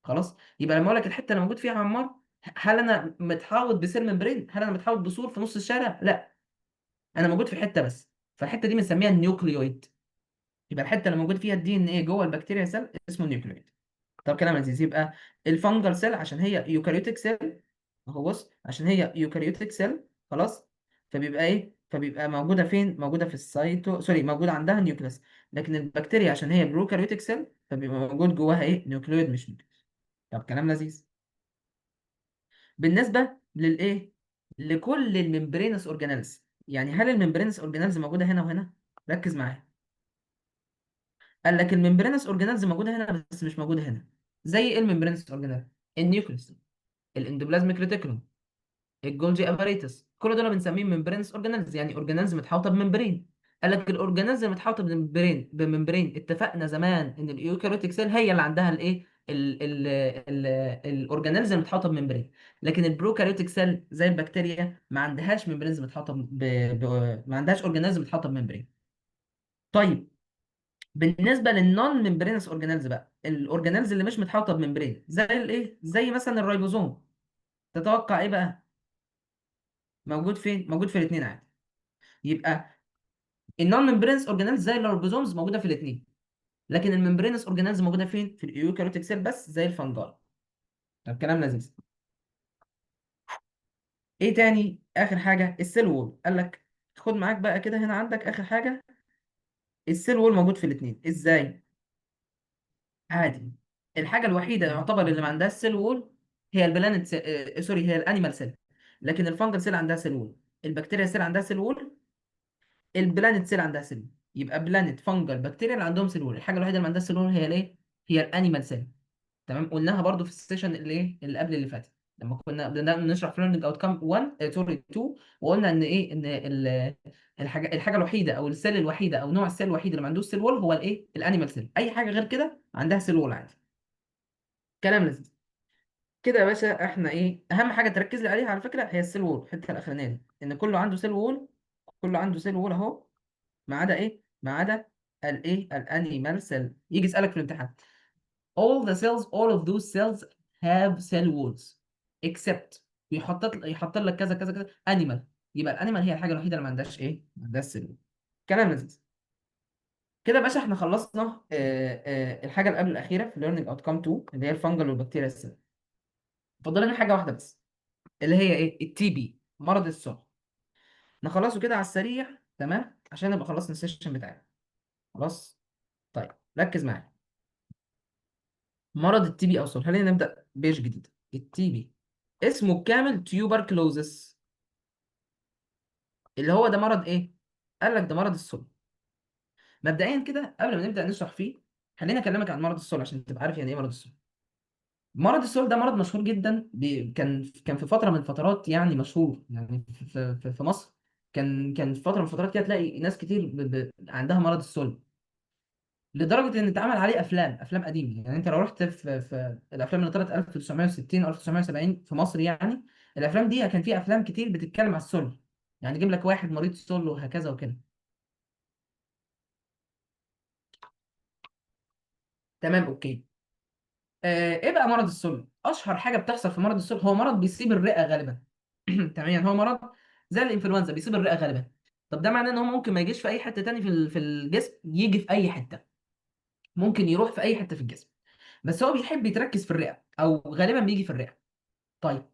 خلاص، يبقى لما اقول لك الحته اللي موجود فيها عمار، هل انا متحوط بسيل ممبرين؟ هل انا متحوط بسور في نص الشارع؟ لا، انا موجود في حته بس، فالحته دي بنسميها النيوكليويد. يبقى الحته اللي موجود فيها الدي ان ايه جوه البكتيريا سيل اسمه نيوكليويد. طب كلام لذيذ. يبقى الفنجل سيل عشان هي يوكاريوتيك سيل، اهو بص، عشان هي يوكاريوتيك سيل، خلاص، فبيبقى ايه؟ فبيبقى موجوده فين؟ موجوده في السيتو، سوري، موجوده عندها نيوكليس. لكن البكتيريا عشان هي بروكاريوتيك سيل، فبيبقى موجود جواها ايه؟ نيوكليويد مش نيوكليس. طب كلام لذيذ. بالنسبه للايه؟ لكل الممبرينس اورجانيلز، يعني هل الممبرينس اورجانيلز موجوده هنا وهنا؟ ركز معايا. قال لك الممبرينس اورجانيلز موجوده هنا بس مش موجوده هنا. زي ايه الممبرينس اورجانيلز؟ النيوكليس، الاندوبلازميك ريتيكولوم، الجولجي اباريتس، كل دول بنسميهم ممبرينس اورجانيلز، يعني اورجانيلز متحوطه بممبرين. قال لك الاورجانيلز المتحوطه بممبرين اتفقنا زمان ان الايوكاريوتيك سيل هي اللي عندها الايه؟ الاورجانيلز المتحوطه بممبرين. لكن البروكاريوتيك سيل زي البكتيريا ما عندهاش ممبرينز متحوطه ما عندهاش اورجانيلز متحوطه بممبرين. طيب، بالنسبه للنون ممبرينس اورجانيلز بقى، الاورجانيلز اللي مش متحوطه بممبرين، زي الايه؟ زي مثلا الريبوزوم. تتوقع ايه بقى؟ موجود فين؟ موجود في الاثنين عادي. يبقى النون ممبرينس اورجانيلز زي الريبوزومز موجوده في الاثنين، لكن الممبرينس اورجانيلز موجوده فين؟ في الايوكاريوتيك سيل بس، زي الفنجال. طب كلام لذيذ. ايه تاني؟ اخر حاجه السيل وول. قال لك خد معاك بقى كده، هنا عندك اخر حاجه، السيل وول موجود في الاثنين. ازاي؟ عادي. الحاجه الوحيده يعتبر اللي ما عندهاش سيل وول هي البلانت سوري، هي الانيمال سيل. لكن الفنجل سيل عندها سيل وول، البكتيريا سيل عندها سيل وول، البلانت سيل عندها سيل. يبقى بلانت، فنجل، بكتيريا اللي عندهم سيل وول. الحاجه الوحيده اللي ما عندها سيل وول هي الايه؟ هي الانيمال سيل. تمام، قلناها برضو في السيشن اللي ايه؟ اللي قبل اللي فاتت، لما كنا بدنا نشرح ليرنينج اوت كام 1 سوري 2. وقلنا ان ايه؟ ان الحاجه الوحيده او السيل الوحيده او نوع السيل الوحيد اللي ما عندوش سيل وول هو الايه؟ الانيمال سيل. اي حاجه غير كده عندها سيل وول عادي. كلام لذيذ. كده يا باشا احنا ايه؟ اهم حاجه تركز لي عليها على فكره هي السيل وول، الحته الاخرانيه دي، ان كله عنده سيل وول. كله عنده سيل وول اهو، ما عدا ايه؟ ما عدا الايه؟ الانيمال سيل. يجي يسالك في الامتحان all of those cells have cell walls except، يحط لك كذا كذا كذا animal. يبقى الانيمال هي الحاجه الوحيده اللي ما عندهاش ايه؟ ما عندهاش سيل وول. كلام لذيذ. كده يا باشا احنا خلصنا الحاجه اللي قبل الاخيره في learning outcome 2 اللي هي الفنجل والبكتيريا السيل. فاضل لنا حاجه واحده بس، اللي هي ايه؟ التي بي، مرض السل. نخلصه كده على السريع، تمام، عشان نبقى خلصنا السيشن بتاعنا. خلاص. طيب ركز معايا. مرض التي بي او السل، خلينا نبدا بيج جديد. التي بي اسمه الكامل تيوبركلوزس، اللي هو ده مرض ايه؟ قال لك ده مرض السل. مبدئيا كده قبل ما نبدا نشرح فيه، خليني اكلمك عن مرض السل عشان تبقى عارف يعني ايه مرض السل. مرض السل ده مرض مشهور جدا، كان في فتره من الفترات يعني مشهور، يعني في مصر. كان في فتره من الفترات كده تلاقي ناس كتير عندها مرض السل، لدرجه ان اتعمل عليه افلام قديمه. يعني انت لو رحت في الافلام اللي طلعت 1960 او 1970 في مصر يعني، الافلام دي كان فيها افلام كتير بتتكلم على السل، يعني يجيب لك واحد مريض سل وهكذا وكده. تمام، اوكي. ايه بقى مرض السل؟ اشهر حاجه بتحصل في مرض السل هو مرض بيصيب الرئه غالبا. تمام، يعني هو مرض زي الانفلونزا بيصيب الرئه غالبا. طب ده معناه ان هو ممكن ما يجيش في اي حته تاني في الجسم، يجي في اي حته، ممكن يروح في اي حته في الجسم. بس هو بيحب يتركز في الرئه، او غالبا بيجي في الرئه. طيب،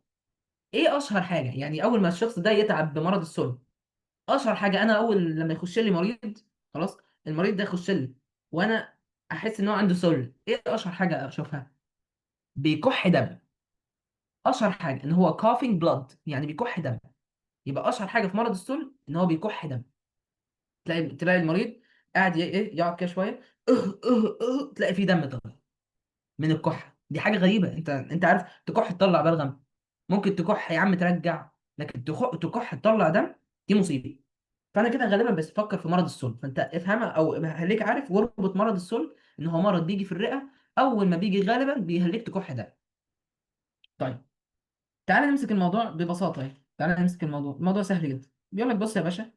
ايه اشهر حاجه يعني اول ما الشخص ده يتعب بمرض السل؟ اشهر حاجه، انا اول لما يخش لي مريض، خلاص، المريض ده يخش لي وانا احس ان هو عنده سل، ايه اشهر حاجه اشوفها؟ بيكح دم. اشهر حاجه ان هو coughing blood، يعني بيكح دم. يبقى اشهر حاجه في مرض السل ان هو بيكح دم. تلاقي المريض قاعد ايه يقعد كده شويه، تلاقي فيه دم طالع من الكحه. دي حاجه غريبه، انت عارف تكح تطلع بلغم، ممكن تكح يا عم ترجع، لكن تكح تطلع دم، دي مصيبه. فانا كده غالبا بس بفكر في مرض السل، فانت افهمها او خليك عارف واربط مرض السل ان هو مرض بيجي في الرئه، اول ما بيجي غالبا بيهلك تكح دم. طيب، تعالى نمسك الموضوع ببساطه يعني. تعالى نمسك الموضوع سهل جدا. بيقول لك بص يا باشا،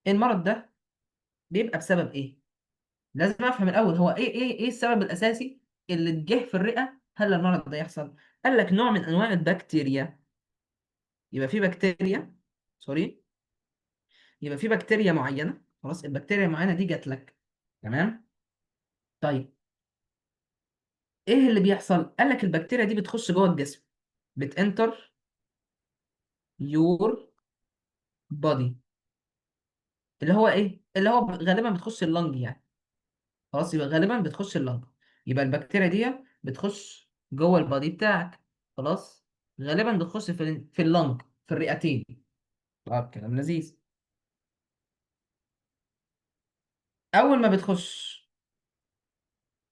المرض ده بيبقى بسبب ايه؟ لازم افهم الاول هو ايه السبب الاساسي اللي جه في الرئه هل المرض ده يحصل. قال لك نوع من انواع البكتيريا. يبقى في بكتيريا، سوري، يبقى في بكتيريا معينه، خلاص، البكتيريا المعينه دي جات لك، تمام. طيب، ايه اللي بيحصل؟ قال لك البكتيريا دي بتخش جوه الجسم، بتنتر يور بودي، اللي هو ايه، اللي هو غالبا بتخش اللنج يعني. خلاص، يبقى غالبا بتخش اللنج. يبقى البكتيريا دي بتخش جوه البادي بتاعك، خلاص، غالبا بتخش في اللنج، في الرئتين. طب كلام لذيذ. اول ما بتخش،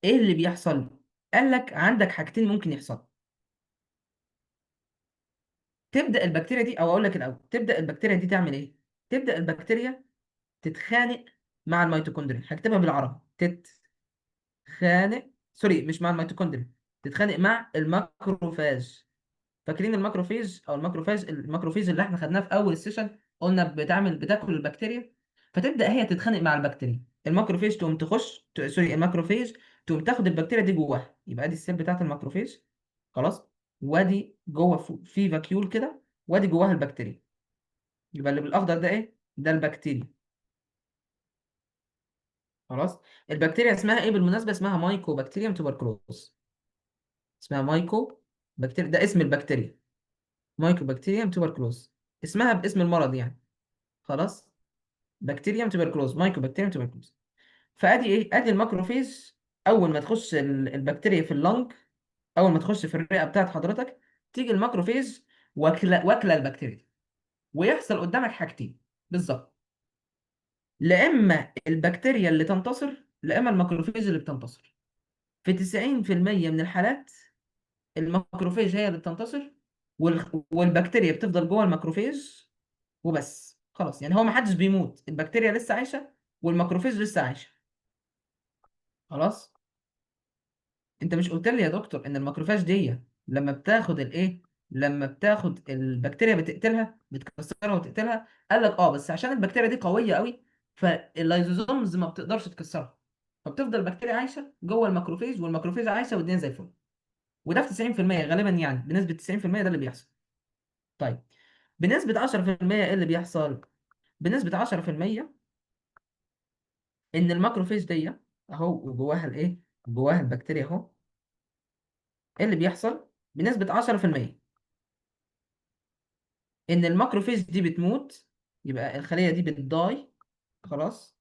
ايه اللي بيحصل؟ قال لك عندك حاجتين ممكن يحصل. تبدا البكتيريا دي، او اقول لك الاول، تبدا البكتيريا دي تعمل ايه؟ تبدا البكتيريا تتخانق مع الميتوكوندريا. هكتبها بالعربي، تتخانق، سوري، مش مع الميتوكوندريا، تتخانق مع الماكروفاج. فاكرين الماكروفيج او الماكروفيج اللي احنا خدناه في اول السيشن؟ قلنا بتاكل البكتيريا. فتبدا هي تتخانق مع البكتيريا، الماكروفيج تقوم سوري، الماكروفيج تقوم تاخد البكتيريا دي جواها. يبقى دي السيل بتاعت الماكروفيج، خلاص، وادي جوه في فاكيول كده، وادي جواها البكتيريا. يبقى اللي بالاخضر ده ايه؟ ده البكتيريا، خلاص. البكتيريا اسمها ايه بالمناسبه؟ اسمها مايكو بكتيريوم توبركلوز. اسمها مايكو بكتيريا، ده اسم البكتيريا، مايكو بكتيريوم توبركلوز، اسمها باسم المرض يعني، خلاص. بكتيريوم توبركلوز، مايكو بكتيريوم توبركلوز. فادي ايه؟ ادي الماكروفيج. اول ما تخش البكتيريا في اللنج، اول ما تخش في الرئه بتاعت حضرتك، تيجي الماكروفيج واكله البكتيريا دي. ويحصل قدامك حاجتين بالظبط، لا اما البكتيريا اللي تنتصر، لا اما الماكروفيج اللي بتنتصر. في 90% من الحالات الماكروفيج هي اللي بتنتصر، والبكتيريا بتفضل جوه الماكروفيج وبس، خلاص. يعني هو ما حدش بيموت، البكتيريا لسه عايشه والماكروفيج لسه عايشه، خلاص. انت مش قلت لي يا دكتور ان الماكروفاج دي لما بتاخد الايه، لما بتاخد البكتيريا بتقتلها، بتكسرها وتقتلها؟ قال لك اه، بس عشان البكتيريا دي قويه قوي، فاللايزوزومز ما بتقدرش تكسرها، فبتفضل البكتيريا عايشه جوه الماكروفيج، والماكروفيج عايشه والدنيا زي الفل. وده في 90% غالبا، يعني بنسبه 90% ده اللي بيحصل. طيب، بنسبه 10% ايه اللي بيحصل؟ بنسبه 10% ان الماكروفيج دي اهو جواها الايه، جواها البكتيريا اهو. ايه اللي بيحصل؟ بنسبه 10% ان الماكروفيج دي بتموت، يبقى الخليه دي بتداي، خلاص.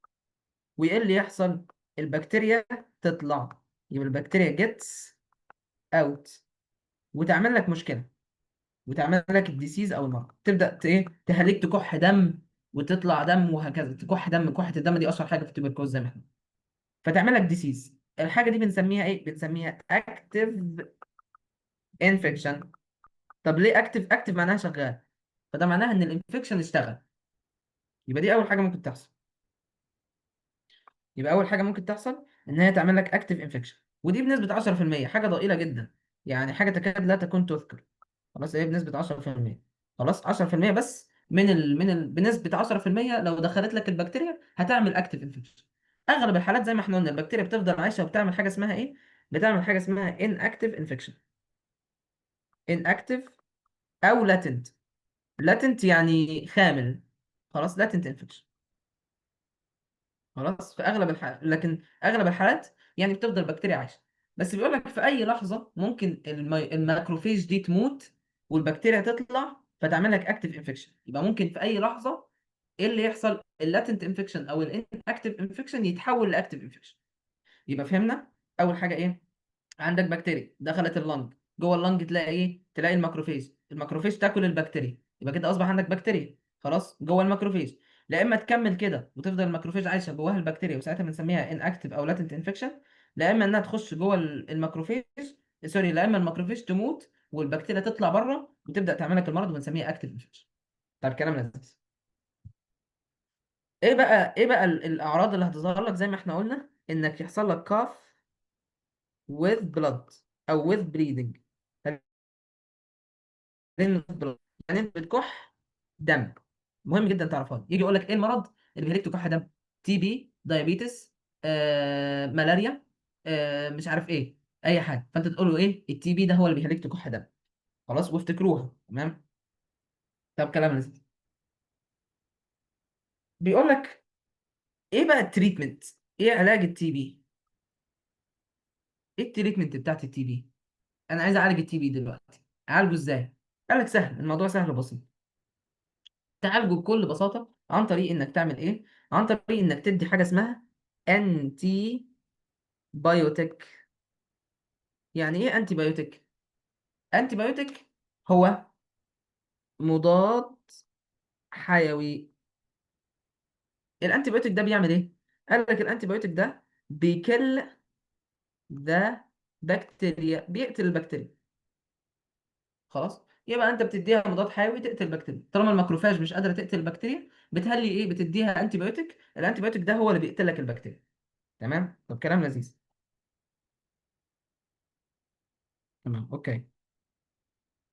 وايه اللي يحصل؟ البكتيريا تطلع، يبقى البكتيريا جيتس اوت، وتعمل لك مشكله، وتعمل لك الديسيز او المرض. تبدا ايه، تهلك تكح دم وتطلع دم، وهكذا تكح دم. كحه الدم دي اشهر حاجه في التوبركلوز زي ما احنا. فتعمل لك ديسيز. الحاجه دي بنسميها ايه؟ بنسميها اكتيف انفكشن. طب ليه اكتيف؟ اكتيف معناها شغال، فده معناها ان الانفكشن اشتغل. يبقى دي اول حاجه ممكن تحصل. يبقى اول حاجه ممكن تحصل ان هي تعمل لك اكتيف انفكشن، ودي بنسبه 10%، حاجه ضئيله جدا، يعني حاجه تكاد لا تكون تذكر. خلاص، ايه بنسبه 10%؟ خلاص، 10% بس بنسبه 10% لو دخلت لك البكتيريا هتعمل اكتيف انفكشن. اغلب الحالات زي ما احنا قلنا البكتيريا بتفضل عايشه وبتعمل حاجه اسمها ايه؟ بتعمل حاجه اسمها inactive infection. inactive او latent. latent يعني خامل، خلاص، latent infection. خلاص، في اغلب الحالات، لكن اغلب الحالات يعني بتفضل البكتيريا عايشه. بس بيقول لك في اي لحظه ممكن الماكروفيج دي تموت والبكتيريا تطلع فتعمل لك اكتيف انفكشن. يبقى ممكن في اي لحظه ايه اللي يحصل؟ اللاتنت انفكشن او الاكتيف انفكشن يتحول لاكتيف انفكشن. يبقى فهمنا اول حاجه ايه؟ عندك بكتيريا دخلت اللنج، جوه اللنج تلاقي ايه؟ تلاقي الماكروفيج، الماكروفيج تاكل البكتيريا، يبقى كده اصبح عندك بكتيريا خلاص جوه الماكروفيج. لا اما تكمل كده وتفضل الماكروفيج عايشه جواها البكتيريا وساعتها بنسميها ان اكتف او لاتنت انفكشن، لا اما انها تخش جوه الماكروفيج، سوري، لا اما الماكروفيج تموت والبكتيريا تطلع بره وتبدا تعمل لك المرض وبنسميها اكتف انفكشن. طب كلام لذيذ. ايه بقى الاعراض اللي هتظهر لك زي ما احنا قلنا؟ انك يحصل لك كاف with blood او with bleeding. لان يعني انت بتكح دم. مهم جدا تعرفها. يجي يقول لك ايه المرض اللي بيهلك تكح دم؟ تي بي، دايابيتس، ملاريا، مش عارف ايه، اي حاجه. فانت تقول له ايه؟ التي بي ده هو اللي بيهلك تكح دم. خلاص وافتكروها. تمام. طب كلام لذيذ. بيقول لك ايه بقى التريتمنت؟ ايه علاج التي بي؟ ايه التريتمنت بتاعت التي بي؟ انا عايز اعالج التي بي دلوقتي، اعالجه ازاي؟ قال لك سهل، الموضوع سهل وبسيط. تعالجه بكل بساطة عن طريق إنك تعمل إيه؟ عن طريق إنك تدي حاجة اسمها أنتي بايوتيك. يعني إيه أنتي بايوتيك؟ أنتي بايوتيك هو مضاد حيوي. الأنتي بايوتيك ده بيعمل إيه؟ قال لك الأنتي بايوتيك ده بيكل ذا بكتيريا، بيقتل البكتيريا. خلاص؟ يبقى أنت بتديها مضاد حيوي تقتل البكتيريا. طالما الماكروفاج مش قادرة تقتل البكتيريا بتهلي إيه؟ بتديها أنتي بايوتيك. الأنتي بايوتيك ده هو اللي بيقتل لك البكتيريا. تمام؟ طب كلام لذيذ. تمام اوكي.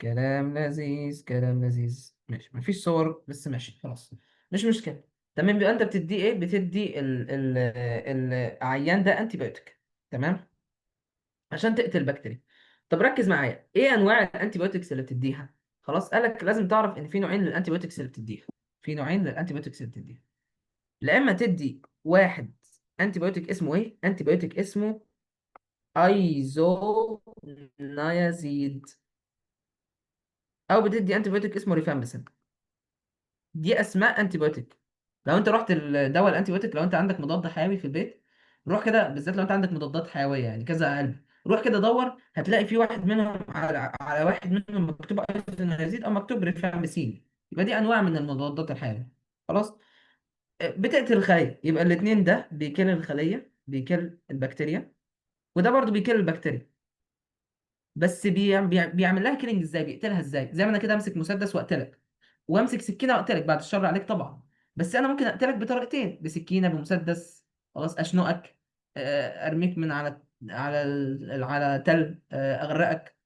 كلام لذيذ، كلام لذيذ. ماشي، مفيش صور بس ماشي خلاص. مش مشكلة. تمام. يبقى انت بتدي ايه؟ بتدي العيان ده انتي بايوتيك. تمام. عشان تقتل البكتيريا. طب ركز معايا، ايه انواع الانتي بايوتكس اللي بتديها؟ خلاص قالك لازم تعرف ان في نوعين للانتي بايوتكس اللي بتديها. في نوعين للانتي بايوتكس اللي بتديها. لا اما تدي واحد انتي بايوتيك اسمه ايه؟ انتي بايوتيك اسمه ايزونيازيد، او بتدي انتي بايوتيك اسمه ريفامبسين. دي اسماء انتي بايوتيك. لو انت رحت الدواء الانتي بايوتيك، لو انت عندك مضاد حيوي في البيت، روح كده بالذات لو انت عندك مضادات حيويه يعني كذا علبه، روح كده دور هتلاقي في واحد منهم على واحد منهم مكتوب ايزونيازيد او مكتوب ريفامبسين. يبقى دي انواع من المضادات الحيويه. خلاص. بتقتل الخليه. يبقى الاثنين ده بيكل الخليه، بيكل البكتيريا، وده برضو بيكل البكتيريا. بس بيعمل لها كيلينج ازاي؟ بيقتلها ازاي؟ زي ما انا كده امسك مسدس واقتلك، وامسك سكينه واقتلك، بعد الشر عليك طبعا. بس انا ممكن اقتلك بطريقتين، بسكينه، بمسدس. خلاص اشنقك، ارميك من على تل، اغرقك.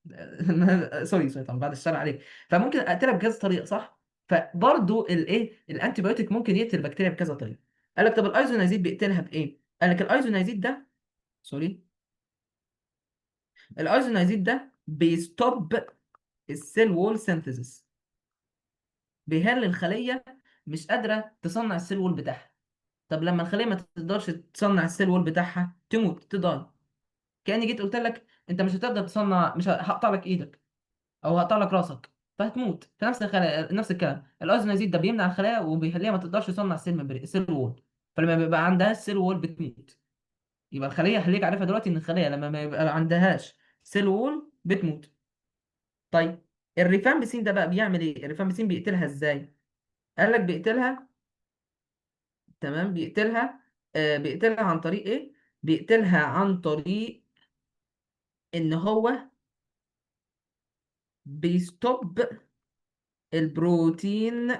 سوري سوري طبعا بعد الشر عليك. فممكن اقتلك بكذا طريقه، صح؟ فبرضو الايه الانتي بايوتيك ممكن يقتل البكتيريا بكذا طريقه. قال لك طب الايزونازيد بيقتلها بايه؟ قال لك الايزونازيد ده، سوري، الايزونازيد ده بيستوب السيل وول سينثيسيس، بيخلي الخليه مش قادره تصنع السيل وول بتاعها. طب لما الخليه ما تقدرش تصنع السيل وول بتاعها تموت، تضاي. كاني جيت قلت لك انت مش هتقدر تصنع، مش هقطع لك ايدك او هقطع لك راسك فهتموت. في نفس الخلايا نفس الكلام، الايزونازيد ده بيمنع الخلايا وبيخليها ما تقدرش تصنع سيل وول. فلما بيبقى عندها السيل وول بتموت. يبقى الخليه خليك عارفها دلوقتي ان الخليه لما ما يبقى عندهاش سيل وول بتموت. طيب الريفامبسين ده بقى بيعمل ايه؟ الريفامبسين بيقتلها ازاي؟ قال لك بيقتلها. تمام. بيقتلها عن طريق ايه؟ بيقتلها عن طريق ان هو بيستوب البروتين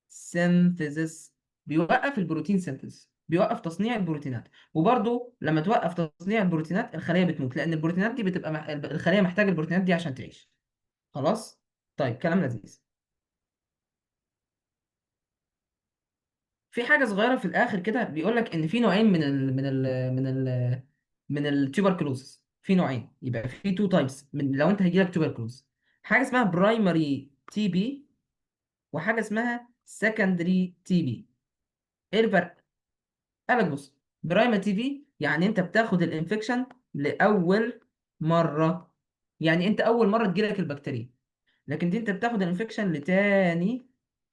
سينثيسيس، بيوقف البروتين سينثيسيس، بيوقف تصنيع البروتينات. وبرضه لما توقف تصنيع البروتينات الخليه بتموت، لان البروتينات دي بتبقى الخليه محتاجه البروتينات دي عشان تعيش. خلاص. طيب كلام لذيذ. في حاجه صغيره في الاخر كده بيقول لك ان في نوعين من التوبركلوزس. في نوعين، يبقى في تو تايبس من لو انت هيجي لك توبركلوز. حاجه اسمها برايمري تي بي، وحاجه اسمها سكندري تي بي. ايه الفرق؟ قال لك بص، برايمري تي بي يعني انت بتاخد الانفكشن لاول مره. يعني انت اول مره تجيلك البكتيريا، لكن دي انت بتاخد الانفكشن لتاني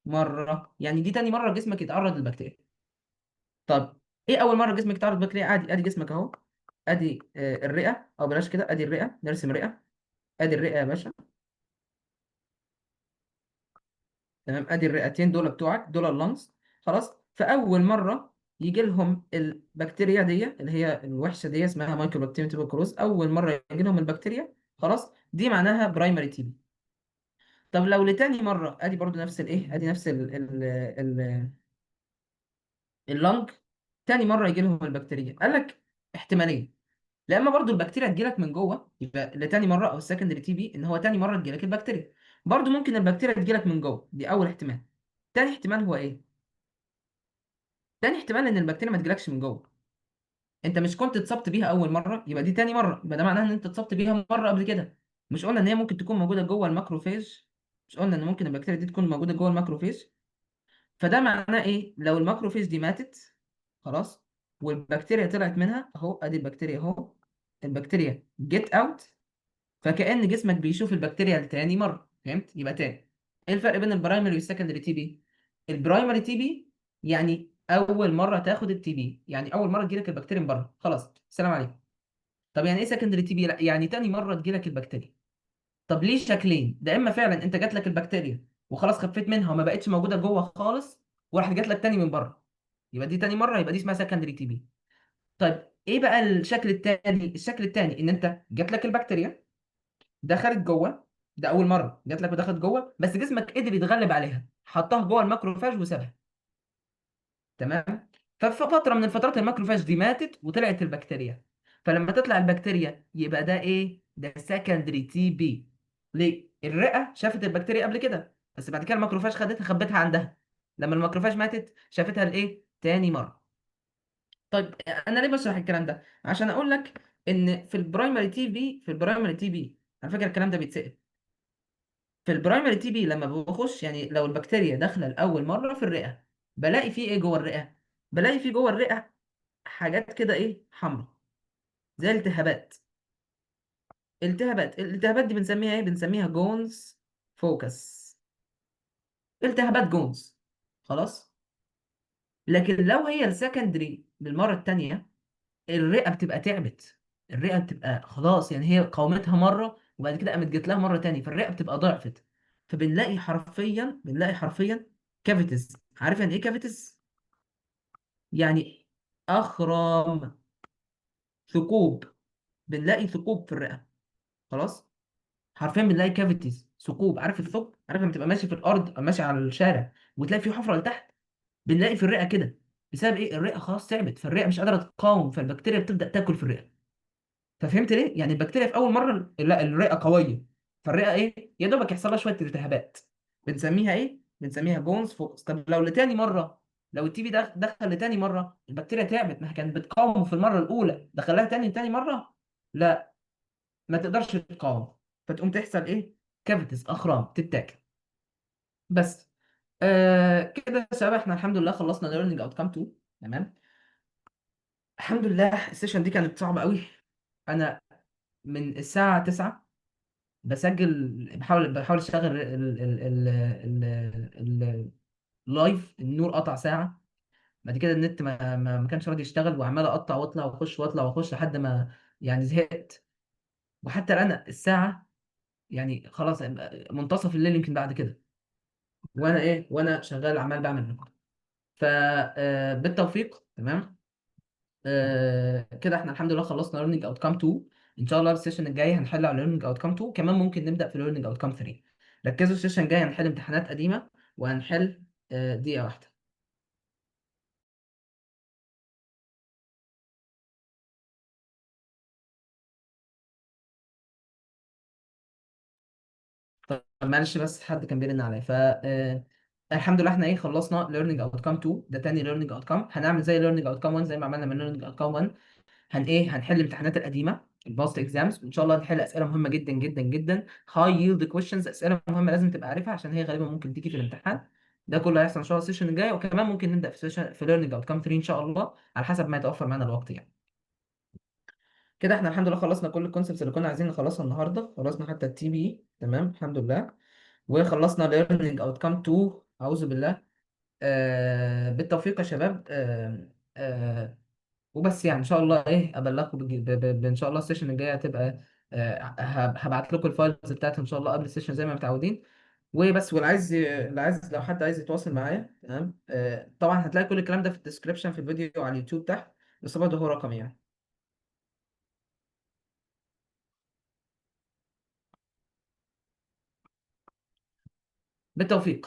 مره، يعني دي تاني مره جسمك يتعرض للبكتيريا. طب ايه اول مره جسمك يتعرض للبكتيريا؟ عادي، ادي جسمك اهو، ادي الرئه، او بلاش كده، ادي الرئه، نرسم رئه، ادي الرئه يا باشا. تمام، ادي الرئتين دول بتوعك، دول اللنجز. خلاص، فاول مره يجي لهم البكتيريا دي اللي هي الوحشه دي اسمها مايكروبكتيريا تيبوكلوز، اول مره يجي لهم البكتيريا، خلاص، دي معناها برايمري تي بي. طب لو لتاني مره، ادي برضو نفس الايه، ادي نفس اللنج، تاني مره يجي لهم البكتيريا، قال لك احتماليه، لا اما برضو البكتيريا تجيلك من جوه، يبقى لتاني مره او السكندري تي بي ان هو تاني مره تجيلك البكتيريا. برضو ممكن البكتيريا تجيلك من جوه، دي اول احتمال. تاني احتمال هو ايه؟ تاني احتمال ان البكتيريا ما تجيلكش من جوه، انت مش كنت اتصبت بيها اول مره، يبقى دي تاني مره، يبقى ده معناه ان انت اتصبت بيها مره قبل كده. مش قلنا ان هي ممكن تكون موجوده جوه الماكروفيج؟ مش قلنا ان ممكن البكتيريا دي تكون موجوده جوه الماكروفيج؟ فده معناه ايه؟ لو الماكروفيج دي ماتت، خلاص، والبكتيريا طلعت منها اهو، ادي البكتيريا اهو، البكتيريا جيت اوت، فكأن جسمك بيشوف البكتيريا لتاني مرة. فهمت؟ يبقى تاني. ايه الفرق بين البرايمري والسكندري تي بي؟ البرايمري تي بي يعني اول مرة تاخد التي بي، يعني اول مرة تجيلك البكتيريا من بره، خلاص، السلام عليكم. طب يعني ايه سكندري تي بي؟ لا، يعني تاني مرة تجيلك البكتيريا. طب ليه شكلين؟ ده اما فعلا انت جات لك البكتيريا وخلاص خفيت منها وما بقتش موجودة جوه خالص، وراحت جات لك تاني من بره، يبقى دي تاني مرة، يبقى دي اسمها سكندري تي بي. طيب ايه بقى الشكل التاني؟ الشكل التاني ان انت جات لك البكتيريا، دخلت جوه، ده اول مره جات لك ودخلت جوه، بس جسمك قدر يتغلب عليها، حطها جوه الماكروفاج وسابها. تمام. ففي فتره من الفترات الماكروفاج دي ماتت وطلعت البكتيريا، فلما تطلع البكتيريا يبقى ده ايه؟ ده سكندري تي بي. ليه؟ الرئه شافت البكتيريا قبل كده، بس بعد كده الماكروفاج خدتها خبتها عندها، لما الماكروفاج ماتت شافتها الايه تاني مره. طيب انا ليه بشرح الكلام ده؟ عشان اقول لك ان في البرايمري تي بي، في البرايمري تي بي، على فكره الكلام ده بيتسال، في البرايمري تي بي لما بخش، يعني لو البكتيريا داخله لاول مره في الرئه، بلاقي فيه ايه جوه الرئه؟ بلاقي فيه جوه الرئه حاجات كده ايه، حمراء، زي التهابات. الالتهابات دي بنسميها ايه؟ بنسميها جونز فوكس، التهابات جونز. خلاص. لكن لو هي السكندري للمره الثانيه، الرئه بتبقى تعبت، الرئه بتبقى خلاص، يعني هي قاومتها مره وبعد كده قامت جت لها مره تانية، فالرئه بتبقى ضعفت، بنلاقي حرفيا كافيتيز. عارف يعني ايه كافيتيز؟ يعني اخرام، ثقوب، بنلاقي ثقوب في الرئه. خلاص، حرفيا بنلاقي كافيتيز، ثقوب. عارف الثقب؟ عارف لما تبقى ماشي في الارض او ماشي على الشارع وتلاقي في حفره لتحت؟ بنلاقي في الرئه كده. بسبب ايه؟ الرئه خلاص تعبت، فالرئه مش قادره تقاوم، فالبكتيريا بتبدا تاكل في الرئه. ففهمت ليه؟ يعني البكتيريا في اول مره لا، الرئه قويه، فالرئه ايه؟ يا دوبك يحصل لها شويه التهابات، بنسميها ايه؟ بنسميها جونز فوكس. طب لو لتاني مره، لو التي بي دخل لتاني مره، البكتيريا تعبت، ما هي كانت بتقاوم في المره الاولى، دخلها تاني مره، لا، ما تقدرش تقاوم، فتقوم تحصل ايه؟ كافيتس، اخرام تتاكل. بس كده يا شباب احنا الحمد لله خلصنا ليرنينج اوت كام 2. تمام. الحمد لله السيشن دي كانت صعبه قوي. انا من الساعه 9 بسجل، بحاول اشتغل اللايف، النور قطع ساعه، بعد كده النت ما كانش راضي يشتغل، وعمال اقطع واطلع واخش واطلع واخش لحد ما يعني زهقت. وحتى الان الساعه يعني خلاص منتصف الليل يمكن بعد كده، وانا شغال عمال بعمل ريكورد. فبالتوفيق. تمام. كده احنا الحمد لله خلصنا learning outcome 2. ان شاء الله السيشن الجاي هنحل على learning outcome 2، كمان ممكن نبدا في learning outcome 3. ركزوا السيشن الجاي هنحل امتحانات قديمه، وهنحل دقيقه واحده. طب معلش بس حد كان بيرن عليا. ف الحمد لله احنا ايه خلصنا learning outcome 2، ده تاني learning outcome. هنعمل زي learning outcome 1 زي ما عملنا من learning outcome 1. هنحل الامتحانات القديمه، الباست اكزامز، وان شاء الله نحل اسئله مهمه جدا جدا جدا، هاي ييلد كويشنز، اسئله مهمه لازم تبقى عارفها عشان هي غالبا ممكن تيجي في الامتحان. ده كله هيحصل ان شاء الله السيشن الجاي، وكمان ممكن نبدا في سيشن في ليرنينج اوت كام 3 ان شاء الله، على حسب ما يتوفر معنا الوقت يعني. كده احنا الحمد لله خلصنا كل الكونسبتس اللي كنا عايزين نخلصها النهارده، خلصنا حتى التي بي تمام الحمد لله. وخلصنا learning outcome 2، اعوذ بالله. بالتوفيق يا شباب. وبس يعني ان شاء الله ايه ابلغكم ان شاء الله السيشن الجايه هتبقى هبعت لكم الفايلز بتاعتي ان شاء الله قبل السيشن زي ما متعودين. وبس، واللي عايز لو حد عايز يتواصل معايا تمام، طبعا هتلاقي كل الكلام ده في الديسكربشن في الفيديو على اليوتيوب تحت، بس برضه هو رقم يعني. بالتوفيق.